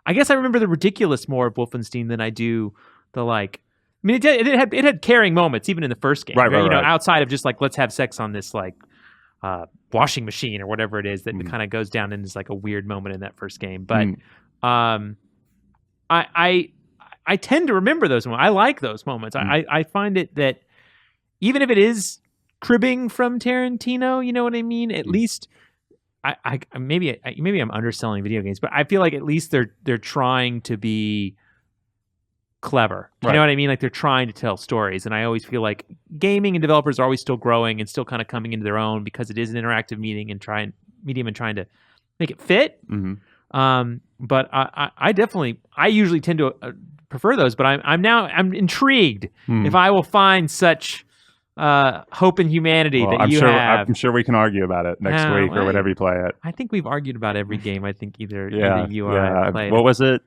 I guess I remember the ridiculous more of Wolfenstein than I do the like mean, it had caring moments even in the first game, Right. outside of just like let's have sex on this like washing machine or whatever it is that kind of goes down into like a weird moment in that first game. But I tend to remember those moments. I like those moments. I find it that even if it is cribbing from Tarantino, you know what I mean? At least maybe I'm underselling video games, but I feel like at least they're trying to be clever. You know what I mean? Like they're trying to tell stories. And I always feel like gaming and developers are always still growing and still kind of coming into their own because it is an interactive medium and trying to make it fit. But I usually tend to prefer those, but I'm intrigued if I will find such hope in humanity that have. I'm sure we can argue about it next week or whenever you play it. I think we've argued about every game. I think either you or I played. What was it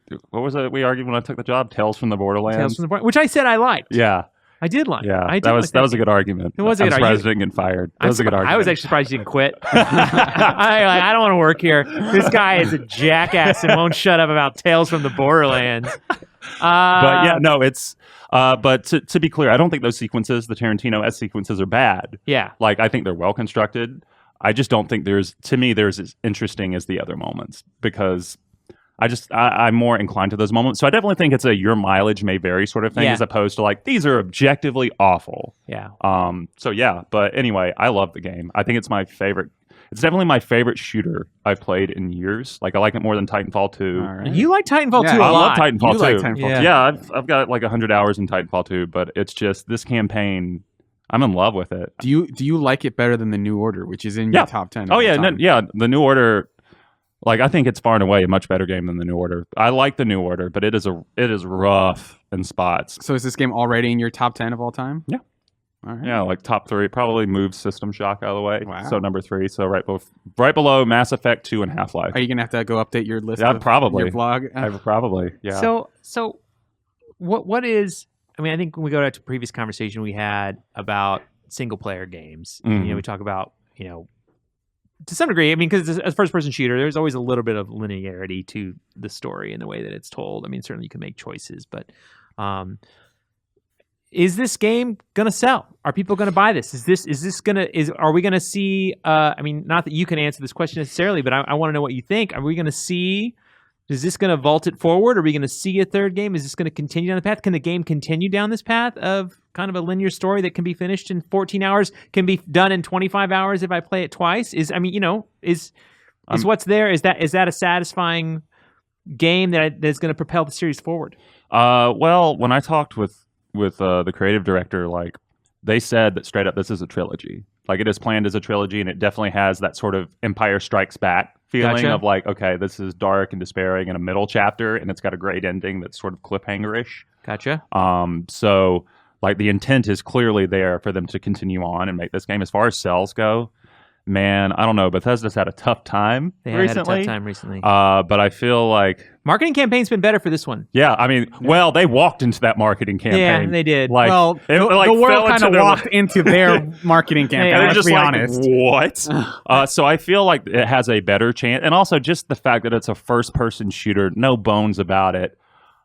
we argued when I took the job? Tales from the Borderlands? Which I said I liked. Yeah. I did like. Yeah, that was a good argument. It was a good argument. I'm surprised I didn't get fired. That was a good argument. I was actually surprised you didn't quit. I don't want to work here. This guy is a jackass and won't shut up about Tales from the Borderlands. But yeah, no, it's. But to be clear, I don't think those sequences, the Tarantino-esque sequences, are bad. Yeah, like I think they're well constructed. I just don't think there's as interesting as the other moments because I'm more inclined to those moments. So I definitely think it's a your mileage may vary sort of thing as opposed to like these are objectively awful. Yeah. So yeah, but anyway, I love the game. I think it's my favorite. It's definitely my favorite shooter I've played in years. Like I like it more than Titanfall 2. Right. You like Titanfall 2 a lot. I love Titanfall 2. Like Titanfall 2. Yeah, I've got like 100 hours in Titanfall 2, but it's just this campaign. I'm in love with it. Do you like it better than the New Order, which is in your top 10? Oh yeah, the New Order. Like I think it's far and away a much better game than the New Order. I like the New Order, but it is rough in spots. So is this game already in your top 10 of all time? Yeah. All right. Yeah, like top 3. Probably moves System Shock out of the way. Wow. So number 3. So right below Mass Effect 2 and Half-Life. Are you gonna have to go update your list? Yeah, of probably. Your blog. Probably. Yeah. So what is? I mean, I think when we go back to previous conversation we had about single player games. Mm-hmm. We talk about to some degree. I mean, because as a first person shooter, there's always a little bit of linearity to the story and the way that it's told. I mean, certainly you can make choices, but is this game gonna sell? Are people gonna buy this? Are we gonna see? I mean, not that you can answer this question necessarily, but I want to know what you think. Are we gonna see? Is this going to vault it forward? Are we going to see a third game? Is this going to continue down the path? Can the game continue down this path of kind of a linear story that can be finished in 14 hours, can be done in 25 hours if I play it twice? Is what's there? Is that a satisfying game that's going to propel the series forward? Well, when I talked with the creative director, like they said that straight up this is a trilogy. Like it is planned as a trilogy, and it definitely has that sort of Empire Strikes Back feeling of like, okay, this is dark and despairing in a middle chapter, and it's got a great ending that's sort of cliffhanger-ish. Gotcha. So like the intent is clearly there for them to continue on and make this game. As far as sales go, man, I don't know. Bethesda's had a tough time recently. Had a tough time recently. But I feel like marketing campaign's been better for this one. Yeah, I mean, well, they walked into that marketing campaign. Yeah, they did. Like, the world kind of walked into their marketing campaign. And let's just be like, honest. What? So I feel like it has a better chance, and also just the fact that it's a first-person shooter, no bones about it.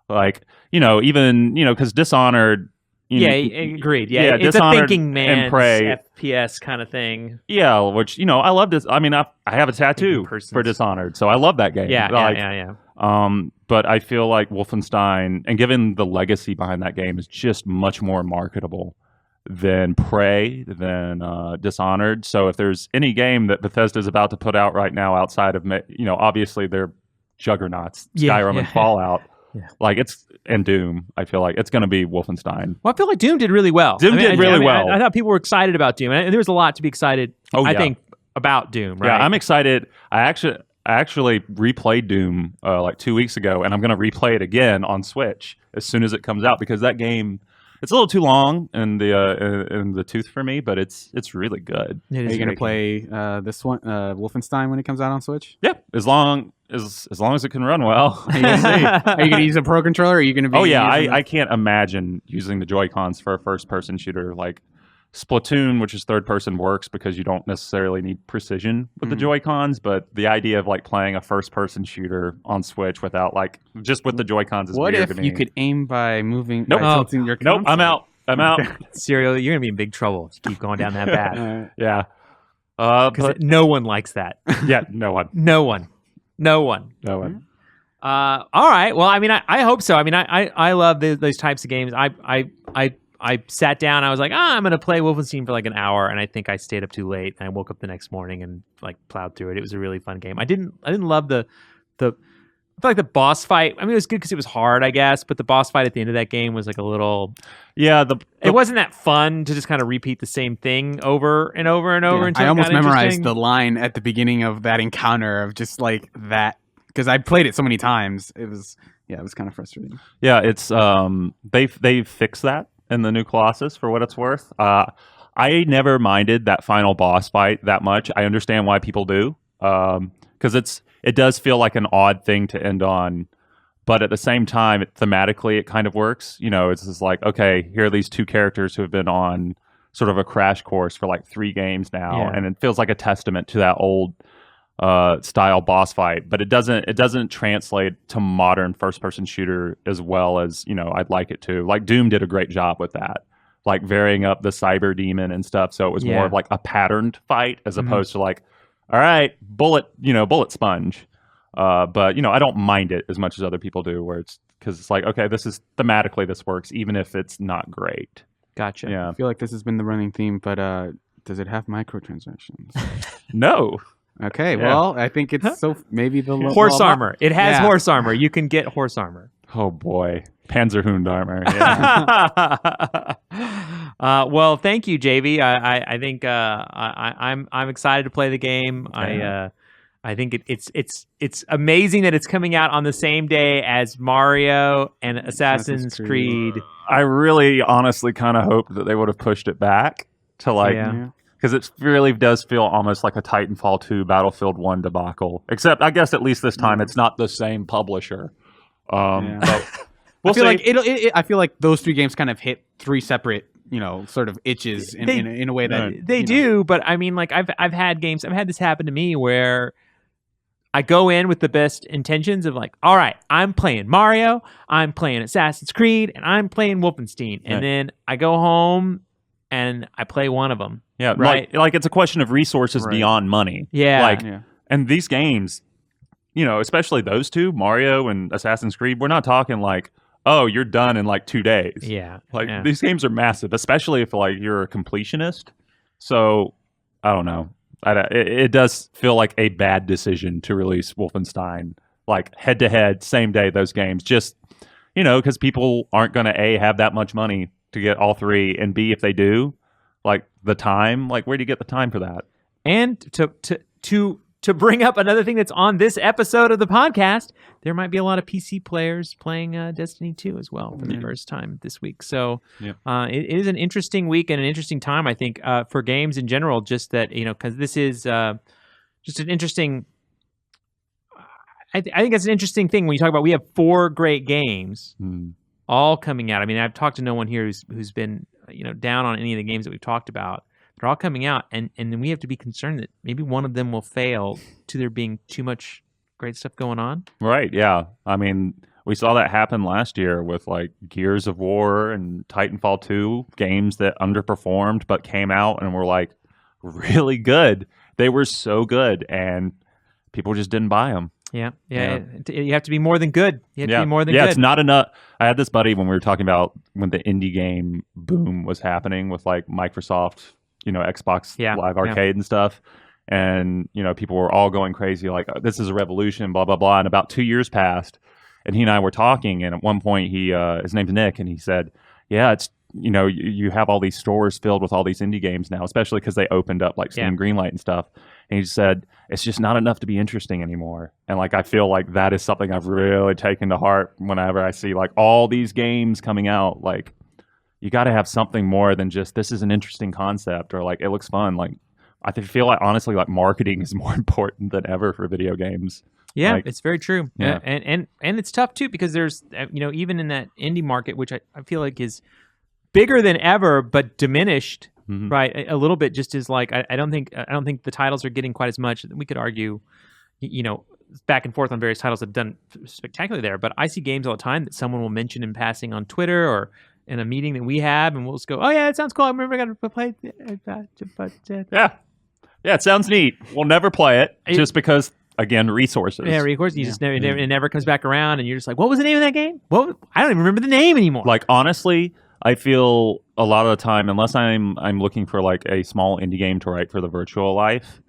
Like, even because Dishonored. Agreed. Yeah, it's a Dishonored thinking man's Prey. FPS kind of thing. Yeah, which I love this. I mean, I have a tattoo for Dishonored, so I love that game. Yeah. But I feel like Wolfenstein, and given the legacy behind that game, is just much more marketable than Prey, than Dishonored. So if there's any game that Bethesda's about to put out right now outside of obviously their juggernauts, Skyrim and Fallout. Yeah. Like and Doom, I feel like it's going to be Wolfenstein. Well, I feel like Doom did really well. Did really well. I thought people were excited about Doom, and there was a lot to be excited. I think about Doom. Right? Yeah, I'm excited. I actually replayed Doom like 2 weeks ago, and I'm going to replay it again on Switch as soon as it comes out because that game. It's a little too long in the tooth for me, but it's really good. Are you going to play this one, Wolfenstein, when it comes out on Switch? Yeah, as long as it can run well. Are you going to use a Pro Controller? Or are you going to be? Oh yeah, I can't imagine using the Joy-Cons for a first-person shooter. Like Splatoon, which is third person, works because you don't necessarily need precision with the Joy-Cons, but the idea of like playing a first person shooter on Switch without like just with the Joy-Cons is What weird if to me. you could aim by moving? Nope. by tilting your Nope, console? I'm out. Serial, you're gonna be in big trouble if you keep going down that path. Yeah. Because But no one likes that. yeah, no one. No one. All right. Well, I mean, I hope so. I mean, I love those types of games. I sat down. I was like, I'm gonna play Wolfenstein for like an hour, and I think I stayed up too late. And I woke up the next morning and like plowed through it. It was a really fun game. I didn't love the. I feel like the boss fight. I mean, it was good because it was hard, I guess. But the boss fight at the end of that game was like a little. Yeah, it wasn't that fun to just kind of repeat the same thing over and over and over. Until I almost it got memorized interesting. the line at the beginning of that encounter of just like that because I played it so many times. It was kind of frustrating. Yeah, it's they've fixed that in the new Colossus for what it's worth. I never minded that final boss fight that much. I understand why people do, because it does feel like an odd thing to end on, but at the same time, thematically, it kind of works. You know, it's just like, okay, here are these two characters who have been on sort of a crash course for like 3 games now, and it feels like a testament to that old style boss fight, but it doesn't translate to modern first person shooter as well as, you know, I'd like it to. Like Doom did a great job with that, like varying up the cyber demon and stuff, so it was more of like a patterned fight as opposed to like, all right, bullet sponge. But you know, I don't mind it as much as other people do, where it's because it's like, okay, this is thematically this works even if it's not great. Gotcha. Yeah. I feel like this has been the running theme, but does it have microtransactions? No. Okay, Yeah. well, I think it's maybe the Horse armor. It has Yeah. horse armor. You can get horse armor. Oh boy, Panzerhund armor. Yeah. Well, thank you, JV. I think I'm excited to play the game. Yeah. I think it's amazing that it's coming out on the same day as Mario and Assassin's Creed. I really honestly kind of hoped that they would have pushed it back to like, because it really does feel almost like a Titanfall 2 Battlefield 1 debacle. Except I guess at least this time it's not the same publisher. But we'll I feel see. like I feel like those 3 games kind of hit 3 separate, you know, sort of itches in a way that They do, but I mean, like I've had this happen to me where I go in with the best intentions of like, all right, I'm playing Mario, I'm playing Assassin's Creed, and I'm playing Wolfenstein, and then I go home and I play one of them. Yeah, right. Like it's a question of resources beyond money. Yeah, And these games, you know, especially those 2, Mario and Assassin's Creed, we're not talking like, oh, you're done in like 2 days. Yeah, like these games are massive, especially if like you're a completionist. So I don't know. It does feel like a bad decision to release Wolfenstein like head to head same day. Those games, just, you know, because people aren't going to A, have that much money to get all 3, and B, if they do, like the time, like where do you get the time for that? And to bring up another thing that's on this episode of the podcast, there might be a lot of PC players playing Destiny 2 as well for the first time this week. So it is an interesting week and an interesting time, I think, for games in general. Just that, you know, because this is just an interesting. I think that's an interesting thing when you talk about we have 4 great games all coming out. I mean, I've talked to no one here who's been, you know, down on any of the games that we've talked about. They're all coming out, and then we have to be concerned that maybe one of them will fail to there being too much great stuff going on. Right, yeah. I mean, we saw that happen last year with like Gears of War and Titanfall 2, games that underperformed but came out and were like really good. They were so good, and people just didn't buy them. Yeah. You have to be more than good. You have to be more than good. Yeah, it's not enough. I had this buddy when we were talking about when the indie game boom was happening with like Microsoft, you know, Xbox Live Arcade and stuff. And, you know, people were all going crazy like, this is a revolution, blah, blah, blah. And about 2 years passed, and he and I were talking. And at one point, his name's Nick, and he said, yeah, it's, you know, you have all these stores filled with all these indie games now, especially because they opened up like Steam Greenlight and stuff. And he said, it's just not enough to be interesting anymore. And like, I feel like that is something I've really taken to heart whenever I see like all these games coming out. Like, you got to have something more than just, this is an interesting concept, or like, it looks fun. Like, I feel like honestly, like marketing is more important than ever for video games. Yeah, like, it's very true. Yeah. And it's tough too, because there's, you know, even in that indie market, which I feel like is bigger than ever, but diminished right? A little bit just is like I don't think the titles are getting quite as much. We could argue, back and forth on various titles that have done spectacularly there, but I see games all the time that someone will mention in passing on Twitter or in a meeting that we have, and we'll just go, "Oh yeah, it sounds cool. I remember I got to play." Yeah, it sounds neat. We'll never play it just because, again, resources. Yeah, resources. You just never, it never comes back around, and you're just like, "What was the name of that game?" Well, I don't even remember the name anymore. Like, honestly, I feel a lot of the time, unless I'm looking for like a small indie game to write for the virtual life,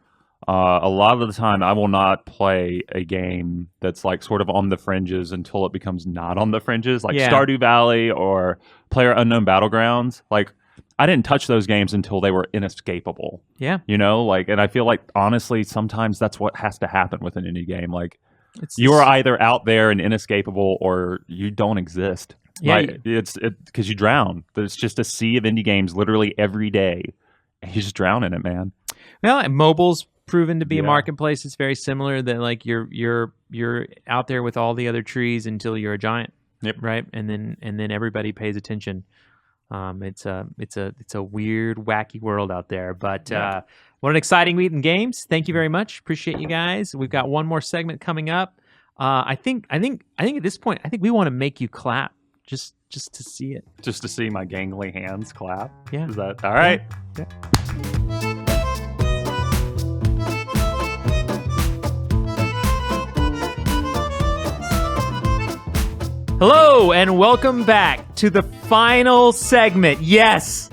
a lot of the time I will not play a game that's like sort of on the fringes until it becomes not on the fringes, like Stardew Valley or PlayerUnknown Battlegrounds. Like, I didn't touch those games until they were inescapable. Yeah. And I feel like, honestly, sometimes that's what has to happen with an indie game. Like, you are either out there and inescapable or you don't exist. Yeah. Like, it's because you drown. There's just a sea of indie games literally every day. And you just drown in it, man. Well, and mobile's proven to be a marketplace. It's very similar that like you're out there with all the other trees until you're a giant. Yep. Right. And then everybody pays attention. It's a weird, wacky world out there, but what an exciting week in games. Thank you very much. Appreciate you guys. We've got one more segment coming up. I think at this point, I think we want to make you clap just to see it. Just to see my gangly hands clap. Yeah. Is that all right? Yeah. Hello, and welcome back to the final segment. Yes,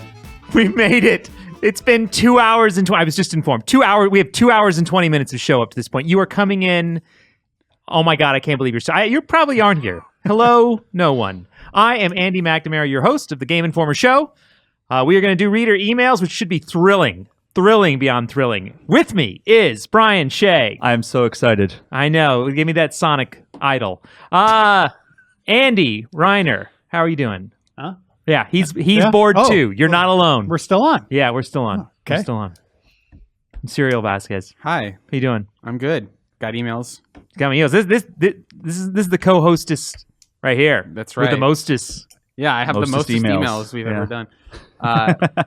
we made it. It's been 2 hours and I was just informed. 2 hours. We have 2 hours and 20 minutes of show up to this point. You are coming in. Oh my God, I can't believe you probably aren't here. Hello, no one. I am Andy McNamara, your host of the Game Informer Show. We are going to do reader emails, which should be thrilling beyond thrilling. With me is Brian Shea. I'm so excited. I know. Give me that Sonic idol. Andy Reiner, how are you doing? Huh? Yeah, he's bored too. You're not alone. We're still on. Yeah, we're still on. Oh, okay. We're still on. Serial Vasquez, Hi, how you doing? I'm good. Got emails. Got me. This is the co-hostess right here. That's With right. the mostest. Yeah, I have the Mostest mostest emails. emails we've Yeah. ever done.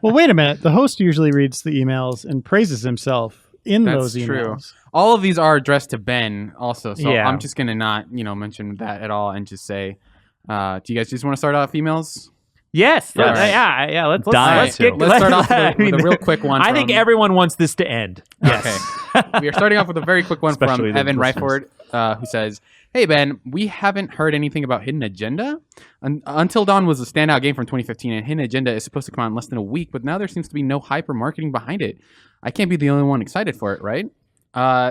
Well, wait a minute. The host usually reads the emails and praises himself in That's those emails. true. All of these are addressed to Ben also, so Yeah. I'm just going to not, mention that at all and just say, do you guys just want to start off emails? Yes. Yeah, Yeah. Let's Let's start off with a real quick one. I think everyone wants this to end. Yes. Okay. We are starting off with a very quick one Especially from the Evan listeners. Ryford, who says, "Hey Ben, we haven't heard anything about Hidden Agenda. Until Dawn was a standout game from 2015, and Hidden Agenda is supposed to come out in less than a week, but now there seems to be no hype or marketing behind it. I can't be the only one excited for it, right?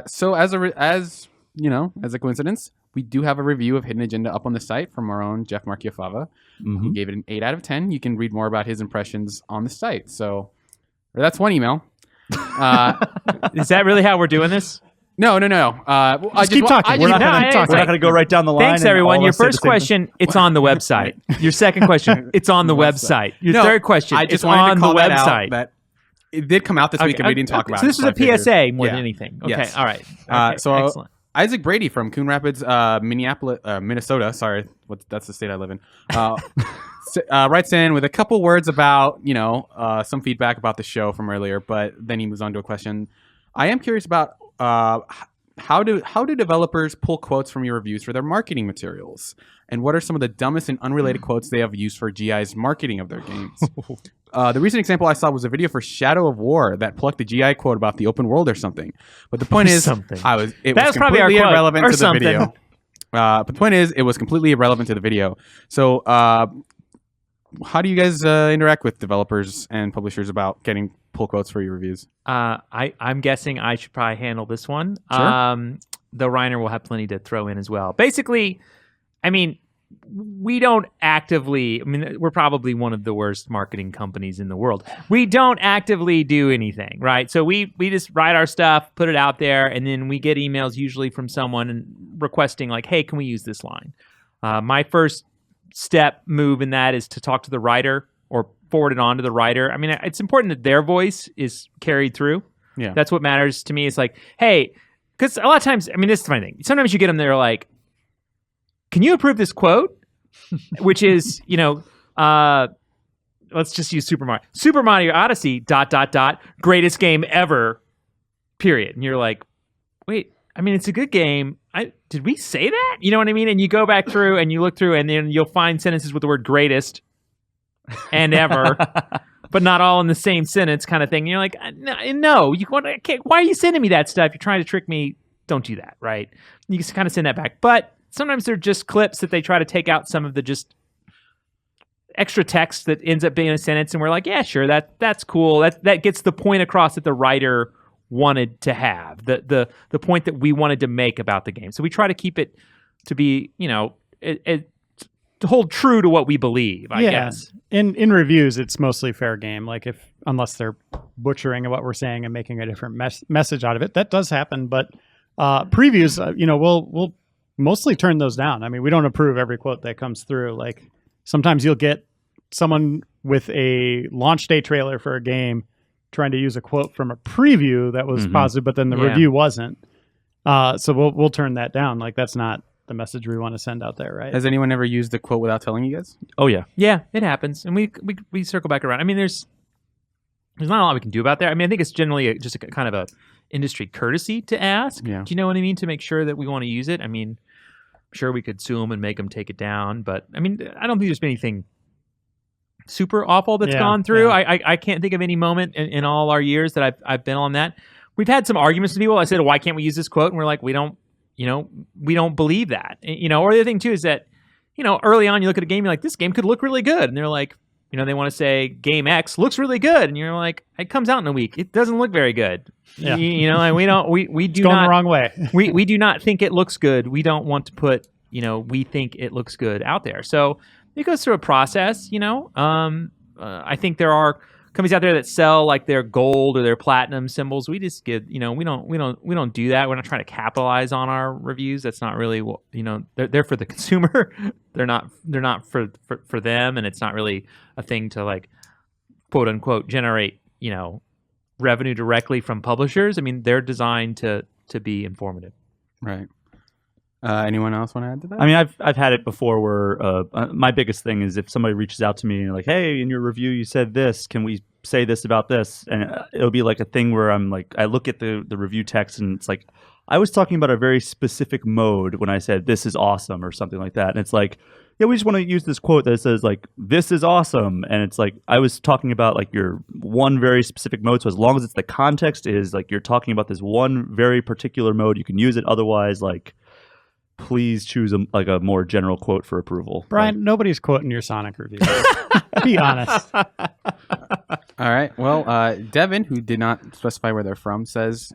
So as a coincidence, we do have a review of Hidden Agenda up on the site from our own Jeff Marchiafava, who gave it an 8 out of 10. You can read more about his impressions on the site. So that's one email. Is that really how we're doing this? No. Keep talking. We're not We're not going to go right down the line. Thanks, and everyone. all Your us say the first same thing. question, it's on the website. Your second question, it's on the website. Your No, third question, I it's just wanted on to the call that out, website. that it did come out this week and we didn't talk about so it. this was I a figured- PSA more Yeah. than anything. Okay, Yes. all right. Okay, So excellent. Isaac Brady from Coon Rapids, Minnesota. Sorry, that's the state I live in. Writes in with a couple words about some feedback about the show from earlier, but then he moves on to a question. I am curious about how do developers pull quotes from your reviews for their marketing materials, and what are some of the dumbest and unrelated quotes they have used for GI's marketing of their games? The recent example I saw was a video for Shadow of War that plucked a GI quote about the open world or something. But the point is, Something. it That was was probably our completely quote, irrelevant or to the something. video. But the point is, it was completely irrelevant to the video. So, how do you guys interact with developers and publishers about getting pull quotes for your reviews? I'm guessing I should probably handle this one. Sure. Though Reiner will have plenty to throw in as well. Basically, I mean, we don't actively, we're probably one of the worst marketing companies in the world. We don't actively do anything, right? So we just write our stuff, put it out there, and then we get emails usually from someone requesting like, hey, can we use this line? My first move in that is to talk to the writer or forward it on to the writer. I mean, it's important that their voice is carried through. Yeah. That's what matters to me. It's like, hey, because a lot of times, this is the funny thing. Sometimes you get them, they're like, can you approve this quote? Which is, let's just use Super Mario. Super Mario Odyssey, ... greatest game ever, period. And you're like, wait, I mean, it's a good game. Did we say that? You know what I mean? And you go back through and you look through and then you'll find sentences with the word greatest and ever, but not all in the same sentence kind of thing. And you're like, no, why are you sending me that stuff? You're trying to trick me. Don't do that, right? You can kind of send that back. But sometimes they're just clips that they try to take out some of the just extra text that ends up being a sentence, and we're like, yeah, sure, that's cool. That gets the point across that the writer wanted to have, the point that we wanted to make about the game. So we try to keep it to be, to hold true to what we believe, I guess. In reviews, it's mostly fair game. Like unless they're butchering what we're saying and making a different message out of it, that does happen. But previews, we'll mostly turn those down. I mean, we don't approve every quote that comes through. Like sometimes you'll get someone with a launch day trailer for a game trying to use a quote from a preview that was positive, but then the review wasn't. So we'll turn that down. Like that's not the message we want to send out there, right? Has anyone ever used a quote without telling you guys? Oh yeah. Yeah, it happens. And we circle back around. I mean, there's not a lot we can do about that. I mean, I think it's generally just a kind of a industry courtesy to ask. Yeah. Do you know what I mean? To make sure that we want to use it. I mean, sure, we could sue them and make them take it down, but I mean, I don't think there's been anything super awful that's gone through. Yeah. I can't think of any moment in all our years that I've been on that. We've had some arguments with people. I said, why can't we use this quote? And we're like, we don't believe that. Or the other thing too is that, early on you look at a game, you're like, this game could look really good. And they're like, they want to say game X looks really good. And you're like, it comes out in a week. It doesn't look very good. Yeah. And we do it's going not, the wrong way. we do not think it looks good. We don't want to put, we think it looks good out there. So it goes through a process, I think there are companies out there that sell like their gold or their platinum symbols. We just get, we don't do that. We're not trying to capitalize on our reviews. That's not really what, they're for the consumer. they're not for them. And it's not really a thing to like, quote unquote, generate, revenue directly from publishers. I mean, they're designed to be informative. Right. Anyone else want to add to that? I mean, I've had it before where my biggest thing is if somebody reaches out to me and like, hey, in your review you said this, can we say this about this? And it'll be like a thing where I'm like, I look at the review text and it's like, I was talking about a very specific mode when I said this is awesome or something like that. And it's like, yeah, we just want to use this quote that says like, this is awesome. And it's like, I was talking about like your one very specific mode. So as long as it's the context is like, you're talking about this one very particular mode, you can use it. Otherwise, like, please choose a more general quote for approval. Brian, nobody's quoting your Sonic review. Be honest. All right. Well, Devin, who did not specify where they're from, says,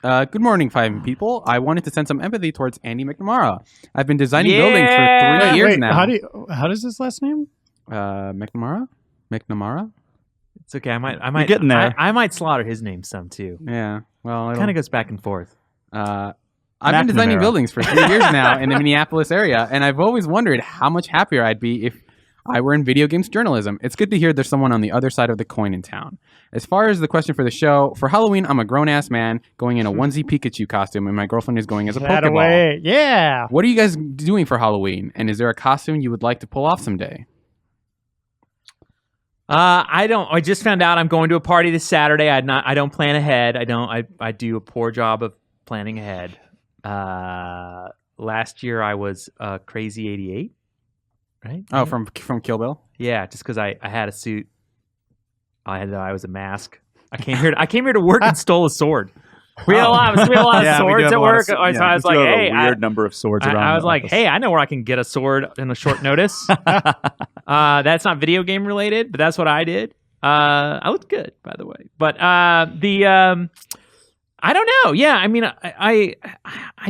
good morning, fine people. I wanted to send some empathy towards Andy McNamara. I've been designing buildings for 3 years now. How does his last name? McNamara? It's okay. I might getting there. I might slaughter his name some too. Yeah. Well, It kind of goes back and forth. I've been designing buildings for 3 years now in the Minneapolis area, and I've always wondered how much happier I'd be if I were in video games journalism. It's good to hear there's someone on the other side of the coin in town. As far as the question for the show, for Halloween, I'm a grown-ass man going in a onesie Pikachu costume, and my girlfriend is going as a Pokeball. Away. Yeah. What are you guys doing for Halloween, and is there a costume you would like to pull off someday? I just found out I'm going to a party this Saturday. I don't plan ahead. I do a poor job of planning ahead. Last year I was Crazy 88, right? Oh, from Kill Bill? Yeah, just because I had a suit. I was a mask. I came here to work and stole a sword. We had a lot of swords at work. So I was like, hey, a weird number of swords around. I was like, hey, I know where I can get a sword in a short notice. That's not video game related, but that's what I did. I looked good, by the way. But I don't know. Yeah, I mean, I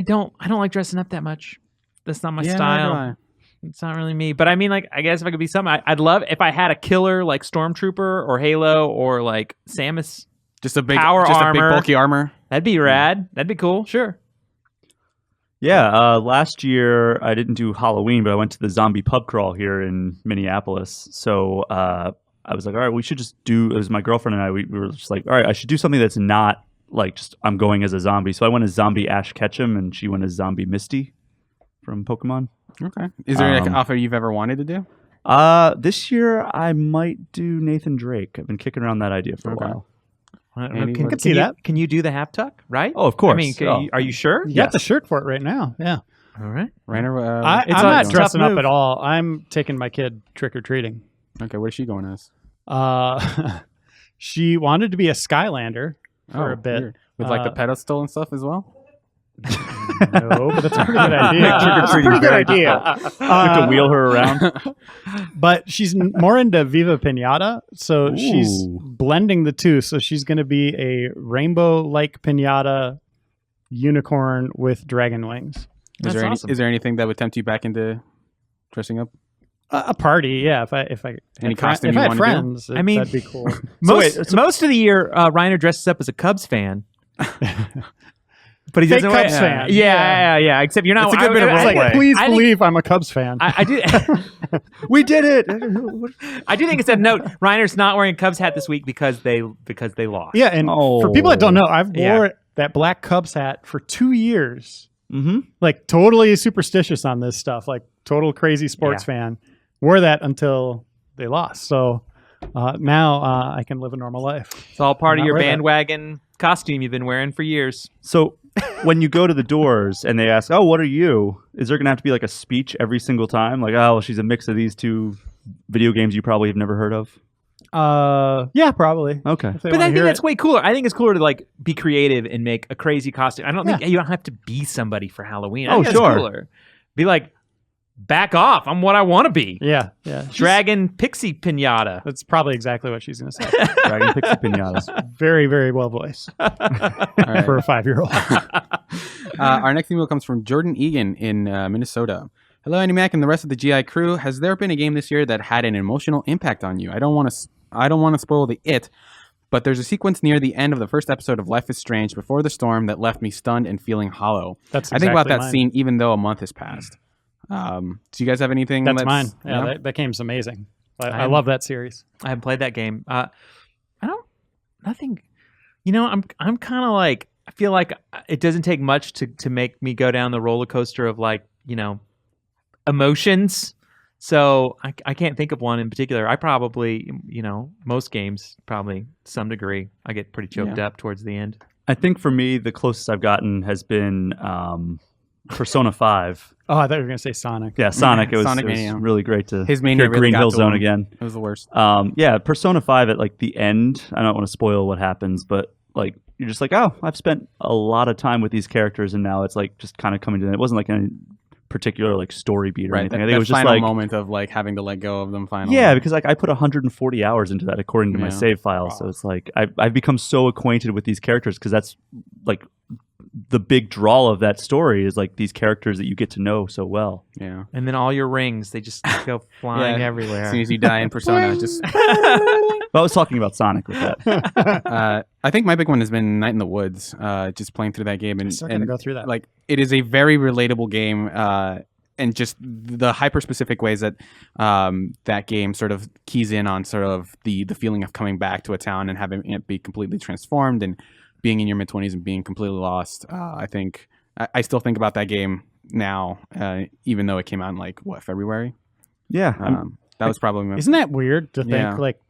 don't like dressing up that much. That's not my style. It's not really me. But I mean, like, I guess if I could be something, I'd love if I had a killer like Stormtrooper or Halo or like Samus. Just a big armor. A big bulky armor. That'd be rad. That'd be cool. Sure. Yeah, last year I didn't do Halloween, but I went to the zombie pub crawl here in Minneapolis. So I was like, all right, we should just do. It was my girlfriend and I. We were just like, all right, I should do something that's not like just I'm going as a zombie. So I went as zombie Ash Ketchum, and she went as zombie Misty from Pokemon. Okay. Is there like an outfit you've ever wanted to do? This year I might do Nathan Drake. I've been kicking around that idea for a while. Andy, I could see that. Can you do the half tuck? Right? Oh, of course. I mean, are you sure? You got the shirt for it right now. Yeah. All right. Rainer, I'm It's not a dressing tough up move. at all. I'm taking my kid trick or treating. okay, what is she going as? She wanted to be a Skylander for a bit. Weird. With like the pedestal and stuff as well? No, but that's a pretty good idea. That's a pretty good idea. You have to wheel her around. But she's more into Viva Pinata, so she's Ooh. blending the two. So she's going to be a rainbow-like pinata unicorn with dragon wings. That's awesome. Is there anything that would tempt you back into dressing up? A party, yeah. If I Any had costume if you I had wanna do? friends, I mean- that'd be cool. Most of the year, Reiner dresses up as a Cubs fan. But he Fake doesn't Cubs wear- fan. Yeah. Except you're not. It's a good bit of It's role like, play. please I think- believe I'm a Cubs fan. I do. We did it. I do think it's of note. Reiner's not wearing a Cubs hat this week because they lost. Yeah, and Oh. for people that don't know, I've Yeah. wore that black Cubs hat for 2 years. Mm-hmm. Like totally superstitious on this stuff. Like total crazy sports fan. Wore that until they lost. So now I can live a normal life. It's all part of Not your wear that. bandwagon costume you've been wearing for years. So when you go to the doors and they ask, "Oh, what are you?" Is there going to have to be like a speech every single time? Like, "Oh, well, she's a mix of these two video games you probably have never heard of." Yeah, probably. Okay. If they But I wanna think hear that's it. way cooler. I think it's cooler to like be creative and make a crazy costume. I don't think you don't have to be somebody for Halloween. I Oh, think that's sure. cooler. Be like, back off. I'm what I want to be. Yeah. Dragon pixie pinata. That's probably exactly what she's going to say. Dragon Pixie Pinatas. Very, very well voiced All right. for a 5-year-old. Our next email comes from Jordan Egan in Minnesota. Hello, Andy Mac and the rest of the GI crew. Has there been a game this year that had an emotional impact on you? I don't want to spoil but there's a sequence near the end of the first episode of Life is Strange Before the Storm that left me stunned and feeling hollow. That's I think about exactly that mine. scene even though a month has passed. Do you guys have anything? That's mine. you Yeah, know? that game's amazing. I I'm- love that series. I haven't played that game. Nothing. You know, I'm kind of like, I feel like it doesn't take much to make me go down the roller coaster of like, you know, emotions. So I can't think of one in particular. I probably, you know, most games probably to some degree I get pretty choked up towards the end. I think for me, the closest I've gotten has been Persona 5. Oh, I thought you were going to say Sonic. Yeah, Sonic. It was Sonic Mania. really great to His mania hear really Green got Hill to Zone him. again. It was the worst. Yeah, Persona 5 at like the end. I don't want to spoil what happens, but like you're just like, oh, I've spent a lot of time with these characters, and now it's like just kind of coming to. It wasn't like a particular like story beat or Right. anything. That, I think it was just final like moment of like having to let go of them finally. yeah, because like I put 140 hours into that according to my Yeah. save file, so it's like I've become so acquainted with these characters because that's like the big draw of that story is like these characters that you get to know so well. Yeah. And then all your rings, they just go flying Yeah. everywhere. As soon as you die in Persona, just. But I was talking about Sonic with that. I think my big one has been Night in the Woods. Just playing through that game and Still got to go through that. like it is a very relatable game. And just the hyper specific ways that that game sort of keys in on sort of the feeling of coming back to a town and having it be completely transformed and being in your mid-20s and being completely lost. I think I still think about that game now, even though it came out in like February. Yeah, That was probably my, Isn't that weird to think Yeah. like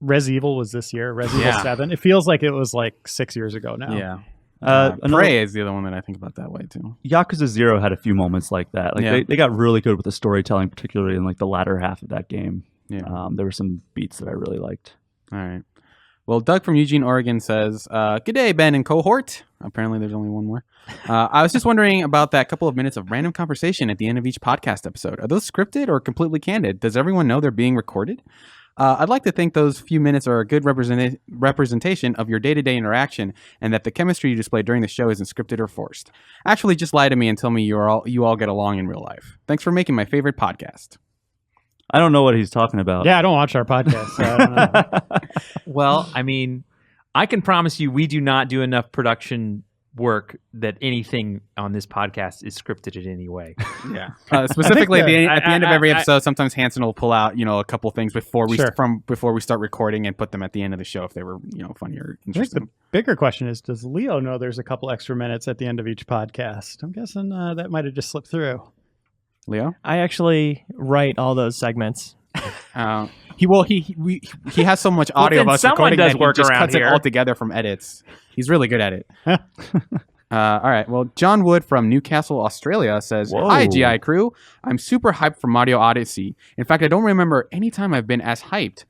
Res Evil was this year, Res Evil Yeah. 7? It feels like it was like 6 years ago now. yeah. another- Prey is the other one that I think about that way too. Yakuza 0 had a few moments like that. Like Yeah. they got really good with the storytelling, particularly in like the latter half of that game. Yeah. There were some beats that I really liked. All right. Well, Doug from Eugene, Oregon says, good day, Ben and cohort. Apparently there's only one more. I was just wondering about that couple of minutes of random conversation at the end of each podcast episode. Are those scripted or completely candid? Does everyone know they're being recorded? I'd like to think those few minutes are a good representation of your day-to-day interaction and that the chemistry you display during the show isn't scripted or forced. Actually, just lie to me and tell me you all get along in real life. Thanks for making my favorite podcast. I don't know what he's talking about. Yeah, I don't watch our podcast. So I don't know. Well, I mean, I can promise you we do not do enough production work that anything on this podcast is scripted in any way. Yeah. Specifically, at the end of every I- episode, sometimes Hanson will pull out, a couple things before we Sure. before we start recording and put them at the end of the show if they were, funny or I think interesting. the bigger question is, does Leo know there's a couple extra minutes at the end of each podcast? I'm guessing that might have just slipped through. Leo? I actually write all those segments. He has so much audio then of us someone recording does that work he just around cuts here. it all together from edits. He's really good at it. All right. Well, John Wood from Newcastle, Australia says, Whoa. "Hi, GI crew. I'm super hyped for Mario Odyssey. In fact, I don't remember any time I've been as hyped.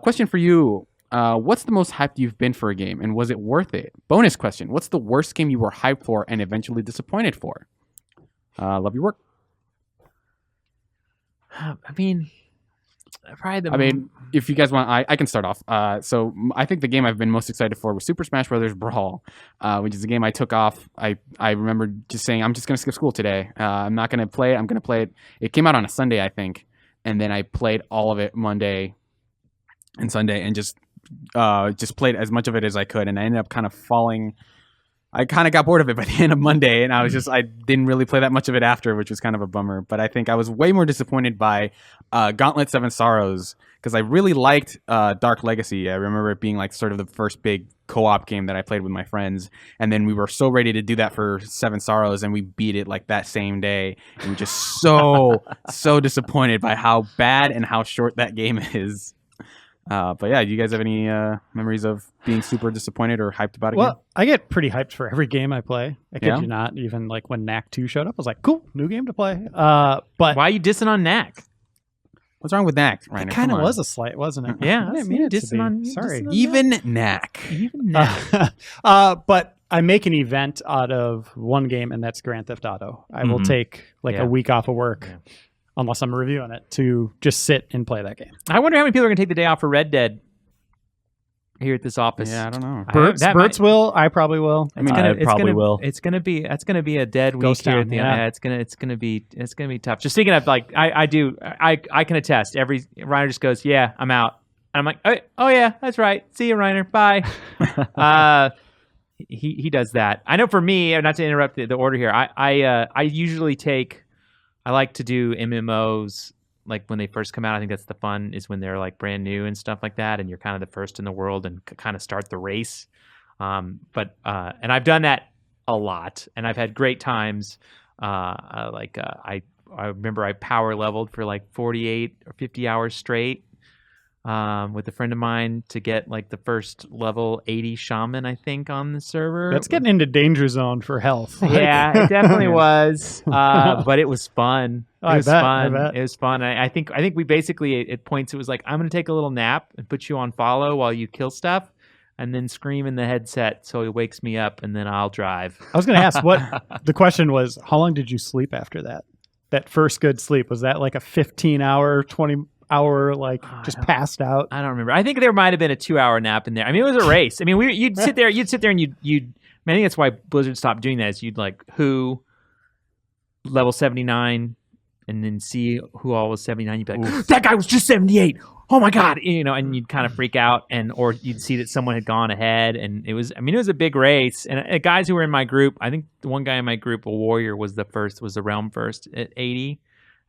Question for you. What's the most hyped you've been for a game, and was it worth it? Bonus question. What's the worst game you were hyped for and eventually disappointed for? Love your work." I mean, probably if you guys want, I can start off. So I think the game I've been most excited for was Super Smash Bros. Brawl, which is a game I took off. I remember just saying, I'm just going to skip school today. I'm not going to play it. I'm going to play it. It came out on a Sunday, I think. And then I played all of it Monday and Sunday and just played as much of it as I could. And I ended up kind of I kind of got bored of it by the end of Monday, and I didn't really play that much of it after, which was kind of a bummer. But I think I was way more disappointed by Gauntlet 7 Sorrows, because I really liked Dark Legacy. I remember it being like sort of the first big co-op game that I played with my friends, and then we were so ready to do that for 7 Sorrows, and we beat it like that same day. And we're just so disappointed by how bad and how short that game is. But yeah, do you guys have any memories of being super disappointed or hyped about a game? Well, I get pretty hyped for every game I play. I kid you not. Even like when Knack 2 showed up, I was like, cool, new game to play. But why are you dissing on Knack? What's wrong with Knack, Reiner? It kind of was a slight, wasn't it? Yeah, I didn't mean it to dissing on. be. Sorry. dissing on Even Knack. Even Knack. But I make an event out of one game, and that's Grand Theft Auto. I will take a week off of work, unless I'm reviewing it, to just sit and play that game. I wonder how many people are going to take the day off for Red Dead here at this office. Yeah, I don't know. Bert's will. I probably will. I probably will. It's gonna be a dead week Ghost here town, at the yeah. It's gonna be tough. Just speaking of, like, I can attest. Every Reiner just goes, yeah, I'm out, and I'm like, oh yeah, that's right. See you, Reiner. Bye. He does that. I know for me, not to interrupt the order here. I usually I like to do MMOs. Like when they first come out, I think that's the fun, is when they're like brand new and stuff like that, and you're kind of the first in the world and kind of start the race. And I've done that a lot, and I've had great times. I remember I power leveled for like 48 or 50 hours straight with a friend of mine to get like the first level 80 shaman, I think, on the server. That's getting into danger zone for health. Yeah, it definitely was. But it was fun. It was fun. It was fun. I think we basically, at points, it was like, I'm going to take a little nap and put you on follow while you kill stuff, and then scream in the headset so he wakes me up, and then I'll drive. I was going to ask, the question was, how long did you sleep after that? That first good sleep, was that like a 15-hour, 20-hour, like just passed out? I don't remember. I think there might have been a 2-hour nap in there. I mean, it was a race. I mean, you'd sit there and you'd I think that's why Blizzard stopped doing that, is you'd like level 79, and then see who all was 79. You'd be like, that guy was just 78. Oh my God. And you'd kind of freak out, or you'd see that someone had gone ahead, and it was a big race. And guys who were in my group, I think the one guy in my group, a warrior, was the realm first at 80. It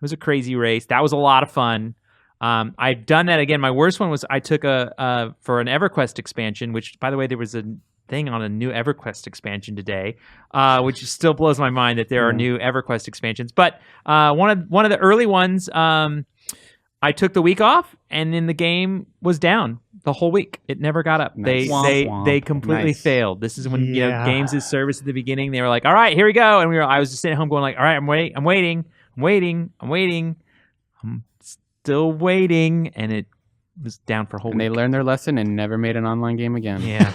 was a crazy race. That was a lot of fun. I've done that again. My worst one was I took for an EverQuest expansion, which, by the way, there was a thing on a new EverQuest expansion today, which still blows my mind that there are new EverQuest expansions. But one of the early ones, I took the week off, and then the game was down the whole week. It never got up. Nice. They completely failed. This is when games as service at the beginning. They were like, "All right, here we go," and I was just sitting at home going like, "All right, I'm waiting, I'm still waiting," and it was down for a whole week. They learned their lesson and never made an online game again. Yeah.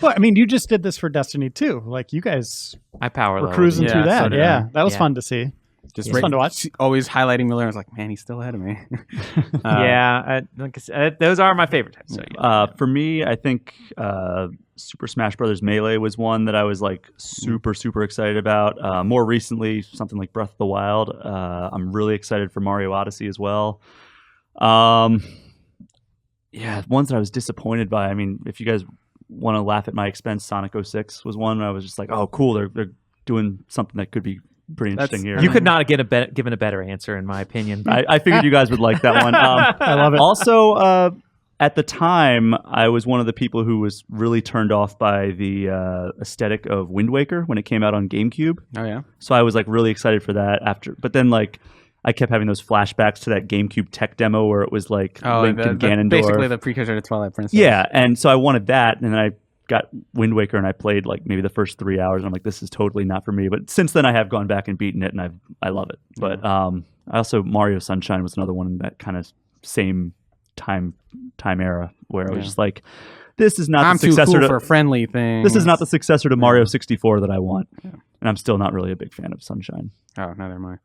Well, I mean, you just did this for Destiny 2. Like, you guys I power were cruising through that. so did Yeah, I. that was Yeah. fun to see. Just It's fun to watch. Always highlighting Miller. I was like, man, he's still ahead of me. Like I said, those are my favorite types. So, yeah. For me, I think Super Smash Bros. Melee was one that I was like super excited about. More recently, something like Breath of the Wild. I'm really excited for Mario Odyssey as well. Yeah, ones that I was disappointed by. I mean, if you guys want to laugh at my expense, Sonic 06 was one where I was just like, oh, cool, they're doing something that could be pretty interesting here. You could not have given a better answer, in my opinion. I figured you guys would like that one. I love it. Also, at the time, I was one of the people who was really turned off by the aesthetic of Wind Waker when it came out on GameCube. Oh yeah. So I was like really excited for that but then like I kept having those flashbacks to that GameCube tech demo where it was like Link and Ganondorf. Basically the precursor to Twilight Princess. Yeah, and so I wanted that, and then I got Wind Waker and I played like maybe the first 3 hours. And I'm like, this is totally not for me. But since then, I have gone back and beaten it, and I love it. But I also Mario Sunshine was another one in that kind of same time era where I was just like, this is not the successor too cool to for friendly things. This is not the successor to Mario 64 that I want, and I'm still not really a big fan of Sunshine. Oh, neither am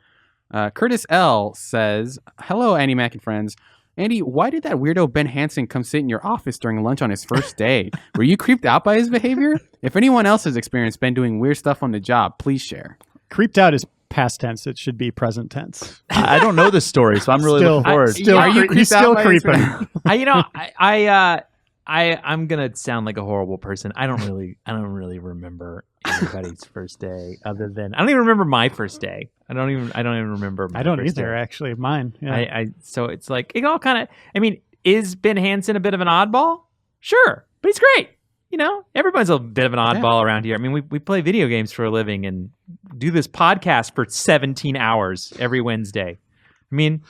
I. Curtis L says, "Hello, Andy Mack and friends. Andy, why did that weirdo Ben Hansen come sit in your office during lunch on his first day? Were you creeped out by his behavior? If anyone else has experienced Ben doing weird stuff on the job, please share." Creeped out is past tense. It should be present tense. I don't know this story, so I'm really looking forward. He's still creeping. I'm gonna sound like a horrible person. I don't really remember anybody's first day other than I don't even remember my first day. I don't even remember. I don't first either. day. Actually, mine. Yeah. So it's like it all kind of. I mean, is Ben Hansen a bit of an oddball? Sure, but he's great. You know, everyone's a bit of an oddball around here. I mean, we play video games for a living and do this podcast for 17 hours every Wednesday. I mean,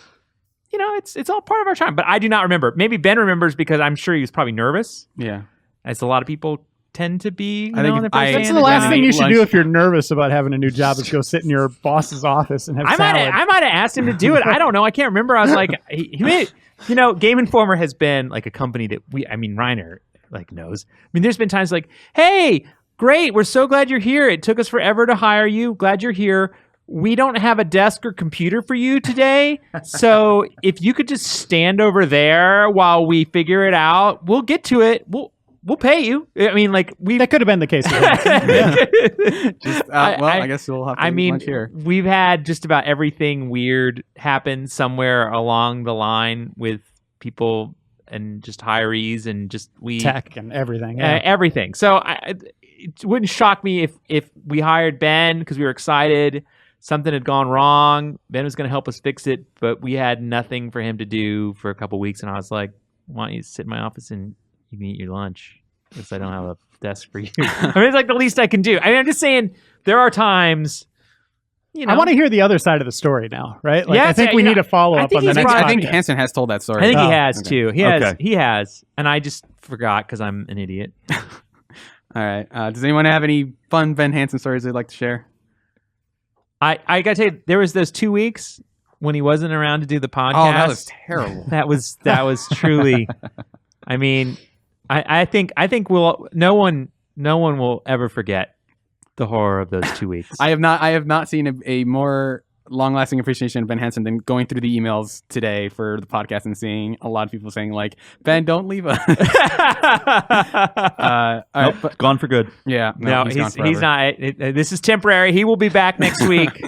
you know, it's all part of our time. But I do not remember. Maybe Ben remembers because I'm sure he was probably nervous. Yeah, as a lot of people tend to be. That's the last thing you should do if you're nervous about having a new job is go sit in your boss's office and have salad. I might have asked him to do it. I don't know. I can't remember. I was like, he made, you know, Game Informer has been like a company that Reiner like knows. I mean, there's been times like, hey, great, we're so glad you're here. It took us forever to hire you. Glad you're here. We don't have a desk or computer for you today. So if you could just stand over there while we figure it out, we'll get to it. We'll pay you. I mean, like that could have been the case. I guess we'll have to lunch here. We've had just about everything weird happen somewhere along the line with people and just hirees and just tech and everything. Everything. So it wouldn't shock me if we hired Ben because we were excited. Something had gone wrong. Ben was going to help us fix it, but we had nothing for him to do for a couple weeks. And I was like, why don't you sit in my office and you can eat your lunch because I don't have a desk for you. I mean, it's like the least I can do. I mean, I'm just saying there are times, you know. I want to hear the other side of the story now, right? Like, yes, I think we need a follow up on the next podcast. I think Hansen has told that story. I think he has too. He has. And I just forgot because I'm an idiot. All right. Does anyone have any fun Ben Hansen stories they'd like to share? I got to tell you, there was those 2 weeks when he wasn't around to do the podcast. Oh, that was terrible. That was truly. I mean, I think no one will ever forget the horror of those 2 weeks. I have not seen a more long-lasting appreciation of Ben Hansen than going through the emails today for the podcast and seeing a lot of people saying like, Ben, don't leave us. Nope, gone for good. Yeah, no, he's not. This is temporary. He will be back next week,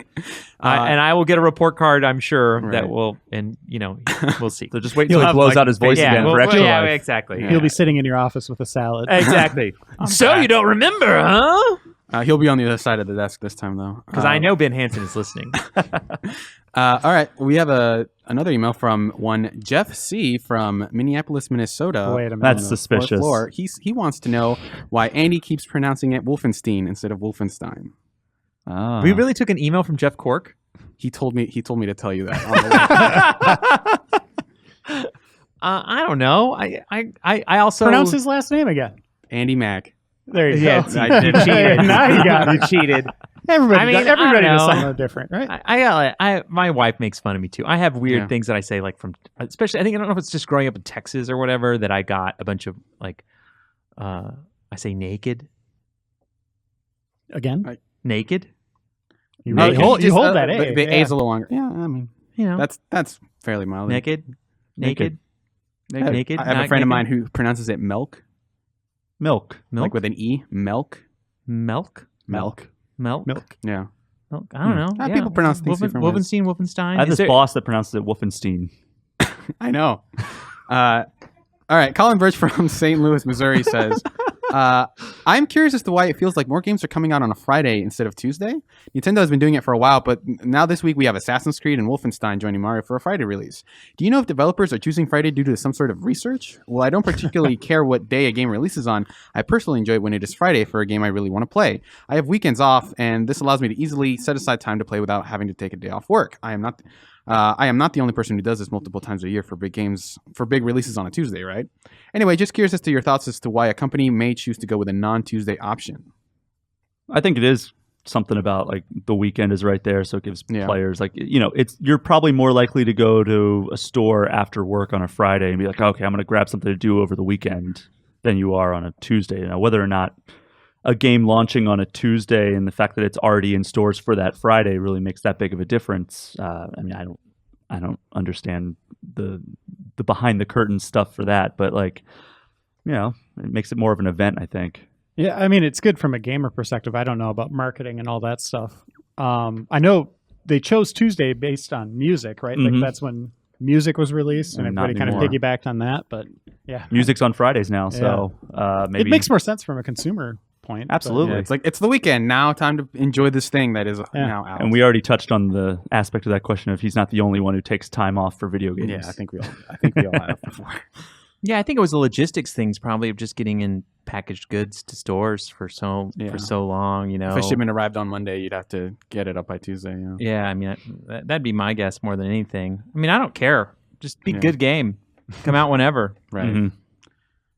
and I will get a report card. I'm sure that will, and you know, we'll see. So just wait until he blows out his voice again for extra life. Yeah, exactly. He'll be sitting in your office with a salad. Exactly. So you don't remember, huh? He'll be on the other side of the desk this time, though. Because I know Ben Hansen is listening. All right. We have another email from one Jeff C. from Minneapolis, Minnesota. Wait a minute. That's suspicious. Floor. He wants to know why Andy keeps pronouncing it Wolfenstein instead of Wolfenstein. Oh. We really took an email from Jeff Cork? He told me to tell you that. I don't know. I also... Pronounce his last name again. Andy Mack. There you go. I cheated. Now you got it. You cheated. Everybody know. does something different, right? My wife makes fun of me too. I have weird things that I say, like from, especially I don't know if it's just growing up in Texas or whatever, that I got a bunch of like, I say naked. Again? Naked. You hold that A. The A is a little longer. Yeah, I mean, you know, that's fairly mild. Naked. I have a friend of mine who pronounces it milk. Milk. Like with an E. Milk. Milk. Yeah. Milk. I don't know. People pronounce things different ways. Wolfenstein. I have this boss that pronounces it Wolfenstein. I know. All right. Colin Birch from St. Louis, Missouri says, I'm curious as to why it feels like more games are coming out on a Friday instead of Tuesday. Nintendo has been doing it for a while, but now this week we have Assassin's Creed and Wolfenstein joining Mario for a Friday release. Do you know if developers are choosing Friday due to some sort of research? Well, I don't particularly care what day a game releases on. I personally enjoy it when it is Friday for a game I really want to play. I have weekends off, and this allows me to easily set aside time to play without having to take a day off work. I am not the only person who does this multiple times a year for big games, for big releases on a Tuesday, right? Anyway, just curious as to your thoughts as to why a company may choose to go with a non-Tuesday option. I think it is something about like the weekend is right there, so it gives players like you're probably more likely to go to a store after work on a Friday and be like, okay, I'm going to grab something to do over the weekend than you are on a Tuesday. Now, whether or not a game launching on a Tuesday and the fact that it's already in stores for that Friday really makes that big of a difference. I mean, I don't understand the behind the curtain stuff for that, but like, it makes it more of an event, I think. Yeah, I mean, it's good from a gamer perspective. I don't know about marketing and all that stuff. I know they chose Tuesday based on music, right? Mm-hmm. Like that's when music was released, and everybody kind of anymore. piggybacked on that. But yeah, Music's on Fridays now, so maybe it makes more sense from a consumer point. Absolutely. Yeah, it's like it's the weekend now. Time to enjoy this thing that is now out. And we already touched on the aspect of that question of he's not the only one who takes time off for video games. Yeah, I think we all have before. Yeah, I think it was the logistics things probably of just getting in packaged goods to stores for so long. If a shipment arrived on Monday, you'd have to get it up by Tuesday. Yeah, I mean that'd be my guess more than anything. I mean, I don't care. Just be a good game. Come out whenever. Right. Mm-hmm.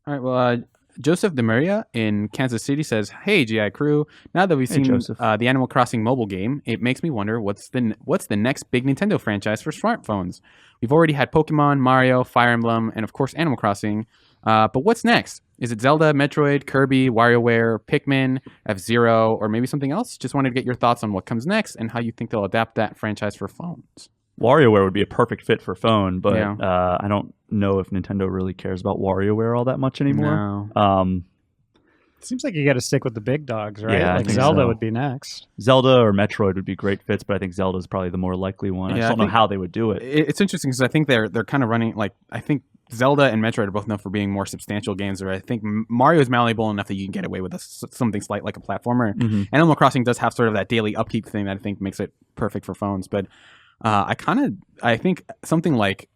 All right. Well, Joseph DeMaria in Kansas City says, "Hey, GI crew. Now that we've seen the Animal Crossing mobile game, it makes me wonder what's the next big Nintendo franchise for smartphones. We've already had Pokemon, Mario, Fire Emblem, and of course Animal Crossing. But what's next? Is it Zelda, Metroid, Kirby, WarioWare, Pikmin, F-Zero, or maybe something else? Just wanted to get your thoughts on what comes next and how you think they'll adapt that franchise for phones." WarioWare would be a perfect fit for phone, but I don't know if Nintendo really cares about WarioWare all that much anymore. No. It seems like you got to stick with the big dogs, right? Yeah, I like think Zelda so. would be next. Zelda or Metroid would be great fits, but I think Zelda is probably the more likely one. I just don't know how they would do it. It's interesting because I think they're kind of running I think Zelda and Metroid are both known for being more substantial games. Or I think Mario is malleable enough that you can get away with something slight like a platformer. Mm-hmm. Animal Crossing does have sort of that daily upkeep thing that I think makes it perfect for phones. But I think something like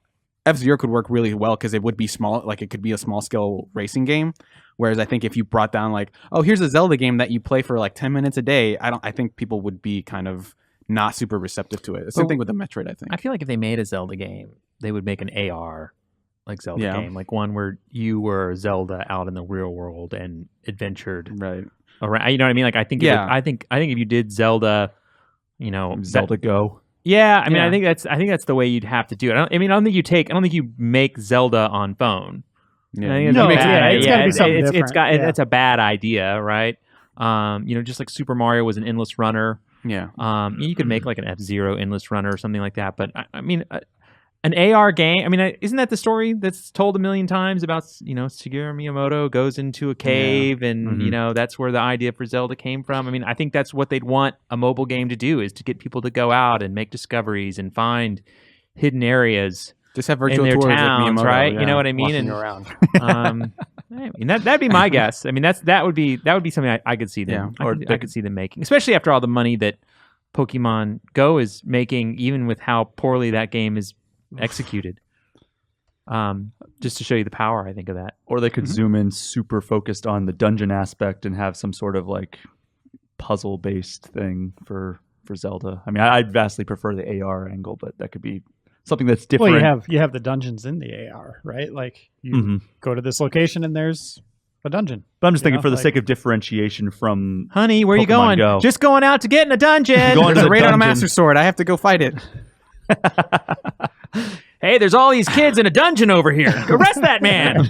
F-Zero could work really well because it would be small, like it could be a small scale racing game. Whereas I think if you brought down like, oh, here's a Zelda game that you play for like 10 minutes a day, I think people would be kind of not super receptive to it. Same thing with the Metroid, I think. I feel like if they made a Zelda game, they would make an AR like Zelda game, like one where you were Zelda out in the real world and adventured right around. You know what I mean? Like I think I think if you did Zelda, Zelda Go. Yeah, I mean, I think that's the way you'd have to do it. I don't think you make Zelda on phone. Yeah. It's got to be something different. It's a bad idea, right? Just like Super Mario was an endless runner. Yeah. You could make like an F-Zero endless runner or something like that. But I mean, an AR game. I mean, isn't that the story that's told a million times about Shigeru Miyamoto goes into a cave and that's where the idea for Zelda came from. I mean, I think that's what they'd want a mobile game to do, is to get people to go out and make discoveries and find hidden areas. Just have virtual in their tours towns, with Miyamoto, right? You know what I mean? Walking around. I mean, that'd be my guess. I mean, that would be something I could see them, I could see them making, especially after all the money that Pokemon Go is making, even with how poorly that game is executed. Just to show you the power, I think, of that. Or they could zoom in super focused on the dungeon aspect and have some sort of like puzzle based thing for Zelda. I mean, I'd vastly prefer the AR angle, but that could be something that's different. Well, you have the dungeons in the AR, right? Like you go to this location and there's a dungeon. But I'm just thinking, for the sake of differentiation from Honey, where are you going? Go. Just going out to get in a dungeon. Going to the Raid on a dungeon. Master Sword. I have to go fight it. Hey, there's all these kids in a dungeon over here. Arrest that man.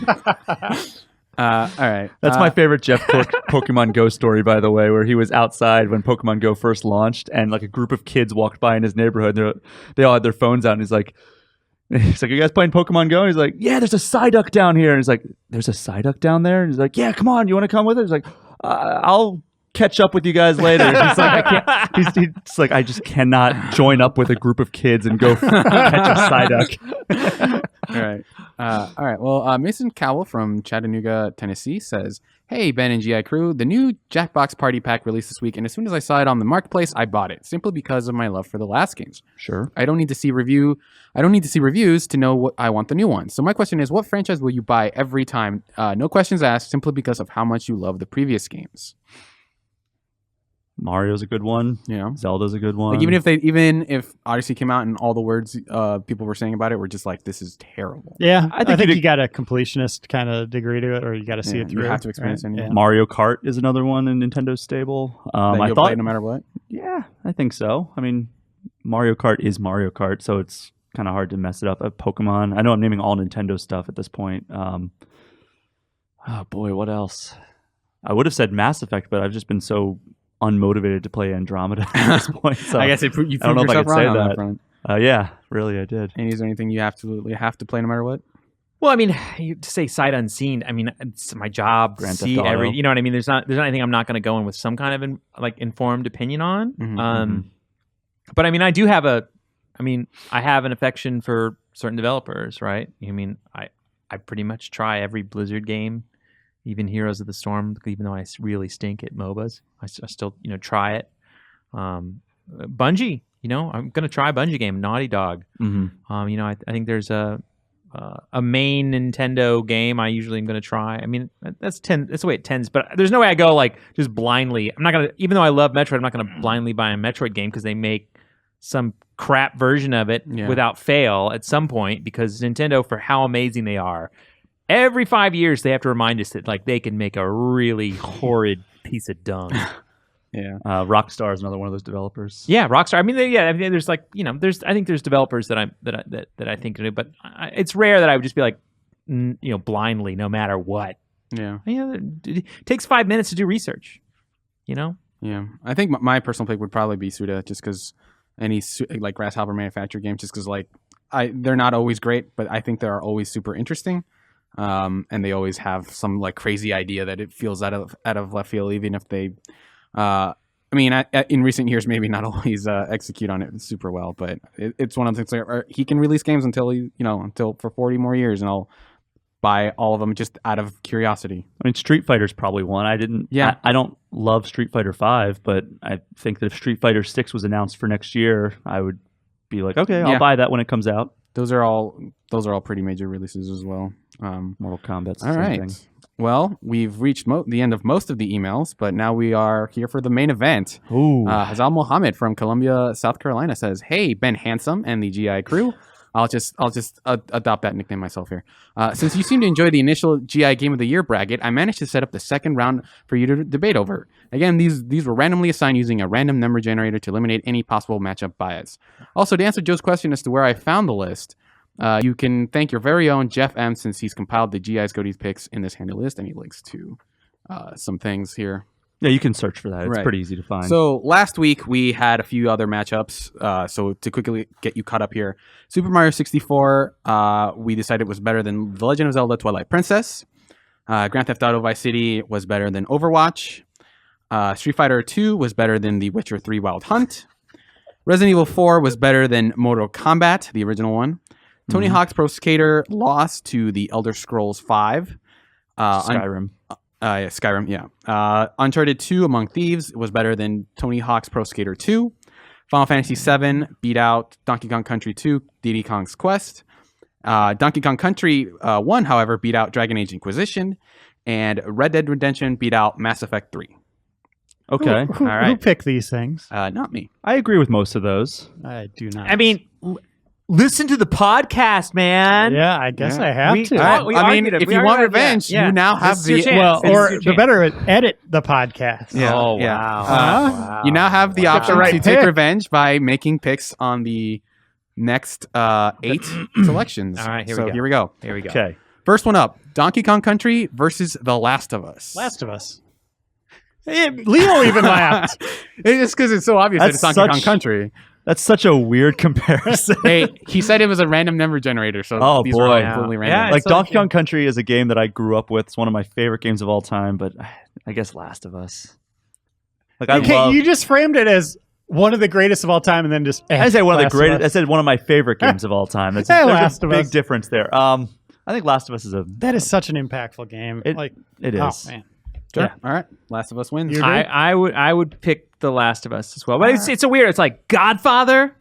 All right. That's my favorite Jeff Pokemon Go story, by the way, where he was outside when Pokemon Go first launched, and like a group of kids walked by in his neighborhood. They all had their phones out, and he's like, "Are you guys playing Pokemon Go?" And he's like, "Yeah, there's a Psyduck down here." And he's like, "There's a Psyduck down there?" And he's like, "Yeah, come on, you want to come with us?" He's like, "I'll catch up with you guys later." He's like, he's like, I just cannot join up with a group of kids and go catch a Psyduck. All right. Well, Mason Cowell from Chattanooga, Tennessee says, "Hey, Ben and GI crew, the new Jackbox Party Pack released this week, and as soon as I saw it on the marketplace, I bought it, simply because of my love for the last games. Sure. I don't need to see reviews to know what I want the new one. So my question is, what franchise will you buy every time? No questions asked, simply because of how much you love the previous games." Mario's a good one. Yeah. Zelda's a good one. Like even if Odyssey came out and all the words people were saying about it were just like, this is terrible. Yeah, I I think think you got a completionist kind of degree to it, or you got to see Yeah, it you through. have to experience it anyway. Mario Kart is another one in Nintendo's stable. That I you'll thought, play no matter what. yeah, I think so. I mean, Mario Kart is Mario Kart, so it's kind of hard to mess it up. Pokemon. I know I'm naming all Nintendo stuff at this point. Oh boy, what else? I would have said Mass Effect, but I've just been so unmotivated to play Andromeda at this point. So I guess you proved I don't know if I yourself could say wrong on that. front. Yeah, really, I did. And is there anything you absolutely have to play no matter what? Well, I mean, to say sight unseen, I mean, it's my job. Grand See Theft Auto. you know what I mean? There's not anything I'm not going to go in with some kind of informed opinion on. Mhm, But I mean, I have an affection for certain developers, right? I mean, I pretty much try every Blizzard game, even Heroes of the Storm, even though I really stink at MOBAs. I still, try it. Bungie, I'm going to try a Bungie game, Naughty Dog. Mm-hmm. I think there's a main Nintendo game I usually am going to try. I mean, that's the way it tends, but there's no way I go like just blindly. I'm not going to, even though I love Metroid, I'm not going to blindly buy a Metroid game because they make some crap version of it without fail at some point, because Nintendo, for how amazing they are, every 5 years they have to remind us that like they can make a really horrid piece of dung. Yeah. Rockstar is another one of those developers. Yeah, Rockstar. I mean, there's like, I think there's developers that I think do, but it's rare that I would just be like, blindly, no matter what. Yeah. It takes 5 minutes to do research. Yeah. I think my personal pick would probably be Suda, just because any like Grasshopper manufacturer games, just because like they're not always great, but I think they are always super interesting. And they always have some like crazy idea that it feels out of left field, even if they. In recent years, maybe not always execute on it super well, but it's one of the things where he can release games until for 40 more years, and I'll buy all of them just out of curiosity. I mean, Street Fighter's probably one. I don't love Street Fighter 5, but I think that if Street Fighter 6 was announced for next year, I would be like, okay, I'll buy that when it comes out. Those are all pretty major releases as well. Mortal Kombat's the all same right. thing. Well, we've reached the end of most of the emails, but now we are here for the main event. Ooh. Hazal Mohammed from Columbia, South Carolina says, "Hey, Ben Handsome and the GI crew. I'll just adopt that nickname myself here. Since you seem to enjoy the initial GI Game of the Year bracket, I managed to set up the second round for you to debate over. Again, these were randomly assigned using a random number generator to eliminate any possible matchup bias. Also, to answer Joe's question as to where I found the list, you can thank your very own Jeff M, since he's compiled the GI's Goatees picks in this handy list, and he links to some things here. Yeah, you can search for that. It's Right. pretty easy to find. So last week we had a few other matchups. So to quickly get you caught up here, Super Mario 64, we decided was better than The Legend of Zelda: Twilight Princess. Grand Theft Auto Vice City was better than Overwatch. Street Fighter 2 was better than The Witcher 3 Wild Hunt. Resident Evil 4 was better than Mortal Kombat, the original one. Tony Hawk's Pro Skater lost to The Elder Scrolls V. Skyrim. Skyrim, yeah. Uncharted 2 Among Thieves was better than Tony Hawk's Pro Skater 2. Final Fantasy VII beat out Donkey Kong Country 2, Diddy Kong's Quest. Donkey Kong Country 1, however, beat out Dragon Age Inquisition. And Red Dead Redemption beat out Mass Effect 3. Okay. Who, All right. who picked these things? Not me. I agree with most of those. I do not. I mean, listen to the podcast, man. yeah, I guess Yeah. I have We- to. All right. We argued it. if We you argued want it. revenge, Yeah. you now have This is your the... chance. Well, This is or your the chance. better, edit the podcast. Yeah. Oh, yeah. wow. Huh? You now have the Wow. option Get the to right take pick. revenge by making picks on the next 8 selections. All right, here so we go. here we go. Here we go. Okay. First one up, Donkey Kong Country versus The Last of Us. Last of Us. Leo even laughed. It's just because it's so obvious that That's it's Donkey Kong such- Country. That's such a weird comparison. Hey, he said it was a random number generator, so Oh, these boy. are all Yeah. completely Yeah, random. Like it's Donkey okay. Kong Country is a game that I grew up with. It's one of my favorite games of all time, but I guess Last of Us. Like I Okay, love. you just framed it as one of the greatest of all time, and then just. I say one of the Last greatest. I Us. said one of my favorite games of all time. There's Hey, a Last of big Us. difference there. I think Last of Us is a. That is such an impactful game. It like it oh is. man. Sure. Yeah. All right. Last of Us wins. You- I would pick The Last of Us as well, but it's a weird. It's like Godfather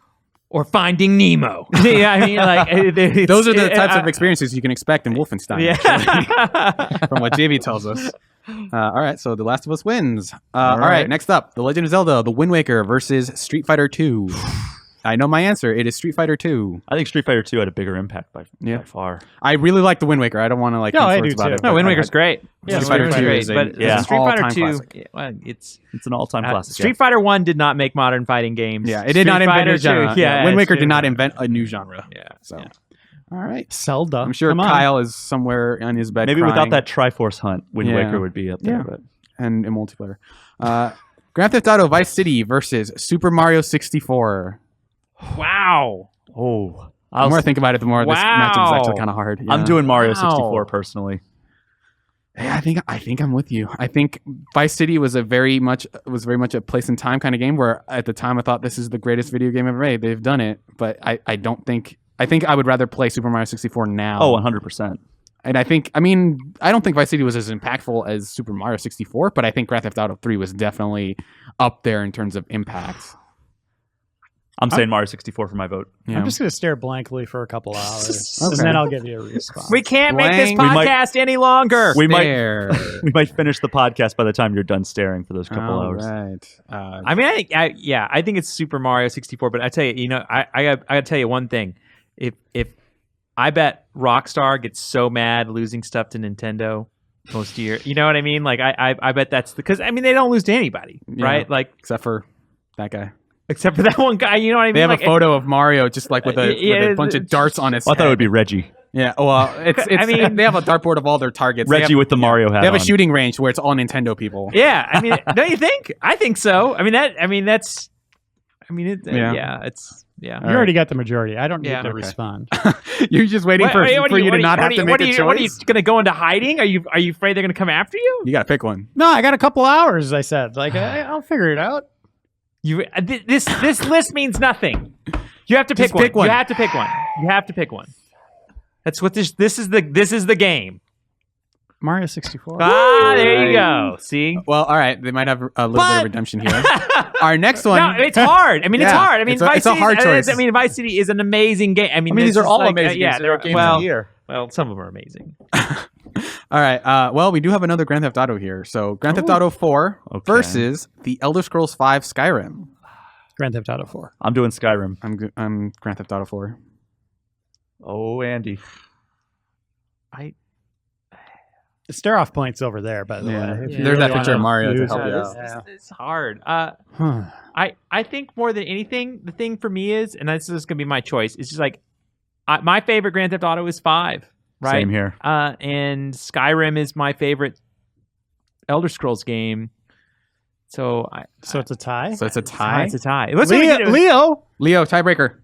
or Finding Nemo. Yeah, I mean, like Those are the types of experiences you can expect in Wolfenstein, Yeah. from what JV tells us. All right, so The Last of Us wins. All right, next up, The Legend of Zelda: The Wind Waker versus Street Fighter II. I know my answer. It is Street Fighter II. I think Street Fighter 2 had a bigger impact by far. I really like The Wind Waker. I don't want to like. No, I converse do about too. it, No, but Wind I- Waker's great. Yeah, Street Fighter Wind 2 Waker's is great, but yeah. Street Fighter all-time 2, classic. well, It's an all-time classic. Street Fighter 1 did not make modern fighting games. Yeah, it did not invent a Street Fighter genre. 2, Yeah, Wind it's Waker true. did not invent a new genre. Yeah. So, yeah. all right. Zelda. I'm sure Come on. Kyle is somewhere on his bed. Maybe crying. without that Triforce hunt, Wind Yeah. Waker would be up there. Yeah. But and in multiplayer. Grand Theft Auto Vice City versus Super Mario 64. Wow. oh, The more I think about it, the more this matchup is Wow. actually kind of hard. I'm Yeah. doing Mario Wow. 64 personally. Hey, I think I'm with you. I think Vice City was very much a place and time kind of game where at the time I thought this is the greatest video game ever made. They've done it, but I don't think I would rather play Super Mario 64 now. Oh, 100%. And I don't think Vice City was as impactful as Super Mario 64, but I think Grand Theft Auto 3 was definitely up there in terms of impact. I'm saying Mario 64 for my vote. Yeah. I'm just going to stare blankly for a couple hours, Okay. and then I'll give you a response. We can't make this Blank. We might- podcast any longer. We might There. we might finish the podcast by the time you're done staring for those couple All hours. right. I mean, I think it's Super Mario 64. But I tell you, I got to tell you one thing. If I bet Rockstar gets so mad losing stuff to Nintendo most year, you know what I mean? Like I bet that's because I mean they don't lose to anybody, Yeah. right? Like Except for that guy. except for that one guy, you know what I mean? They have like, a photo of Mario just like with a Yeah, bunch of darts on his I thought it head. would be Reggie. Yeah, well, it's I mean- they have a dartboard of all their targets. They Reggie have, with the Mario hat they have a on. shooting range where it's all Nintendo people. Yeah, I mean, don't you think? I think so. I mean that's. I mean, Yeah. it's yeah. You already got the majority. I don't need Yeah. to Okay. respond. You're just waiting for you to not have to make a choice. What are you going to go into hiding? Are you afraid they're going to come after you? You got to pick one. No, I got a couple hours. I said, like, I'll figure it out. You this list means nothing. You have to pick Just pick one. You have to pick one. You have to pick one. That's what this is the game. Mario 64. Ah, there you go. See? Well, all right. They might have a little bit of redemption here. Our next one. No, it's hard. I mean, it's Yeah, hard. I mean, it's a hard choice. I mean, Vice City is an amazing game. I mean, these it's are just all like, amazing yeah, games. They're games well, of the year. well, some of them are amazing. All right. Well, we do have another Grand Theft Auto here. So Grand Theft Auto 4 Okay. versus the Elder Scrolls 5 Skyrim. Grand Theft Auto 4. I'm doing Skyrim. I'm Grand Theft Auto 4. Oh, Andy. The stare off point's over there, by the Yeah. way. If Yeah. you There's that really picture of wanna Mario to use help it. you out. Yeah. It's hard. Huh. I think more than anything, the thing for me is, and this is going to be my choice, it's just like my favorite Grand Theft Auto is 5, right? Same here. And Skyrim is my favorite Elder Scrolls game. So So it's a tie? So it's a tie. It's a tie. Let's see what we can do. Leo. Leo, tiebreaker.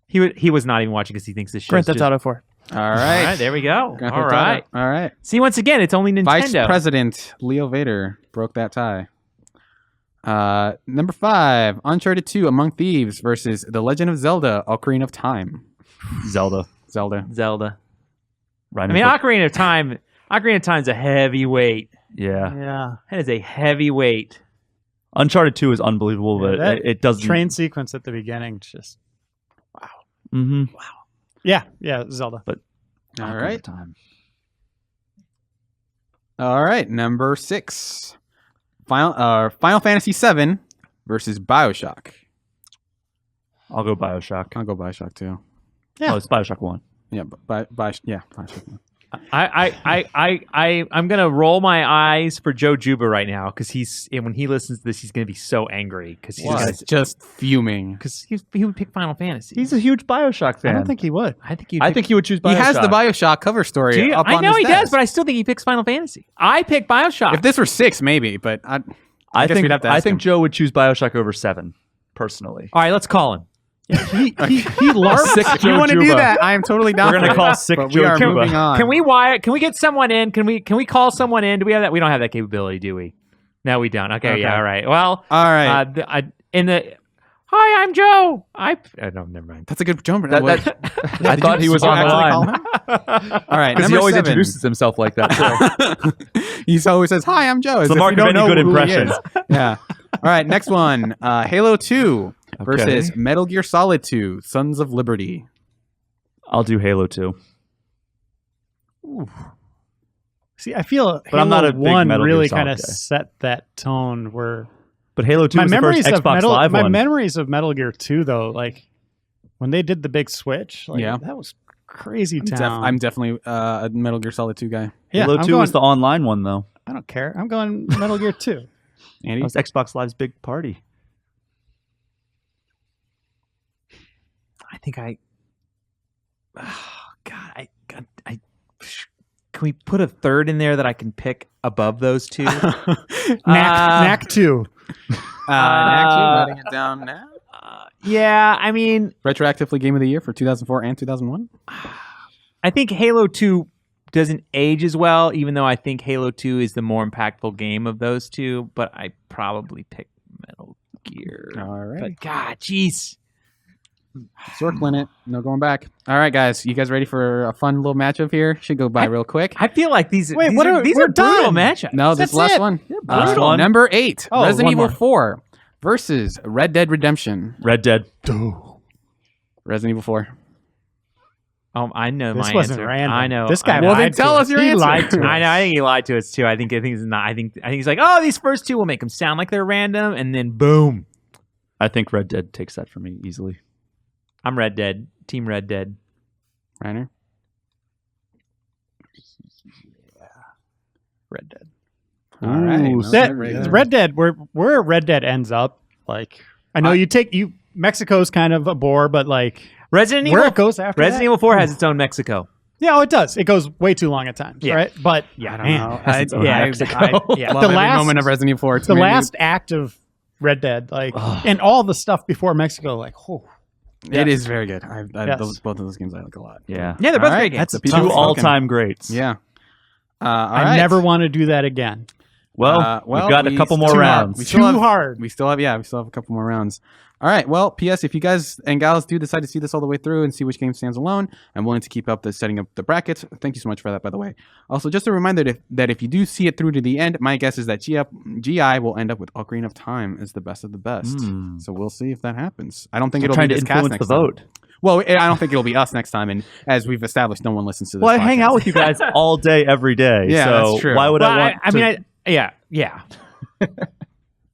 He was not even watching because he thinks this show's just... Auto 4. All All right. right, there we go. Grand All Theft right. Auto. All right. See, once again, it's only Nintendo. Vice President Leo Vader broke that tie. Number 5, Uncharted 2 Among Thieves versus The Legend of Zelda Ocarina of Time. Zelda. Zelda. Right. I mean, Ocarina of Time's a heavy weight. yeah. Yeah. That is a heavy weight. Uncharted 2 is unbelievable, Yeah, but that it doesn't. Train sequence at the beginning. Just, Mm-hmm. yeah. Zelda. All right. Time. All right. Number 6, Final Fantasy 7 versus BioShock. I'll go Bioshock. I'll go BioShock too. Yeah. Oh, it's Bioshock 1. Yeah, but BioShock. I'm gonna roll my eyes for Joe Juba right now because when he listens to this, he's gonna be so angry because He's just fuming. he would pick Final Fantasy. He's a huge Bioshock fan. I don't think he would. I think he would choose Bioshock. He has the BioShock cover story. Do you? Up I on know his he desk. does, but I still think he picks Final Fantasy. I pick BioShock. If this were 6, maybe, but I guess think we'd have to ask him. Joe would choose Bioshock over 7, personally. All right, let's call him. He larps. If you want to do that, I am totally down. We're gonna for call it. sick But Joe we are Juba. moving on. Can we wire? Can we get someone in? Can we call someone in? Do we have that? We don't have that capability, do we? No, we don't. Okay. Yeah. All right. Well. All right. Hi, I'm Joe. No, never mind. That's a good jump. I thought he was on the line. All right. Because he Number always 7. introduces himself like that, too. He always says, "Hi, I'm Joe." As the if mark we of don't any know good who he impression. is. Yeah. All right. Next one. Halo 2 versus Metal Gear Solid 2: Sons of Liberty. I'll do Halo 2. See, I feel But I'm not a big 1 Metal Gear really Solid kind of guy. set that tone where But Halo 2 my was the memories first of Xbox Live my one. memories of Metal Gear 2 though, like when they did the big switch, like, Yeah. that was crazy town. I'm definitely a Metal Gear Solid 2 guy. yeah, Halo I'm 2 was going- the online one, though. I don't care. I'm going Metal Gear 2. Andy? That was Xbox Live's big party. I think oh God, can we put a third in there that I can pick above those two? Knack 2. Writing it down now. Yeah, I mean, Retroactively Game of the Year for 2004 and 2001. I think Halo 2 doesn't age as well, even though I think Halo 2 is the more impactful game of those two, but I probably pick Metal Gear. All right. But God, jeez. Circling it. No going back. All right, guys. You guys ready for a fun little matchup here? Should go by real quick. I feel like these Wait, these what are are- these we're are brutal done. matchups. No, this That's last it. one. brutal. Number 8. Oh, Resident one Evil more. 4 versus Red Dead Redemption. Red Dead. Resident Evil 4. Oh, I know This my wasn't answer. random. I know. This guy I know. Well, then lied to tell us your He answer. lied to I know. us. I think he lied to us too. I think he's not. I think he's like, oh, these first two will make them sound like they're random, and then boom, I think Red Dead takes that for me easily. I'm Red Dead. Team Red Dead. Reiner? Red Dead. All right. Ooh, well, That, there we go. Red Dead, where Red Dead ends up, like, I know Mexico's kind of a bore, but like Resident where Evil. it goes after Resident that? Evil 4 has its own Mexico. Yeah, oh, it does. It goes way too long at times, Yeah. right? But Yeah, I don't know. its own Mexico. yeah. Love The every last- moment of Resident Evil 4. It's the made me- last act of Red Dead, like, and all the stuff before Mexico, like, oh, It is very good. Yes. Both of those games I like a lot. Yeah. Yeah, they're both All right, great games. that's a Two tough all-time greats. Yeah. All I right. never want to do that again. Well, we've got a couple more still have- rounds. we still Too have- hard. We still have a couple more rounds. All right. Well, P.S. If you guys and gals do decide to see this all the way through and see which game stands alone, I'm willing to keep up the setting up the brackets. Thank you so much for that, by the way. Also, just a reminder that if you do see it through to the end, my guess is that GI will end up with Ocarina of Time as the best of the best. So we'll see if that happens. I don't think it'll trying be to this cast influence next the vote. time. Well, I don't think it'll be us next time. And as we've established, no one listens to this. Well, I hang podcast. out with you guys all day, every day. Yeah, so that's true. why would Well, I want? yeah.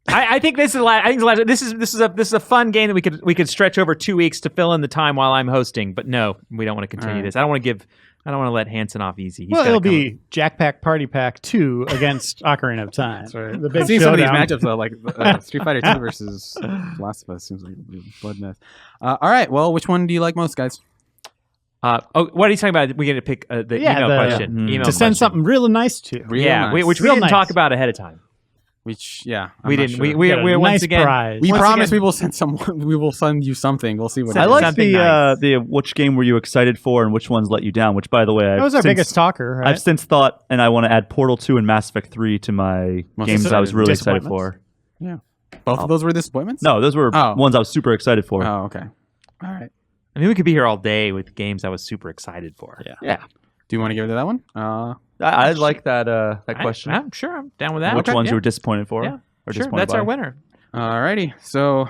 I think this is this is a fun game that we could stretch over 2 weeks to fill in the time while I'm hosting. But no, we don't want to continue this. I don't want to let Hanson off easy. He's Well, gotta it'll come be Jack Pack Party Pack 2 against Ocarina of Time. The I've big seen some of these showdown. matchups though, like Street Fighter 2 versus Last of Us seems like a bloodbath. All right, well, which one do you like most, guys? what are you talking about? We get to pick the email question. Email to send question. something really nice to. Real Yeah, nice. which we Real didn't nice. talk about ahead of time. Which I'm We not didn't. sure. We Get a once nice again. prize. We once promise again- we will send someone. We will send you something. We'll see what. Send I happens. like something the nice. the which game were you excited for and which ones let you down. Which, by the way, That was our biggest talker, right? I've since thought, and I want to add Portal 2 and Mass Effect 3 to my Most games I was excited. really excited Disappointments? for. Both of those were disappointments. No, those were Oh. ones I was super excited for. Oh, okay. All right. I mean, we could be here all day with games I was super excited for. Yeah. Do you want to give it to that one? I like that question. I'm sure I'm down with that. Which Okay, ones yeah. you were disappointed for? Yeah. Or Sure, disappointed that's by? our winner. Alrighty. So,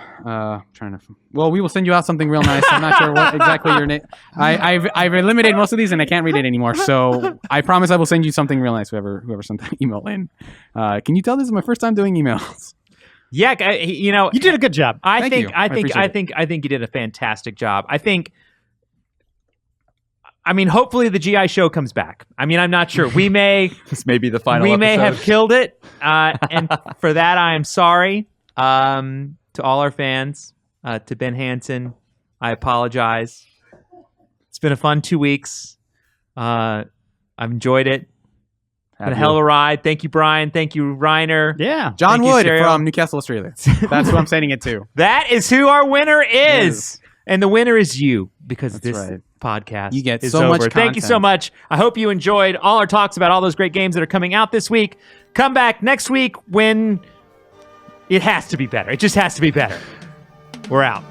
Well, we will send you out something real nice. I'm not sure what exactly your name. I've eliminated most of these and I can't read it anymore. So I promise I will send you something real nice. Whoever sent that email in. Can you tell this is my first time doing emails? Yeah, you know, You did a good job. I Thank think you. I appreciate I think you did a fantastic job. I mean, hopefully the GI show comes back. I mean, I'm not sure. We may This may be the final. we may episode. have killed it, and for that I am sorry. To all our fans, to Ben Hansen, I apologize. It's been a fun 2 weeks. I've enjoyed it. Been a hell of a ride. Thank you, Brian. Thank you, Reiner. Yeah. John Thank you, Wood Serial. from Newcastle, Australia. That's who I'm sending it to. That is who our winner is. And the winner is you, because That's this right. podcast You get is so over. much Thank you so content. much. I hope you enjoyed all our talks about all those great games that are coming out this week. Come back next week when it has to be better. It just has to be better. We're out.